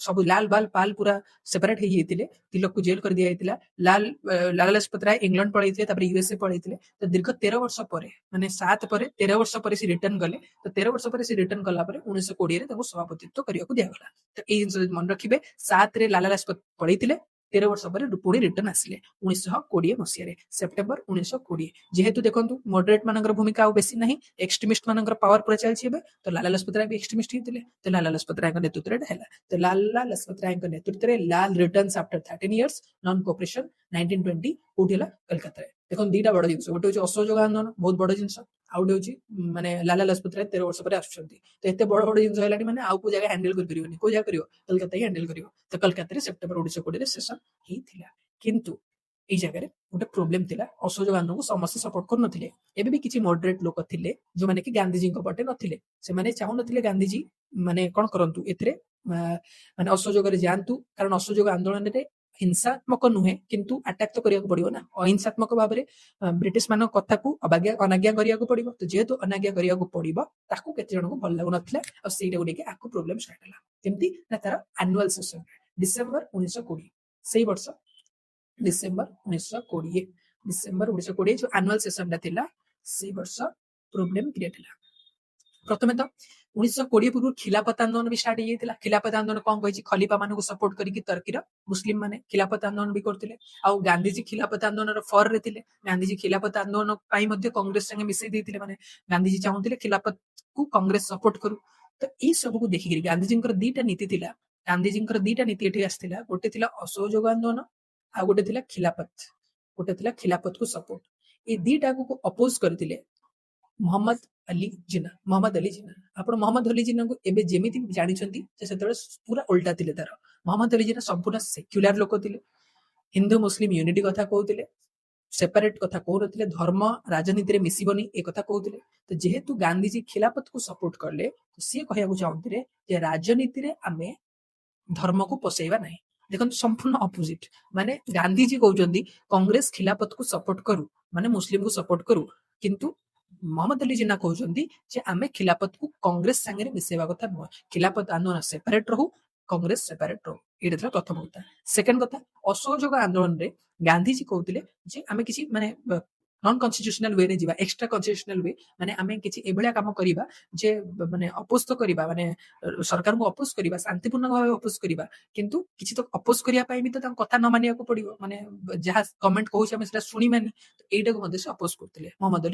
सब लाल बाल पाल पूरा सेपरेट होते तिलक को जेल कर दिया लाला लजपत राय इंग्लैंड पढ़े यूएसए पढ़े तो दीर्घ 13 वर्ष पर माने 7 पर 13 वर्ष पर से रिटर्न गले तो 13 वर्ष पर से रिटर्न कला 1920 सभापतित्व करने दिगला तो ये जिन मन रखिए 7 रे लाला लजपत पढ़े 13 वर्ष पर पुणी रिटर्न आसिले 1920 मसीह सेप्टेम्बर 1920 जेहेतु देखो मॉडरेट मान भूमिका बेसी ना एक्सट्रीमिस्ट मान पावर पूरा चलती तो लाला लजपत राय भी एक्सट्रीमिस्ट होते तो लाला लजपत राय नेतृत्व तो लाला लजपत राय नेतृत्व Lal returns after 13 years non cooperation 1920 कोठी कलकत्ता देखो दीटा बड़ जिन गोटे असहयोग आंदोलन बहुत बड़ जिन आउ गोटे माने लाला लजपत राय 13 वर्ष पर आसुच्चंती तो एते बड़ बड़ जिन है माने आउ को जगह हैंडल कर परिबनी को जगह करियो कलकत्ता ही हैंडल करियो तो कलकत्ता सेप्टेम्बर 1920 सेशन ही थिला किंतु এই জায়গায় গোটে প্রবলেম ଥିଲା असहयोग आंदोलन को समस्त सपोर्ट कर नथिले एबे भी किछि मॉडरेट लोक थिले जो माने कि गांधीजी को पटे नथिले से माने चाहू नथिले गांधीजी माने कोन करंतु एथरे माने असहयोग रे जानतु कारण असहयोग आंदोलन रे हिंसात्मक नुहे किंतु अटैक तो करिया पड़िबो ना अहिंसात्मक भाव रे ब्रिटिश मान कथा को अनाज्ञा करिया पड़िबो तो जेहेतु अनाज्ञा करिया पड़िबो ताकू केते जण को भल लागु नथिला आ सेटा गुडी के आकु प्रॉब्लम स्टार्ट हला केमती ना तार एनुअल सेशन डिसेंबर 1920 सेही वर्ष डिसेंबर 1920 जो एनुअल सेशन थिला से वर्ष प्रॉब्लम क्रिएट हला प्रथमे तो 1920 पूर्व खिलाफत आंदोलन भी स्टार्ट होइଥିଲା। खिलाफत आंदोलन कौन कहिछि खलीफा मानकु सपोर्ट करिकि तुर्की रो मुस्लिम माने खिलाफत आंदोलन भी करथिले। आ गांधीजी खिलाफत आंदोलन रो फर रे थिले। गांधीजी खिलाफत आंदोलन पई मध्ये कांग्रेस संगे मिसै दैथिले माने गांधीजी चाहुथिले खिलाफत को कांग्रेस सपोर्ट करू। तो ई सब को देखि गांधीजी दीटा नीति थिला। गांधीजी दीटा नीति एठी आस्थिला। गोटे थिला असहयोग आंदोलन आ गोटे थिला खिलाफत। गोटे थिला खिलाफत को सपोर्ट। ए दीटा को अपोज करथिले मोहम्मद अली जिन्ना। मोहम्मद अली जिन्ना आपण मोहम्मद अली जिन्ना को एबे जेमिति जानिछंती जे सेतबे पूरा उल्टा थिले तार। मोहम्मद अली जिन्ना संपूर्ण सेक्युलर लोक थिले। हिंदू मुस्लिम यूनिटी कथा कहउथिले। सेपरेट कथा कहउथिले। धर्म राजनीति रे मिसिबनी ए कथा कहउथिले। तो जेहेतु गांधीजी खिलाफत को सपोर्ट करले तो सी कहया को चाहउथिले जे राजनीति रे आमे धर्म को पसेइबा नहीं। देखो संपूर्ण अपोजिट माने गांधीजी कहउचंदी कांग्रेस खिलाफत को सपोर्ट करू माने मुस्लिम को सपोर्ट करू किंतु मोहम्मद अली जिन्ना कहउचंदी जे आमे खिलाफत को कांग्रेस संगे रे मिसेबा कथा न। खिलाफत आंदोलन सेपरेट रहू कांग्रेस सेपरेट रहू। एटा था प्रथम कथा। सेकंड कथा असहयोग आंदोलन रे गांधीजी कहउतिले जे आमे किछि माने नॉन कॉन्स्टिट्यूशनल वे रे जीवा एक्स्ट्रा कॉन्स्टिट्यूशनल वे माने आमे किछि एभलिया काम करिबा जे माने अपोज तो करिबा माने सरकार को अपोज करिबा शांतिपूर्ण भावे अपोज करिबा किंतु किछि तो अपोज करिया पई भी तो तां कथा न मानिया को पड़िबो माने जहा कमेंट कहउछ आमे सेटा सुनी मानी तो एटा को मध्ये से अपोज करथिले मोहम्मद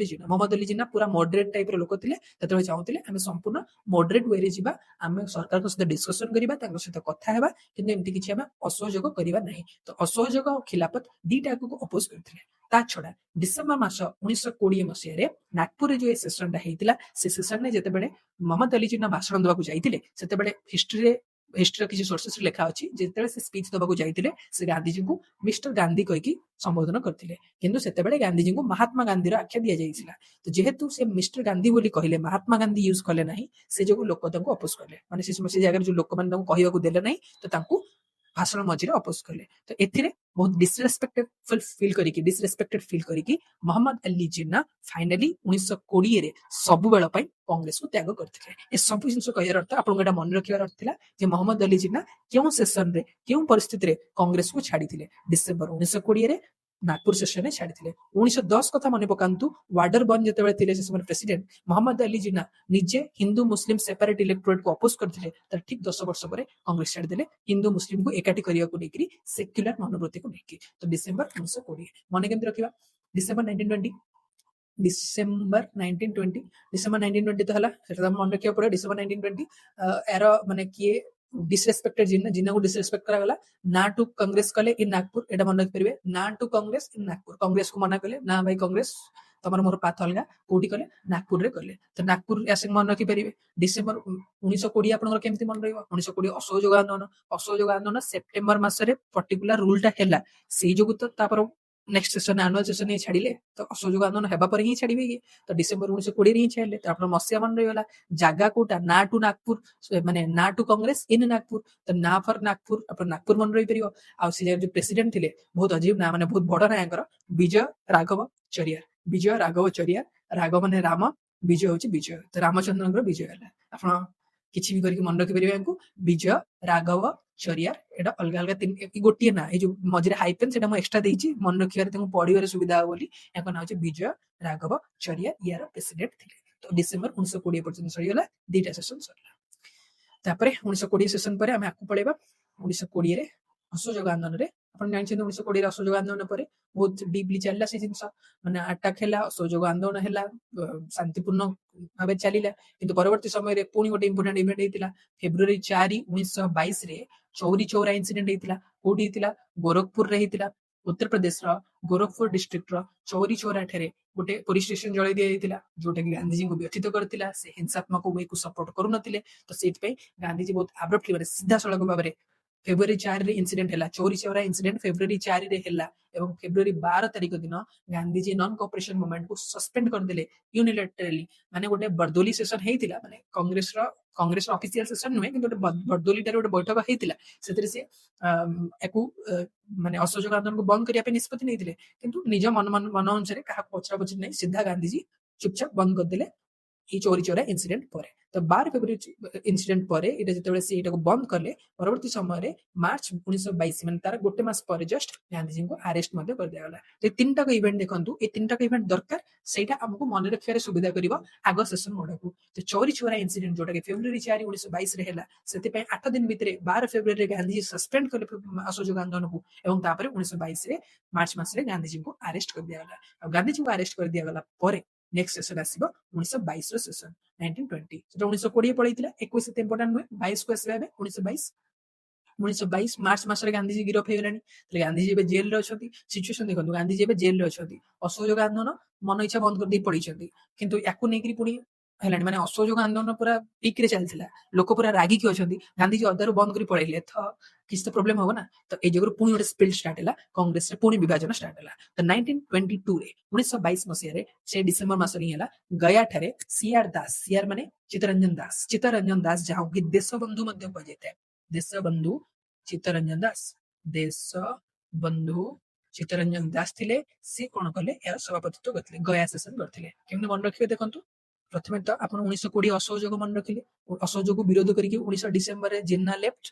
अली जिन्ना पूरा मॉडरेट टाइप रे लोक थिले ततबे चाहुथिले आमे संपूर्ण मॉडरेट वे रे जीवा आमे सरकार को सहित डिस्कशन करिबा तांको सहित कथा हेबा किंतु एमति किछि आमे असहयोग करिबा नाही। तो असहयोग और खिलाफत दीटा को अपोज करथिले। ता छडा डिसेंबर मास 1920 मसिया रे नागपुर रे जो सेशन ता हेतिला से सेशन ने जते बेले मोहम्मद अली जिन्ना भाषण दवा को जाइतिले सेते बेले हिस्ट्री किसी सोर्सेस लिखा अछि जेते से स्पीच दवा को जाइतिले से गांधीजी को मिस्टर गांधी कहि की संबोधन करथिले किंतु सेते बेले गांधीजी को महात्मा गांधी रा आख्या दिया जाइसिला। तो जेहेतु से मिस्टर गांधी बोली कहिले महात्मा गांधी यूज कले नाही से जो लोक तंको अपोज करले माने से जगह जो लोक मान तंको कहिबा को देले नाही तो तांको भाषण मझिरे अपोज कले। तो एथिरे बहुत डिसरेस्पेक्टेड फील करिकी मोहम्मद अली जिन्ना फाइनली 1920 रे सब बेल पई कांग्रेस को त्याग करथिले। ए सब जिंस कहयर अर्थ आपन एटा मन रखियार अर्थ थिला जे मोहम्मद अली जिन्ना केउ सेशन रे केउ परिस्थिति रे कांग्रेस को छाडिथिले। डिसेंबर 1920 रे नागपुर सेशन ने छाडिथिले। 1910 कथा मने पकांतु वार्डर बन जते बेले थिले से समय प्रेसिडेंट मोहम्मद अली जिन्ना निजे हिंदू मुस्लिम सेपरेट इलेक्टोरेट को अपोज करथिले। तर ठीक 10 वर्ष परे कांग्रेस छाडी देले हिंदू मुस्लिम को एकाठी करिया को नेकरी सेक्युलर मनोवृत्ति को नेकी। तो डिसेंबर 1920 मने केमति रखिबा डिसेंबर 1920 डिसेंबर 1920 तो हला सेटा मन रखिया पड़े। डिसेंबर 1920 एरो माने किए डिसरेस्पेक्टेड जिन्ना को डिसरेस्पेक्ट करा गला ना टू कांग्रेस कले इन नागपुर एटा मन रखि परिबे ना टू कांग्रेस इन नागपुर कांग्रेस को मना कले ना भाई कांग्रेस तमर मोर पाथ अलगा कोठी कले नागपुर रे कले। तो नागपुर ऐसे मन रखि परिबे। डिसेंबर 1920 आपन केमति मन रहइबो 1920 असहयोग आंदोलन सेप्टेम्बर मास रे पर्टिकुलर रूल टा हैला सेही जोगु तो तापर नेक्स्ट सेशन एनुअल सेशन ही छाडिले तो असहयोग आंदोलन हेबा पर ही छाडिबे कि तो डिसेंबर 1920 रे ही छाडिले। तो आपन मसिया मन रहइला जागा कोटा ना टू नागपुर माने ना टू कांग्रेस इन नागपुर तो ना फॉर नागपुर आपन नागपुर मन रहि परिबो। आ से जो प्रेसिडेंट थिले बहुत अजीब ना माने बहुत बड़ नायकर विजय राघव चरियार राघव माने राम विजय होची विजय तो रामचंद्रन विजय हला आपन किछि भी करके मन रखि परिबे को विजय राघव चरियार एटा अलग अलग तीन गोटिए ना ए जो मझिरे हाइपेन सेटा म एक्स्ट्रा देइची मन रखियार तंग पढिबारे सुविधा बोली एको ना होची विजय राघव चरियार यार प्रेसिडेंट थिले। तो डिसेंबर 1920 पर्यंत सरीगला दीटा सेशन सरला। तापरे 1920 सेशन परे आमे आकु पळेबा 1920 रे असहयोग आंदोलन रे आपण जानि 1920 रे असहयोग आंदोलन परे बहुत डीपली चलला से जिंस माने अटैक हैला असहयोग आंदोलन हैला शांतिपूर्ण भाबे चलिला किंतु परवर्ती समय रे पुनी गोटे इंपोर्टेंट इवेंट हेतिला फेब्रुअरी 4 1922 रे चौरी चौरा इंसिडेंट हेतिला कोडी हेतिला गोरखपुर रे हेतिला उत्तर प्रदेश रो गोरखपुर डिस्ट्रिक्ट रो चौरी चौरा ठेरे गोटे पुलिस स्टेशन जळै दिया हेतिला जोटा कि गांधीजी को व्यथित करतिला से हिंसात्मक वे को सपोर्ट करू नथिले। तो सेट पे गांधीजी बहुत एब्रप्टली माने सीधा सड़क भाबरे फेब्रुअरी 4 रे इंसिडेंट हैला चौरी चौरा इंसिडेंट फेब्रुअरी 4 रे हैला एवं फेब्रुअरी 12 तारिख दिन गांधीजी नॉन कोऑपरेशन मूवमेंट को सस्पेंड कर देले यूनिलैटरली माने गोटे बरदोली सेशन हेतिला माने कांग्रेस ऑफिशियल सेशन नुहे कि गोटे बरदोली टारे गोटे बैठक हेतिला सेतरे से एकु माने असहयोग आंदोलन को बंद करिया पे निष्पत्ति नैतिले किंतु निज मन अनुसार कहा पछरा पछरी नै सीधा गांधीजी चुपचाप बंद कर देले এই চୋरी चोरा इनसीडेंट ପରେ ତ 12 ଫେବୃଆରୀ ଇନସିଡେଣ୍ଟ ପରେ ଏଇଟା ଯେତେବେଳେ ସେ ଏଇଟାକୁ ବନ୍ଦ କଲେ ପରବର୍ତ୍ତୀ ସମୟରେ ମାର୍ଚ୍ଚ 1922 ମାନେ ତାର ଗୋଟେ ମାସ ପରେ ଜଷ୍ଟ ଗାନ୍ଧିଜୀଙ୍କୁ ଆରେଷ୍ଟ ମଧ୍ୟ କରିଦିଆଗଲା। ତ ଏ ତିନିଟାକ ଇଭେଣ୍ଟ ଦେଖନ୍ତୁ, ଏ ତିନିଟାକ ଇଭେଣ୍ଟ ଦରକାର, ସେଇଟା ଆମକୁ ମନେ ରଖିବାରେ ସୁବିଧା କରିବ ଆଗ ସେସନ ଗୁଡାକୁ। ତ ଚୋରି ଚୋରା ଇନସିଡେଣ୍ଟ ଯୋଉଟା କି ଫେବୃଆରୀ 4 1922 ରେ ହେଲା, ସେଥିପାଇଁ 8 ଦିନ ଭିତରେ 12 ଫେବୃଆରୀରେ ଗାନ୍ଧିଜୀ ସସ୍ପେଣ୍ଡ କଲେ ଅସହଯୋଗ ଆନ୍ଦୋଳନକୁ ଏବଂ ତାପରେ 1922 ରେ ମାର୍ଚ୍ଚ ମାସରେ ଗାନ୍ଧିଜୀଙ୍କୁ ଆରେଷ୍ଟ କରିଦିଆଗଲା। ଆଉ ଗାନ୍ଧିଜୀଙ୍କୁ ଆରେଷ୍ଟ କରିଦିଆଗଲା ପରେ ନେକ୍ସଟ ସେସନ ଆସିବ 1922 ର ସେସନ 1920 ସେଟା 1920 ପଳେଇଥିଲା, 21 ଏତେ ଇମ୍ପୋର୍ଟାଣ୍ଟ ନୁହେଁ, 22 କୁ ଆସିବା ଏବେ 1922 ମାର୍ଚ୍ଚ ମାସରେ ଗାନ୍ଧିଜୀ ଗିରଫ ହେଇଗଲାଣି। ତାହେଲେ ଗାନ୍ଧିଜୀ ଏବେ ଜେଲରେ ଅଛନ୍ତି। ସିଚୁଏସନ ଦେଖନ୍ତୁ, ଗାନ୍ଧିଜୀ ଏବେ ଜେଲରେ ଅଛନ୍ତି, ଅସହଯୋଗ ଆନ୍ଦୋଳନ ମନ ଇଚ୍ଛା ବନ୍ଦ କରିଦେଇ ପଳେଇଛନ୍ତି, କିନ୍ତୁ ୟାକୁ ନେଇକରି ପୁଣି ହେଲାଣି ମାନେ ଅସହଯୋଗ ଆନ୍ଦୋଳନ ପୁରା ପିକ୍ ରେ ଚାଲିଥିଲା, ଲୋକ ପୁରା ରାଗିକି ଅଛନ୍ତି, ଗାନ୍ଧିଜୀ ଅଦାରୁ ବନ୍ଦ କରି ପଳେଇଲେ ତ କିଛି ତ ପ୍ରୋବ୍ଲେମ ହବ ନା। ତ ଏଇ ଯୋଗୁରୁ ପୁଣି ଗୋଟେ ସ୍ପ୍ଲିଟ୍ ଷ୍ଟାର୍ଟ ହେଲା, କଂଗ୍ରେସରେ ପୁଣି ବିଭାଜନ ଷ୍ଟାର୍ଟ ହେଲା। ତ 1922 ରେ 1922 ମସିହାରେ ସେ ଡିସେମ୍ବର ମାସରେ ହିଁ ହେଲା, ଗୟା ଠାରେ ସିଆର ଦାସ, ସିଆର ମାନେ ଚିତ୍ତରଞ୍ଜନ ଦାସ ଯାହାକୁ କି ଦେଶବନ୍ଧୁ ମଧ୍ୟ କୁହାଯାଇଥାଏ, ଦେଶବନ୍ଧୁ ଚିତ୍ତରଞ୍ଜନ ଦାସ, ଦେଶବନ୍ଧୁ ଚିତ୍ତରଞ୍ଜନ ଦାସ ଥିଲେ। ସେ କଣ କଲେ, ଏହାର ସଭାପତିତ୍ୱ କରିଥିଲେ, ଗୟା ସେସନ କରିଥିଲେ। କେମିତି ମନେ ରଖିବେ ଦେଖନ୍ତୁ, ପ୍ରଥମେ ତ ଆପଣ 1920 ଅସହଯୋଗ ମନେ ରଖିଲେ, ଅସହଯୋଗ ବିରୋଧ କରିକି 19 ଡିସେମ୍ବରରେ ଜିନ୍ନା ଲେଫ୍ଟ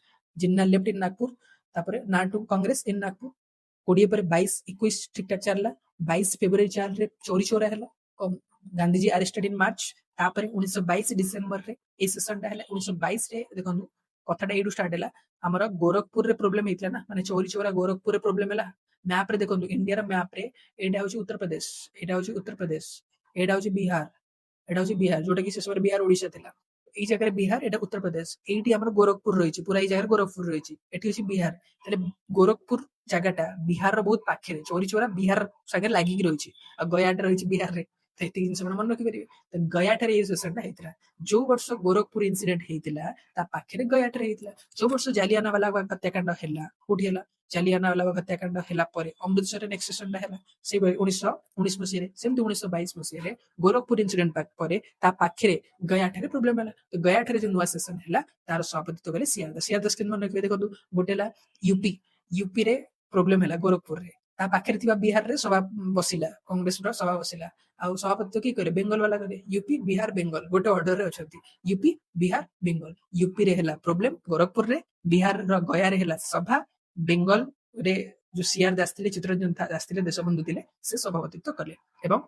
ଇନ୍ ନାଗପୁର, ତାପରେ ନା ଟୁ କଂଗ୍ରେସ ଇନ୍ ନାଗପୁର। 20 ପରେ 22 21 ଠିକ ଠାକ ଚାଲିଲା। 22 ଫେବୃଆରୀ 4 ରେ ଚୋରି ଚୋରା ହେଲା, ଗାନ୍ଧିଜୀ ଆରେଷ୍ଟେଡ ଇନ୍ ମାର୍ଚ୍ଚ। ତାପରେ 1922 ଡିସେମ୍ବରରେ ଏଇ ସେସନଟା ହେଲା। 1922 ରେ ଦେଖନ୍ତୁ କଥାଟା ଏଇଠୁ ଷ୍ଟାର୍ଟ ହେଲା, ଆମର ଗୋରଖପୁରରେ ପ୍ରୋବ୍ଲେମ ହେଇଥିଲା ନା, ମାନେ ଚୋରି ଚୋରା ଗୋରଖପୁରରେ ପ୍ରୋବ୍ଲେମ ହେଲା। ମ୍ୟାପରେ ଦେଖନ୍ତୁ, ଇଣ୍ଡିଆର ମ୍ୟାପରେ ଏଇଟା ହଉଛି ଉତ୍ତରପ୍ରଦେଶ, ଏଇଟା ହଉଛି ଉତ୍ତରପ୍ରଦେଶ, ଏଇଟା ହଉଛି ବିହାର, ଏଇଟା ହଉଛି ବିହାର, ଯୋଉଟା କି ସେ ସମୟରେ ବିହାର ଓଡିଶା ଥିଲା। ଏଇ ଜାଗାରେ ବିହାର, ଏଇଟା ଉତ୍ତରପ୍ରଦେଶ, ଏଇଠି ଆମର ଗୋରଖପୁର ରହିଛି, ପୁରା ଏଇ ଜାଗାରେ ଗୋରଖପୁର ରହିଛି, ଏଠି ଅଛି ବିହାର। ତାହେଲେ ଗୋରଖପୁର ଜାଗାଟା ବିହାରର ବହୁତ ପାଖରେ, ଚୋରି ଚୋରା ବିହାର ସାଙ୍ଗରେ ଲାଗିକି ରହିଛି, ଆଉ ଗୟାଟା ରହିଛି ବିହାରରେ। ତ ଏତିକି ଜିନିଷ ଆପଣ ମନେ ରଖିପାରିବେ। ତ ଗୟାଠାରେ ଏଇ ସେସନଟା ହେଇଥିଲା। ଯୋଉ ବର୍ଷ ଗୋରଖପୁର ଇନସିଡେଣ୍ଟ ହେଇଥିଲା, ତା ପାଖରେ ଗୟାଠାରେ ହେଇଥିଲା। ଯୋଉ ବର୍ଷ ଜାଲିଆନାୱାଲାବାଗ ହତ୍ୟାକାଣ୍ଡ ହେଲା, କୋଉଠି ହେଲା, ଜାଲିଆନାୱାଲାବାଗ ହତ୍ୟାକାଣ୍ଡ ହେଲା ପରେ ଅମୃତସରରେ ନେକ୍ସଟ ସେସନଟା ହେଲା, ସେଇଭଳି 1919 ମସିହାରେ। ସେମିତି 1922 ମସିହାରେ ଗୋରଖପୁର ଇନସିଡେଣ୍ଟ ପରେ ତା ପାଖରେ ଗୟାଠାରେ ପ୍ରୋବ୍ଲେମ ହେଲା। ତ ଗୟାଠାରେ ଯୋଉ ନୂଆ ସେସନ ହେଲା, ତାର ସଭାପତିତ୍ୱ କଲେ ସିଆର ଦାସ। ସିଆର ଦାସ କେମିତି ମନେ ରଖିବେ ଦେଖନ୍ତୁ, ଗୋଟେ ହେଲା ୟୁପିରେ ପ୍ରୋବ୍ଲେମ ହେଲା ଗୋରଖପୁରରେ, ତା ପାଖରେ ଥିବା ବିହାରରେ ସଭା ବସିଲା, କଂଗ୍ରେସର ସଭା ବସିଲା। ଆଉ ସଭାପତିତ୍ୱ କିଏ କରେ, ବେଙ୍ଗଲ ବାଲା କରେ। ୟୁପି ବିହାର ବେଙ୍ଗଲ ଗୋଟେ ଅର୍ଡରରେ ଅଛନ୍ତି, ୟୁପି ବିହାର ବେଙ୍ଗଲ। ୟୁପିରେ ହେଲା ପ୍ରୋବ୍ଲେମ ଗୋରଖପୁରରେ, ବିହାରର ଗୟାରେ ହେଲା ସଭା, ବେଙ୍ଗଲରେ ଯୋଉ ସିଆର ଦାସ ଥିଲେ, ଚିତ୍ତରଞ୍ଜନ ଦାସ ଥିଲେ, ଦେଶବନ୍ଧୁ ଥିଲେ, ସେ ସଭାପତିତ୍ୱ କଲେ। ଏବଂ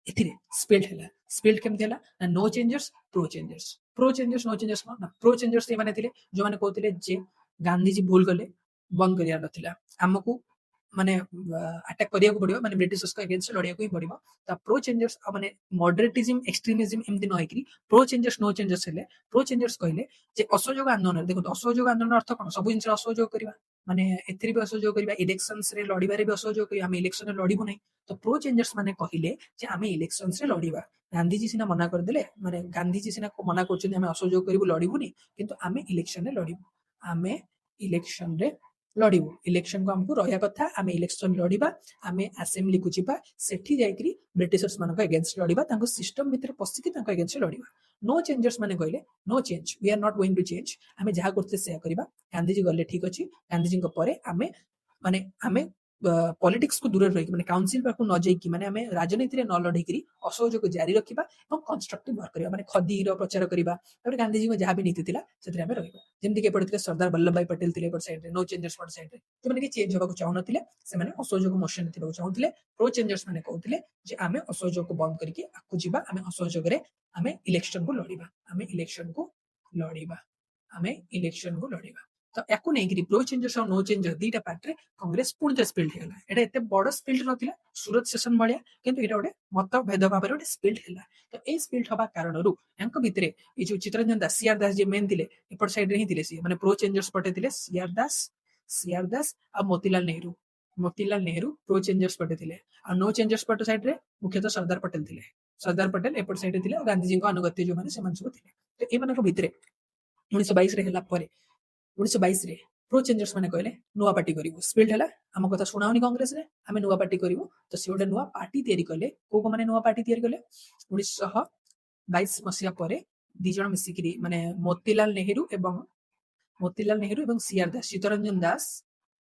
ଏଥିରେ ସ୍ପିଲ୍ଟ ହେଲା। ସ୍ପିଲ୍ଟ କେମିତି ହେଲା ନା, no changers pro changers. Pro changers no changers କଣ ନା, ପ୍ରୋ ଚେଞ୍ଜର୍ସ ଏମାନେ ଥିଲେ ଯୋଉମାନେ କହୁଥିଲେ ଯେ ଗାନ୍ଧିଜୀ ଭୁଲ କଲେ, ବନ୍ଦ କରିବାର ନଥିଲା, ଆମକୁ ମାନେ ଆଟାକ କରିବାକୁ ପଡିବ, ମାନେ ବ୍ରିଟିଶଙ୍କ ଏଗେନ୍ଷ୍ଟ ଲଢିବାକୁ ହିଁ ପଡିବ। ତା ପ୍ରୋ ଚେଞ୍ଜର୍ସ ମାନେ ମଡରେଟିଜିମ ଏକ୍ସଟ୍ରିମିଜିମ ଏମିତି ନ ହେଇକିରି ପ୍ରୋ ଚେଞ୍ଜର୍ସ ନୋ ଚେଞ୍ଜର୍ସ ହେଲେ। ପ୍ରୋ ଚେଞ୍ଜର୍ସ କହିଲେ ଯେ ଅସହଯୋଗ ଆନ୍ଦୋଳନରେ ଦେଖନ୍ତୁ, ଅସହଯୋଗ ଆନ୍ଦୋଳନ ଅର୍ଥ କଣ, ସବୁ ଜିନିଷରେ ଅସହଯୋଗ କରିବା, ମାନେ ଏଥିରେ ବି ଅସହଯୋଗ କରିବା, ଇଲେକ୍ସନରେ ଲଢିବାରେ ବି ଅସହଯୋଗ କରିବା, ଆମେ ଇଲେକ୍ସନରେ ଲଢିବୁ ନାହିଁ। ତ ପ୍ରୋ ଚେଞ୍ଜର୍ସ ମାନେ କହିଲେ ଯେ ଆମେ ଇଲେକ୍ସନରେ ଲଢିବା। ଗାନ୍ଧିଜୀ ସିନା ମନା କରିଦେଲେ, ମାନେ ଗାନ୍ଧିଜୀ ସିନା ମନା କରୁଛନ୍ତି ଆମେ ଅସହଯୋଗ କରିବୁ, ଲଢିବୁନି, କିନ୍ତୁ ଆମେ ଇଲେକ୍ସନରେ ଲଢିବୁ, ଆମେ ଇଲେକ୍ସନରେ ଲଢିବୁ, ଇଲେକ୍ସନକୁ ଆମକୁ ରହିବା କଥା, ଆମେ ଇଲେକ୍ସନ ଲଢିବା, ଆମେ ଆସେମ୍ବଲିକୁ ଯିବା, ସେଠି ଯାଇକିରି ବ୍ରିଟିଶର୍ସ ମାନଙ୍କ ଏଗେନ୍ଷ୍ଟ ଲଢିବା, ତାଙ୍କ ସିଷ୍ଟମ ଭିତରେ ପଶିକି ତାଙ୍କ ଏଗେନ୍ଷ୍ଟ ଲଢିବା। ନୋ ଚେଞ୍ଜର୍ସ ମାନେ କହିଲେ no change, we are not going to change, ଆମେ ଯାହା କରୁଥିଲେ ସେୟା କରିବା, ଗାନ୍ଧିଜୀ ଗଲେ ଠିକ ଅଛି, ଗାନ୍ଧିଜୀଙ୍କ ପରେ ଆମେ ପଲିଟିକ୍ସକୁ ଦୂରରେ ରହିକି, ମାନେ କାଉନସିଲ ପାଖକୁ ନ ଯାଇକି, ମାନେ ଆମେ ରାଜନୀତିରେ ନ ଲଢିକିରି ଅସହଯୋଗ ଜାରି ରଖିବା ଏବଂ କନଷ୍ଟ୍ରକ୍ଟିଭ ୱାର୍କ କରିବା, ମାନେ ଖଦୀର ପ୍ରଚାର କରିବା, ତାପରେ ଗାନ୍ଧିଜୀଙ୍କ ଯାହା ବି ନୀତି ଥିଲା ସେଥିରେ ଆମେ ରହିବା। ଯେମିତିକି ଏପଟେ ଥିଲେ ସର୍ଦ୍ଦାର ବଲ୍ଲଭ ଭାଇ ପଟେଲ ଥିଲେ ଏପଟ ସାଇଡରେ, ନୋ ଚେଞ୍ଜର୍ସ ପଟ ସାଇଡରେ, ଯୋଉମାନେ କି ଚେଞ୍ଜ ହେବାକୁ ଚାହୁଁନଥିଲେ, ସେମାନେ ଅସହଯୋଗ ମୋସନରେ ଥିବାକୁ ଚାହୁଁଥିଲେ। ପ୍ରୋ ଚେଞ୍ଜର୍ସ ମାନେ କହୁଥିଲେ ଯେ ଆମେ ଅସହଯୋଗକୁ ବନ୍ଦ କରିକି ଆଗକୁ ଯିବା, ଆମେ ଅସହଯୋଗରେ ଆମେ ଇଲେକ୍ସନକୁ ଲଢିବା, ଆମେ ଇଲେକ୍ସନକୁ ଲଢିବା, ଆମେ ଇଲେକ୍ସନକୁ ଲଢିବା। ତ ୟାକୁ ନେଇକିରି ପ୍ରୋ ଚେଞ୍ଜର୍ସ ଆଉ ନୋ ଚେଞ୍ଜର୍ସ ଦିଟା ପାର୍ଟରେ କଂଗ୍ରେସ ପୁଣି ଥରେ ସ୍ପ୍ଲିଟ୍ ହେଇଗଲା। ଏଟା ଏତେ ବଡ ସ୍ପ୍ଲିଟ୍ ନଥିଲା ସୁରତ ସେସନ ଭଳିଆ, କିନ୍ତୁ ଏଇଟା ଗୋଟେ ମତଭେଦ ଭାବରେ ଗୋଟେ ସ୍ପ୍ଲିଟ୍ ହେଲା। ତ ଏଇ ସ୍ପ୍ଲିଟ୍ ହବା କାରଣରୁ ୟାଙ୍କ ଭିତରେ ଏଇ ଯୋଉ ଚିତ୍ତରଞ୍ଜନ ଦାସ, ସିଆର ଦାସ ଯିଏ ମେନ୍ ଥିଲେ, ଏପଟ ସାଇଡରେ ହିଁ ଥିଲେ, ସିଏ ମାନେ ପ୍ରୋ ଚେଞ୍ଜର୍ସ ପଟେ ଥିଲେ ସିଆର ଦାସ ଆଉ ମୋତିଲାଲ ନେହେରୁ ପ୍ରୋ ଚେଞ୍ଜର୍ସ ପଟେ ଥିଲେ। ଆଉ ନୋ ଚେଞ୍ଜର୍ସ ପଟ ସାଇଡରେ ମୁଖ୍ୟତଃ ସର୍ଦ୍ଦାର ପଟେଲ ଥିଲେ। ସର୍ଦ୍ଦାର ପଟେଲ ଏପଟ ସାଇଡରେ ଥିଲେ, ଆଉ ଗାନ୍ଧିଜୀଙ୍କ ଅନୁଗତ୍ୟ ଯୋଉମାନେ ସେମାନେ ସବୁ ଥିଲେ। ତ ଏମାନଙ୍କ ଭିତରେ 1922 ରେ ହେଲା ପରେ 1922 ରେ ପ୍ରୋ ଚେଞ୍ଜର୍ସ ମାନେ କହିଲେ ନୂଆ ପାର୍ଟି କରିବୁ, ସ୍ପ୍ଲିଟ୍ ହେଲା, ଆମ କଥା ଶୁଣାଉନି କଂଗ୍ରେସରେ, ଆମେ ନୂଆ ପାର୍ଟି କରିବୁ। ତ ସେ ଗୋଟେ ନୂଆ ପାର୍ଟି ତିଆରି କଲେ। କୋଉ ମାନେ ନୂଆ ପାର୍ଟି ତିଆରି କଲେ, 1922 ମସିହା ପରେ ଦି ଜଣ ମିଶିକିରି, ମାନେ ମୋତିଲାଲ ନେହେରୁ ଏବଂ ସିଆର ଦାସ,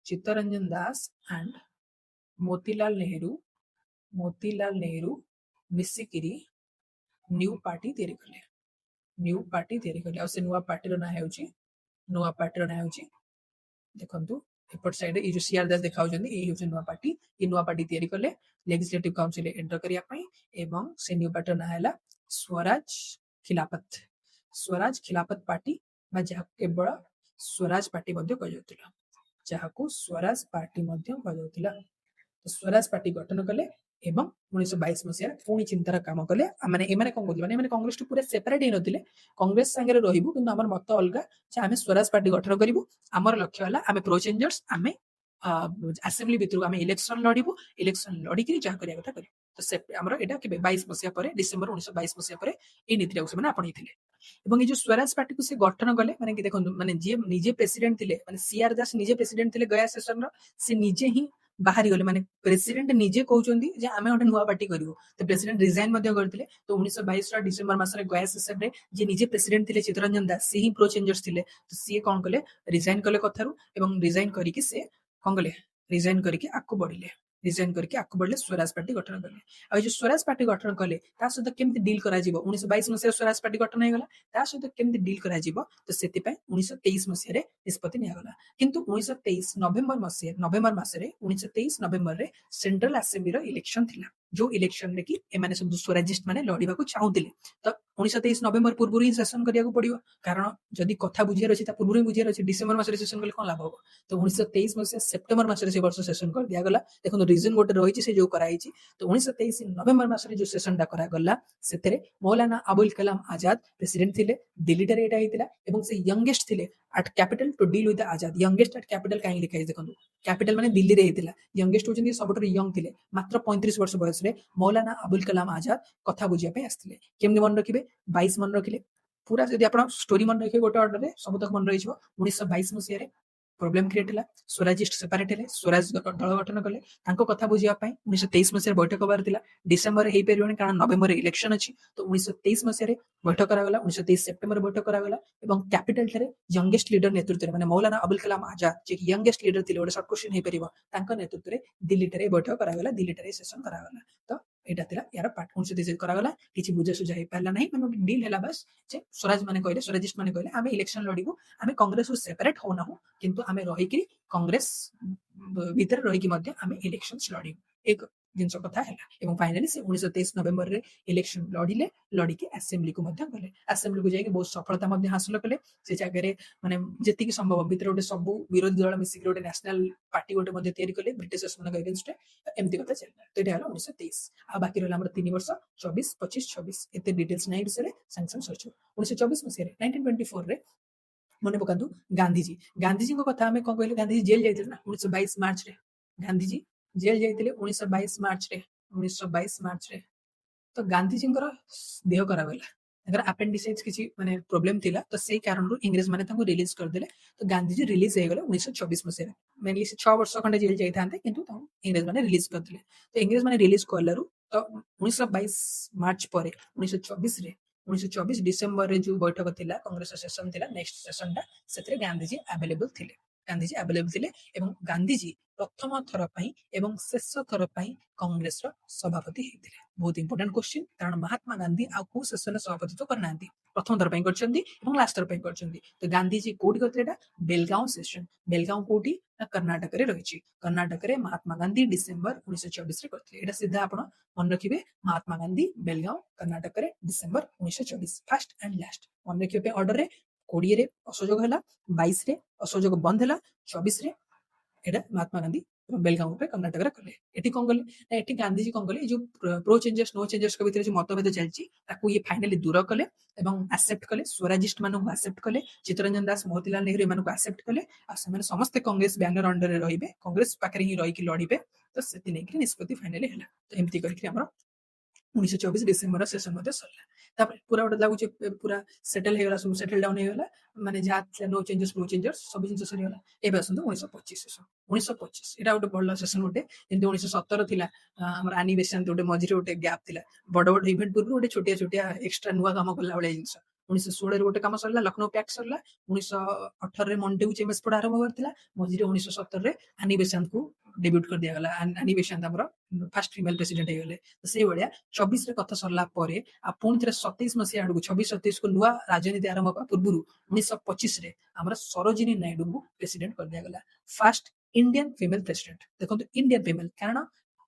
ଚିତ୍ତରଞ୍ଜନ ଦାସ ଆଣ୍ଡ ମୋତିଲାଲ ନେହେରୁ ମିଶିକିରି न्यू पार्टी तैयारी कले न्यू पार्टी तैयारी कले आ से नुआ पार्टी ना हेउची नुआ पार्टी ना हेउची देखंतु एपट साइड ए जो सीआर दास देखाउ जंदी ए हेउची नुआ पार्टी ए नुआ पार्टी तैयारी कले लेजिस्लेटिव काउंसिल एंटर करिया पई एवं से न्यू पार्टी ना हैला स्वराज खिलाफत पार्टी बा जहा केवल स्वराज पार्टी मध्ये कह जहाको स्वराज पार्टी मध्ये कह तो स्वराज पार्टी गठन कले एवं 1922 मसीह पुणी चिंतार काम कले माने एमाने कोन बोलि माने कांग्रेस टू पूरा सेपरेट हे नथिले कांग्रेस संगे रहिबु किंतु हमर मत अलगा जे आमे स्वराज पार्टी गठन करिवु हमर लक्ष्य हला आमे प्रो चेंजर्स आमे असेंबली भितर आमे इलेक्शन लड़िबु इलेक्शन लड़ी कि जा करिया कथा करियो तो से हमर एटा के 22 मसीह परे डिसेंबर 1922 मसीह परे ए नीति रे माने आपणैथिले এবং এই যে स्वराज पार्टी को से गठन कले माने कि देखंतु माने जे निजे प्रेसिडेंट थिले माने सीआर दास निजे प्रेसिडेंट थिले गया सेशन रो से निजे ही बाहरी गले माने प्रेसिडेंट निजे कहउचंदी जे आमे ओटे नुवा पार्टी करिवो तो प्रेसिडेंट रिजाइन मध्ये करथिले तो 1922 रा डिसेंबर मास रे गया सेशन रे जे निजे प्रेसिडेंट थिले चित्तरंजन दास से ही प्रो चेंजर्स थिले तो सी कोन कले रिजाइन कले कथारु एवं रिजाइन करी कि से कोन कले रिजाइन करी कि आकु बढ़िले रिजाइन करके आकु बढ़ले स्वराज पार्टी गठन कले आ जो स्वराज पार्टी गठन कले ता सहित केमति डील करा जिवो 1922 मसिया स्वराज पार्टी गठन हे गला ता सहित केमति डील करा जिवो तो सेति पय 1923 मसिया रे निष्पत्ति निया गला किंतु 1923 नवेम्बर मास रे 1923 नवेम्बर रे सेंट्रल असेंबली रो इलेक्शन थिला जो इलेक्शन रे कि एमाने सब स्वराजिस्ट माने लड़िबा को चाहुतिले तो 1923 नवेम्बर पूर्व ही सेशन करिया को पड़ियो कारण जदी कथा बुझिया रछि ता पूर्व ही बुझिया रछि डिसेंबर मास रे सेशन कले कोन लाभ हो तो 1923 मसिया सेप्टेम्बर मास रे से वर्ष सेशन कर दिया गला देखो रीजन गोटे रही से जो कराई तो 1923 नवेम्बर मास रे जो सेशन टा करा गला सेतेरे मौलाना अबुल कलाम आजाद प्रेसिडेंट थिले दिल्ली रे एटा हितला एवं से यंगेस्ट थिले at capital to deal with the Azad youngest at capital काई लिखाई देखो कैपिटल माने दिल्ली रे हितला यंगेस्ट होचंदी सबटर यंग थिले मात्र 35 वर्ष बयस रे मौलाना अबुल कलाम आजाद कथा बुझिया पे आस्थिले केमने मन रखिबे 22 मन रखिले पूरा जदी आपण स्टोरी मन रखिबे गोटे ऑर्डर रे सब तक मन रही 1922 मसिया रे प्रॉब्लम क्रिएट हला स्वराजिस्ट सेपरेट हेले स्वराज दल गठन कले तांको कथा बुझिया पई 1923 मसिया बैठक होबार थिला डिसेंबर हे पेरियोन कारण नवेम्बर रे इलेक्शन अछि तो 1923 मसिया रे बैठक करा गला 1923 सेप्टेम्बर बैठक करा गला एवं कैपिटल रे यंगेस्ट लीडर नेतृत्व रे माने मौलाना अबुल कलाम आजाद जे यंगेस्ट लीडर थिले ओडे शॉर्ट क्वेश्चन हे परिबो तांको नेतृत्व रे दिल्ली रे बैठक करा गला दिल्ली रे सेशन करा गला तो एटा थिला यार पार्ट 1923 करा गला किछि बुझे सुझा हे पहला नहीं माने डील हैला बस जे स्वराज माने कहले स्वराजिस्ट माने कहले आमे इलेक्शन लड़िबो आमे कांग्रेस रु सेपरेट होना हो किंतु आमे रही कि कांग्रेस भीतर रही कि मध्य आमे इलेक्शंस लड़िबो एक जिनस कथा हैला एवं फाइनली से 1923 नवेम्बर रे इलेक्शन लड़िले लड़ी के असेंबली को मध्य गले असेंबली को जाई के बहुत सफलता मध्य हासिल कले से जगह रे माने जति कि संभव भीतर गोटे सब विरोधी दल मिसिक गोटे नेशनल पार्टी गोटे मध्य तयारी कले ब्रिटिश शासन अगेंस्ट एमती कथा चलला तो एटा हला 1923 आ बाकी रहला हमर 3 वर्ष 24 25 26 एते डिटेल्स नै बिसरे सैंक्शन सरछ 1924 मसिया रे 1924 रे मने पकांतु गांधीजी को कथा हमें कोन कहले गांधीजी जेल जाइथिले ना 1922 मार्च रे गांधीजी जेल जाइथिले 1922 मार्च रे तो गांधीजी देह खराब होला अगर अपेंडिसाइटिस किसी माने प्रॉब्लम थिला तो सेही कारण रु इंग्लिश माने ताको रिलीज कर देले तो गांधीजी रिलीज हे गेले 1924 मसिया रे मेनली से 6 वर्ष खंडे जेल जाइथांते किंतु ताको इंग्लिश माने रिलीज कर देले तो इंग्लिश माने रिलीज करलारु तो 1922 मार्च परे 1924 रे 1924 डिसेंबर रे जो बैठक थिला कांग्रेस सेशन थिला नेक्स्ट सेशन टा सेतरे गांधीजी अवेलेबल थिले एवं गांधीजी प्रथम थर पई एवं शेष थर पई कांग्रेस रो सभापति हेतिले बहुत इंपोर्टेंट क्वेश्चन कारण महात्मा गांधी आ को सेशन सभापतित्व करनांती प्रथम थर पई करचंदी एवं लास्ट थर पई करचंदी तो गांधीजी कोडी करथेटा बेलगांव सेशन बेलगांव कोडी कर्नाटक रे रहिछि कर्नाटक रे महात्मा गांधी डिसेंबर 1924 रे करथले एटा सीधा आपण मन रखिबे महात्मा गांधी बेलगांव कर्नाटक रे डिसेंबर 1924 फर्स्ट एंड लास्ट मन रखिबे ऑर्डर रे 20 रे असहयोग हला 22 रे असहयोग बंद हला 24 रे एटा महात्मा गांधी बेलगांव पे कर्नाटक रे कले एठी कोन कले एठी गांधीजी कोन कले जो प्रो चेंजेस नो चेंजेस के भीतर जो मतभेद चलची ताकू ये फाइनली दूर कले एवं एक्सेप्ट कले स्वराजिस्ट मानु एक्सेप्ट कले चित्तरंजन दास मोतीलाल नेहरू मानु एक्सेप्ट कले आ से समस्त कांग्रेस बैनर अंडर रे रहिबे कांग्रेस पाखरे ही रही कि लड़िबे तो सेति नै कि निष्पत्ति फाइनली हला तो एम्ति करके हमर 1924 डिसेंबर सेशन मते सरला तापर पूरा उडा लागु पूरा सेटल हे गला सब सेटल डाउन हे गला माने जा नो चेंजेस सब जिंस सरी गला एबे आसंतो 1925 सेशन 1925 एटा उडे बडला सेशन उडे जेंति 1917 थिला हमर एनिवर्सरी उडे मझिरे उडे गैप थिला बड बड इवेंट पूर्व उडे छोटिया छोटिया एक्स्ट्रा नुवा काम करला बळे जिंस 1916 ରେ ଗୋଟେ କାମ ସରିଲା, ଲକ୍ଷ୍ନୌ ପ୍ୟାକ୍ଟ ସରିଲା। 1918 ରେ ମଣ୍ଟେଗୁ ଚେମ୍ବର୍ସ ପଢା ଆରମ୍ଭ କରିଥିଲା। ମଝିରେ 1917 ରେ ଆନି ବେସାନ୍ତଙ୍କୁ ଡେବ୍ୟୁଟ କରିଦିଆଗଲା। ଆନି ବେସାନ୍ତ ଆମର ଫାଷ୍ଟ ଫିମେଲ ପ୍ରେସିଡେଣ୍ଟ ହେଇଗଲେ। ତ ସେଇଭଳିଆ 24 ରେ କଥା ସରିଲା ପରେ ଆଉ ପୁଣି ଥରେ 27 ମସିହା ଆଡକୁ 26-27 କୁ ନୂଆ ରାଜନୀତି ଆରମ୍ଭ ହେବା ପୂର୍ବରୁ 1925 ରେ ଆମର ସରୋଜିନୀ ନାଇଡୁଙ୍କୁ ପ୍ରେସିଡେଣ୍ଟ କରିଦିଆଗଲା। First Indian female president. ଦେଖନ୍ତୁ ଇଣ୍ଡିଆନ ଫିମେଲ, କାରଣ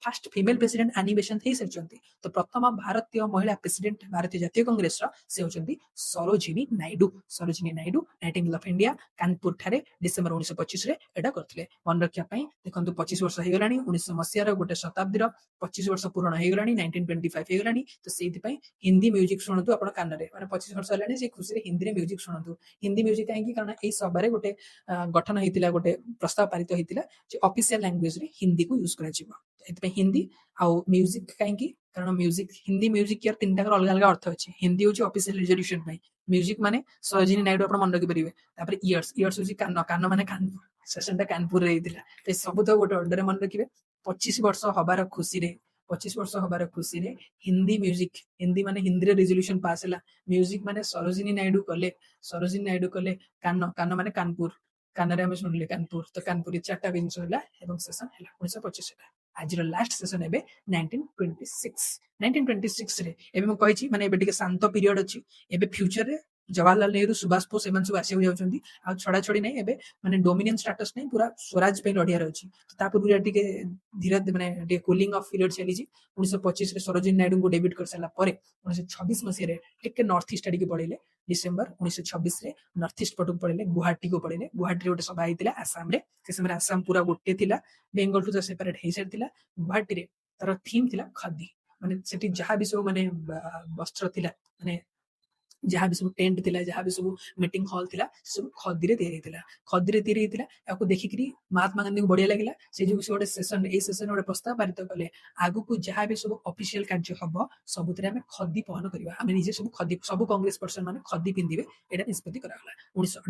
first female president Annie Besant ହେଇସାରିଛନ୍ତି। ତ ପ୍ରଥମ ଭାରତୀୟ ମହିଳା ପ୍ରେସିଡେଣ୍ଟ ଭାରତୀୟ ଜାତୀୟ କଂଗ୍ରେସର ସେ ହଉଛନ୍ତି Sarojini Naidu. Sarojini Naidu Nightingale of India Kanpur ଠାରେ ଡିସେମ୍ବର 1925 ରେ ଏଟା କରିଥିଲେ। ମନେ ରଖିବା ପାଇଁ ଦେଖନ୍ତୁ 25 ବର୍ଷ ହେଇଗଲାଣି। 1900 ମସିହାର ଗୋଟେ ଶତାବ୍ଦୀର 25 ବର୍ଷ ପୂରଣ ହେଇଗଲାଣି। 1925 ହେଇଗଲାଣି। ତ ସେଇଥିପାଇଁ ହିନ୍ଦୀ ମ୍ୟୁଜିକ ଶୁଣନ୍ତୁ ଆପଣ କାନରେ, ମାନେ 25 ବର୍ଷ ହେଲାଣି ସେ ଖୁସିରେ ହିନ୍ଦୀରେ ମ୍ୟୁଜିକ ଶୁଣନ୍ତୁ। ହିନ୍ଦୀ ମ୍ୟୁଜିକ କାହିଁକି? କାରଣ ଏଇ ସଭାରେ ଗୋଟେ ଗଠନ ହେଇଥିଲା, ଗୋଟେ ପ୍ରସ୍ତାବ ପାରିତ ହେଇଥିଲା ଯେ ଅଫିସିଆଲ ଲାଙ୍ଗୁଏଜରେ ହିନ୍ଦୀକୁ ୟୁଜ କରାଯିବ। ଏଥିପାଇଁ ହିନ୍ଦୀ ଆଉ ମ୍ୟୁଜିକ କାହିଁକି? କାରଣ ମ୍ୟୁଜିକ ହିନ୍ଦୀ ମ୍ୟୁଜିକ ୟାର ତିନିଟାଙ୍କର ଅଲଗା ଅଲଗା ଅର୍ଥ ଅଛି। ହିନ୍ଦୀ ହଉଛି ଅଫିସିଆଲ ରେଜଲ୍ୟୁସନ ପାଇଁ। ମ୍ୟୁଜିକ ମାନେ ସରୋଜିନୀ ନାଇଡୁ ଆପଣ ମନେ ରଖିପାରିବେ। ତାପରେ ଇୟର୍ସ, ଇୟର୍ସ ହଉଛି କାନ, କାନ ମାନେ କାନପୁର। ସେସନଟା କାନପୁରରେ ହେଇଥିଲା। ତ ସବୁ ତ ଗୋଟେ ଅର୍ଡରରେ ମନେ ରଖିବେ। 25 ବର୍ଷ ହବାର ଖୁସିରେ 25 ବର୍ଷ ହବାର ଖୁସିରେ ହିନ୍ଦୀ ମ୍ୟୁଜିକ, ହିନ୍ଦୀ ମାନେ ହିନ୍ଦୀରେ ରେଜଲ୍ୟୁସନ ପାସ୍ ହେଲା। ମ୍ୟୁଜିକ ମାନେ ସରୋଜିନୀ ନାଇଡୁ କଲେ। ସରୋଜିନୀ ନାଇଡୁ କଲେ କାନ, କାନ ମାନେ କାନପୁର। କାନରେ ଆମେ ଶୁଣିଲେ କାନପୁର। ତ କାନପୁର ଚାରିଟା ଜିନିଷ ହେଲା ଏବଂ ସେସନ ହେଲା 1925 ହେଲା। ଆଜିର ଲାଷ୍ଟ ସେସନ ଏବେ 1926। 1926 ରେ ଏବେ ମୁଁ କହିଛି ମାନେ ଏବେ ଟିକେ ଶାନ୍ତ ପିରିୟଡ ଅଛି। ଏବେ ଫ୍ୟୁଚରରେ ଜବାହରଲାଲ ନେହେରୁ, ସୁଭାଷ ବୋଷ ଏମାନେ ସବୁ ଆସିବାକୁ ଯାଉଛନ୍ତି। ଆଉ ଛଡା ଛଡି ନାହିଁ। ଏବେ ମାନେ ଡୋମିନିୟନ ଷ୍ଟାଟସ ନାହିଁ, ପୁରା ସ୍ୱରାଜ ପାଇଁ ଲଢିଆର ଅଛି। ତା ପୂର୍ବରୁ ଟିକେ ଧୀରେ ମାନେ ଟିକେ କୁଲିଂ ଅଫ ପିରିୟଡ ଚାଲିଛି। 1925 ରେ ସରୋଜିନୀ ନାଇଡୁଙ୍କୁ ଡେବ୍ୟୁଟ କରିସାରିଲା ପରେ 1926 ମସିହାରେ ଟିକେ ନର୍ଥ ଇଷ୍ଟ ଆଡିକି ପଳେଇଲେ। ଡିସେମ୍ବର 1926 ରେ ନର୍ଥ ଇଷ୍ଟ ପଟକୁ ପଳେଇଲେ, ଗୁହାଟୀକୁ ପଳେଇଲେ। ଗୁହାଟୀରେ ଗୋଟେ ସଭା ହେଇଥିଲା ଆସାମରେ। ସେ ସମୟରେ ଆସାମ ପୁରା ଗୋଟେ ଥିଲା, ବେଙ୍ଗଲଠୁ ତ ସେପାରେଟ ହେଇସାରିଥିଲା। ଗୁହାଟୀରେ ତାର ଥିମ୍ ଥିଲା ଖାଦି। ମାନେ ସେଠି ଯାହା ବି ସବୁ ମାନେ ବସ୍ତ୍ର ଥିଲା, ମାନେ ଯାହା ବି ସବୁ ଟେଣ୍ଟ ଥିଲା, ଯାହା ବି ସବୁ ମିଟିଂ ହଲ୍ ଥିଲା, ସବୁ ଖଦିରେ ତିଆରି ହେଇଥିଲା। ଖଦିରେ ତିଆରି ହେଇଥିଲା। ୟାକୁ ଦେଖିକିରି ମହାତ୍ମା ଗାନ୍ଧୀଙ୍କୁ ବଢିଆ ଲାଗିଲା। ସେ ଯୋଗୁଁ ସେ ଗୋଟେ ସେସନ, ଏଇ ସେସନ ଗୋଟେ ପ୍ରସ୍ତାବ ପାରିତ କଲେ। ଆଗକୁ ଯାହା ବି ସବୁ ଅଫିସିଆଲ କାର୍ଯ୍ୟ ହବ ସବୁଥିରେ ଆମେ ଖଦି ବହନ କରିବା। ଆମେ ନିଜେ ସବୁ ଖଦି, ସବୁ କଂଗ୍ରେସ ପର୍ସନ ମାନେ ଖଦି ପିନ୍ଧିବେ। ଏଇଟା ନିଷ୍ପତ୍ତି କରାଗଲା।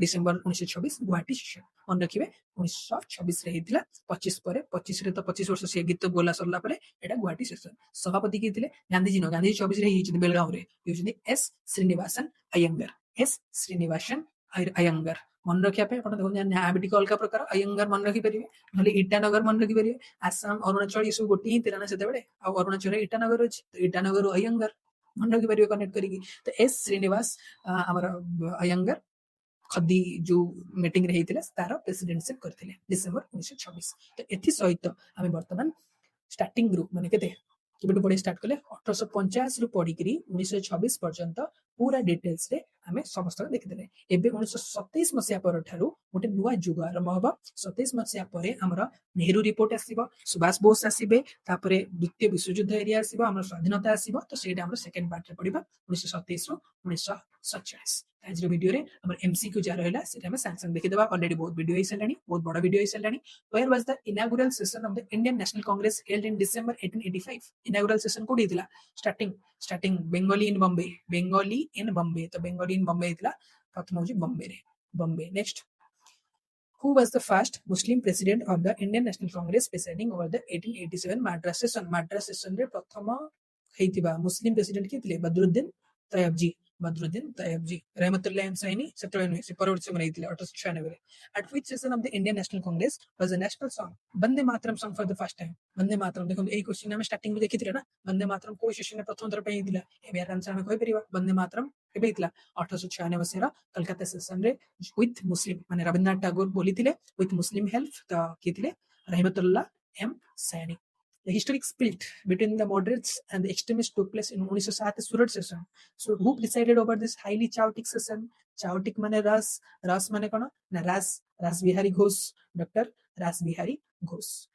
December 1926 Guwahati session. ମନେ ରଖିବେ 1926 ରେ ହେଇଥିଲା। 25 ପରେ 25 ରେ ତ 25 ବର୍ଷ ସେ ଗୀତ ବୋଲା ସରିଲା ପରେ ଏଇଟା ଗୁହାଟୀ ସେସନ। ସଭାପତି କିଏ ଥିଲେ? ଗାନ୍ଧିଜୀ ନୁହଁ, ଗାନ୍ଧିଜୀ 24 ରେ ହେଇଯାଇଛନ୍ତି ବେଳଗାଁରେ। ହେଉଛନ୍ତି ଏସ୍ ଶ୍ରୀନିବାସନ ଅୟଙ୍ଗର। ଏସ୍ ଶ୍ରୀନିବାସନ ଅୟଙ୍ଗର। ମନେ ରଖିବା ପାଇଁ ଆପଣ ଦେଖନ୍ତୁ ନାଁ ବି ଟିକେ ଅଲଗା ପ୍ରକାର। ଅୟଙ୍ଗର ମନେ ରଖିପାରିବେ, ନହେଲେ ଇଟାନଗର ମନେ ରଖିପାରିବେ। ଆସାମ, ଅରୁଣାଚଳ ଏସବୁ ଗୋଟିଏ ହିଁ ଥିଲା ନା ସେତେବେଳେ। ଆଉ ଅରୁଣାଚଳରେ ଇଟାନଗର ଅଛି, ତ ଇଟାନଗର ଅୟଙ୍ଗର ମନେ ରଖିପାରିବେ କନେକ୍ଟ କରିକି। ତ ଏସ୍ ଶ୍ରୀନିବାସ ଆମର ଅୟଙ୍ଗର ଖଦି ଯୋଉ ମିଟିଂରେ ହେଇଥିଲା ତାର ପ୍ରେସିଡେନ୍ସିପ କରିଥିଲେ ଡିସେମ୍ବର 1926। ତ ଏଥି ସହିତ ଆମେ ବର୍ତ୍ତମାନ ଷ୍ଟାର୍ଟିଂ ଗ୍ରୁପ ମାନେ କେତେ କେବେଠୁ ପଢି ଷ୍ଟାର୍ଟ କଲେ 1850 ରୁ ପଢିକିରି 1926 ପର୍ଯ୍ୟନ୍ତ ପୁରା ଡିଟେଲ୍ସ ରେ ଆମେ ସମସ୍ତଙ୍କୁ ଦେଖିଦେଲେ। ଏବେ 1927 ମସିହା ପରଠାରୁ ଗୋଟେ ନୂଆ ଯୁଗ ଆରମ୍ଭ ହବ। 27 ମସିହା ପରେ ଆମର ନେହେରୁ ରିପୋର୍ଟ ଆସିବ, ସୁଭାଷ ବୋଷ ଆସିବେ, ତାପରେ ଦ୍ୱିତୀୟ ବିଶ୍ୱଯୁଦ୍ଧ ଏରିଆ ଆସିବ, ଆମର ସ୍ୱାଧୀନତା ଆସିବ। ତ ସେଇଟା ଆମର ସେକେଣ୍ଡ ପାର୍ଟରେ ପଢିବା 1927 ରୁ 1947। ଆଜିର ଭିଡିଓରେ ଆମର ଏମସିକ୍ୟୁ ଯାହା ରହିଲା ସେଟା ଆମେ ସାଙ୍ଗେ ସାଙ୍ଗେ ଦେଖିଦେବା। ଅଲରେଡି ବହୁତ ଭିଡିଓ ହେଇସାରିଲାଣି, ବହୁତ ବଡ ଭିଡିଓ ହେଇସାରିଲାଣି। Where was the inaugural session of the Indian National Congress held in December 1885? Inaugural session କୋଉଠି ହେଇଥିଲା? starting Bengali in Bombay. Bengali in Bombay. ତ Bengali in Bombay ହେଇଥିଲା। ପ୍ରଥମ ହଉଛି ବମ୍ବେରେ। Bombay next. Who was the first Muslim president of the Indian National Congress presiding over the 1887 Madras session? Madras session ରେ ପ୍ରଥମ ହେଇଥିବା ମୁସଲିମ ପ୍ରେସିଡେଣ୍ଟ କିଏ ଥିଲେ? ବଦରୁଦ୍ଦିନ ତୟବଜୀ। ବଦରୁଦ୍ଦିନ ତୟବଜୀ। ରହମତୁଲ୍ଲାହ ହୁସୈନି ସେତେବେଳେ ନୁହେଁ, ସେ ପରବର୍ତ୍ତୀ ସମୟରେ ହେଇଥିଲେ 1896 ରେ। At which session of the Indian National Congress was the national song Vande Mataram song for the first time? Vande Mataram, ଦେଖନ୍ତୁ ଏଇ କ୍ୱେଶ୍ଚିନ ଆମେ ଷ୍ଟାର୍ଟିଂରୁ ଦେଖିଥିଲେ ନା। ବନ୍ଦେ ମାତରମ୍ କୋଉ ସେସନରେ ପ୍ରଥମ ଥର ପାଇଁ ହେଇଥିଲା? ଏବେ ଆରାମସେ ଆମେ କହିପାରିବା ବନ୍ଦେ ମାତରମ୍ କେବେ ହେଇଥିଲା? 1896 ମସିହାର କଲକାତା ସେସନରେ ୱିଥ ମୁସଲିମ ମାନେ ରବୀନ୍ଦ୍ରନାଥ ଟାଗୋର ବୋଲିଥିଲେ, ୱିଥ ମୁସଲିମ ହେଲ୍ପ। ତ କିଏ ଥିଲେ? Rahimtulla M Sayani. The historic split between the moderates and the extremists took place in 1907 Surat session. So who presided over this highly chaotic session? Chaotic mane ras, ras mane kono? Na Ras Bihari Ghosh, Dr. Ras Bihari Ghosh.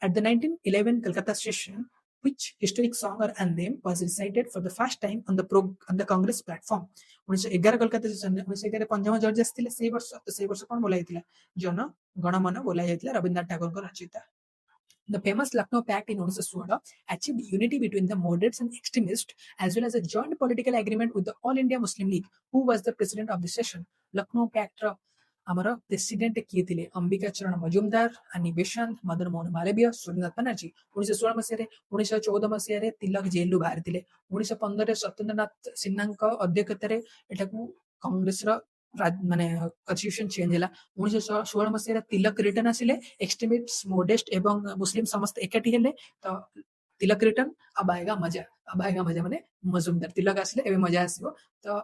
At the 1911 Calcutta session, which historic song or anthem was recited for the first time on the Congress platform? 1911 Kolkata ସେସନରେ 1911 ପଞ୍ଚମ George ଆସିଥିଲେ ସେଇ ବର୍ଷ। ତ ସେଇ ବର୍ଷ କଣ ବୋଲା ହେଇଥିଲା? ଜନ ଗଣମନ ବୋଲା ଯାଇଥିଲା, ରବୀନ୍ଦ୍ରନାଥ ଟାଗୋରଙ୍କ ରଚିତା। The famous Lucknow Pact in 1916 achieved unity between the moderates and extremists as well as a joint political agreement with the All India Muslim League. Who was the president of the session? Lucknow Pact ର ଆମର president କିଏ ଥିଲେ? ଅମ୍ବିକା ଚରଣ ମଜୁମଦାର, ଆନି ବେସାନ୍ତ, ମଦନ ମୋହନ ମାଲବୀୟ, ସୁରେନ୍ଦ୍ରନାଥ ବାନାର୍ଜୀ। 1916 ମସିହାରେ 1914 ମସିହାରେ ତିଲକ ଜେଲରୁ ବାହାରିଥିଲେ। 1915ରେ ସତ୍ୟେନ୍ଦ୍ରନାଥ ସିହ୍ନାଙ୍କ ଅଧ୍ୟକ୍ଷତାରେ ଏଟାକୁ कांग्रेस रो माने कन्स्टिट्यूशन चेंज होला 1916 मसीहा तिलक रिटर्न आसिले एक्सट्रीमिस्ट मोडेस्ट एवं मुस्लिम समस्त एकाठी हेले तो तिलक रिटर्न अब आएगा मजा माने मजुमदार तिलक आसिले एबे मजा आसीबो तो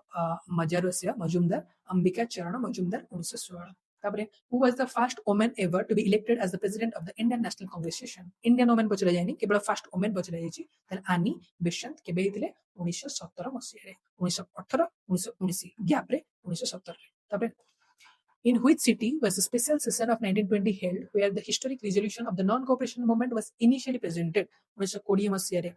मजा रसिया मजुमदार अंबिका चरण मजुमदार 1916 तापरे who was the first woman ever to be elected as the president of the Indian National Congress session Indian woman पचरा जायनी केवल फर्स्ट वुमेन पचरा जायछि देन आनी बेसंत केबे हितले 1917 मसीहा रे 1918 1919 गैप रे 1917 रे तापरे in which city was the special session of 1920 held where the historic resolution of the non-cooperation movement was initially presented 1920 मसीहा रे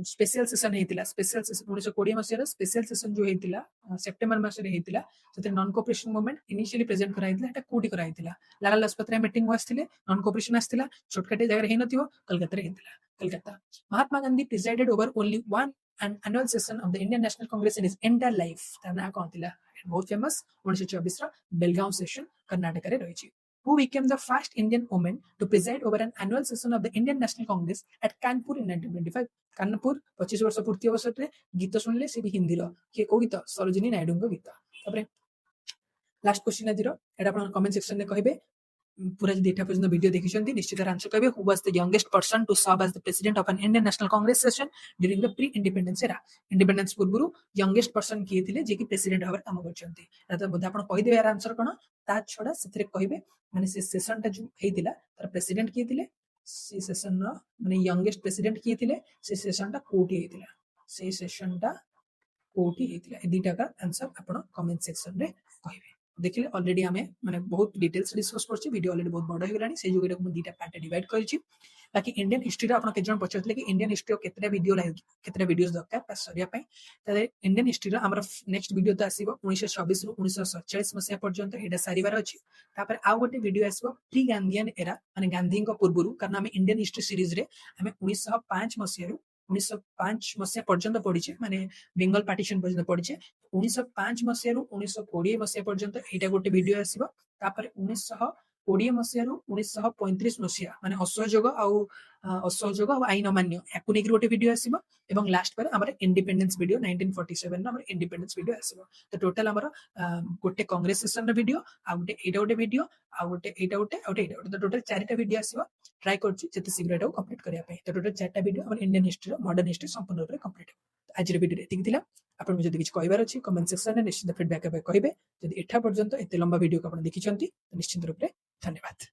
स्पेशल सेशन हेतिला स्पेशल सेशन 1920 मसीहा स्पेशल सेशन जो हेतिला सेप्टेम्बर मास रे हेतिला सेते non cooperation movement initially present कराइतिला एटा कोडी कराइतिला लाला लाजपत राय मीटिंग आस्थिले नॉन कोऑपरेशन आस्थिला छोटकाटे जगह रे नथियो कलकत्ता रे हेतिला Calcutta Mahatma Gandhi presided over only one an annual session of the Indian National Congress in his entire life ताना कहतिला बहुत फेमस 1924 रा बेलगांव सेशन कर्नाटक रे रहिछि who became the first Indian woman to preside over an annual session of the Indian National Congress at Kanpur in 1925 Kanpur 25 वर्ष पूर्ति अवसर रे गीत सुनले से भी हिंदी रो के को गीत सरोजिनी नायडू को गीत तबरे लास्ट क्वेश्चन आज रो एटा अपन कमेंट सेक्शन में कहबे पूरा जदि एटा पर्यंत वीडियो देखिसंती निश्चित आंसर कहबे who was the youngest person to serve as the president of an Indian National Congress session during the pre independence era independence पूर्वरु यंगेस्ट पर्सन किए थिले जे कि प्रेसिडेंट होवर काम करचंती एटा बोध आपण कहि देबे यार आंसर कोन ता छोडा सेथरे कहबे माने से सेशन ता जो हेतिला तार प्रेसिडेंट किए थिले से सेशन रो माने यंगेस्ट प्रेसिडेंट किए थिले से सेशन ता कोठी हेतिला से सेशन ता कोठी हेतिला ए दुटा का आंसर आपण कमेंट सेक्शन रे कहबे देखिले ऑलरेडी हमें माने बहुत डिटेल्स डिस्कस करछि वीडियो ऑलरेडी बहुत बड़ हो गलानी से जोगेटा को दुटा पार्ट डिवाइड करछि बाकी इंडियन हिस्ट्री रा आपण के जन पछतले कि इंडियन हिस्ट्री केतरा वीडियो केतरा वीडियोस दरकार पास सरिया पय तले इंडियन हिस्ट्री रा हमर नेक्स्ट वीडियो त आसीबो 1926 रु 1947 मसिया पर्यंत एडा सारिवार अछि तापर आ गोटे वीडियो आसीबो प्री गांधीयन एरा माने गांधी को पूर्वरु कारण हम इंडियन हिस्ट्री सीरीज रे हमें 1905 मसिया रु 1905 मसिया पर्यंत पढिछे माने बेंगल पार्टीशन पर्यंत पढिछे 1905 मसिया रु 1920 मसिया पर्यंत एटा गोटे वीडियो आसीबो तापर 1920 मसिया रु 1935 मसिया माने असहयोग आ आईन अमान्य याकु नेकी गोटे वीडियो आसीबो एवं लास्ट पर हमर इंडिपेंडेंस वीडियो 1947 न हमर इंडिपेंडेंस वीडियो आसीबो तो टोटल हमर गोटे कांग्रेस सेशन रा वीडियो आ गोटे एटा गोटे वीडियो आ गोटे एटा गोटे तो टोटल चारटा वीडियो आसीबो ट्राई करछि जते शीघ्र एटा कंप्लीट करिया पे तो टोटल चारटा वीडियो हमर इंडियन हिस्ट्री मॉडर्न हिस्ट्री संपूर्ण रूप से कंप्लीट आज वीडियो एतिक थिला आपण जदि किछ कहबार अछि कमेंट सेक्शन में निश्चित फीडबैक कहबे जदि एठा पर्यंत एते लंबा वीडियो को आपण देखिचंती तो निश्चित रूप से धन्यवाद।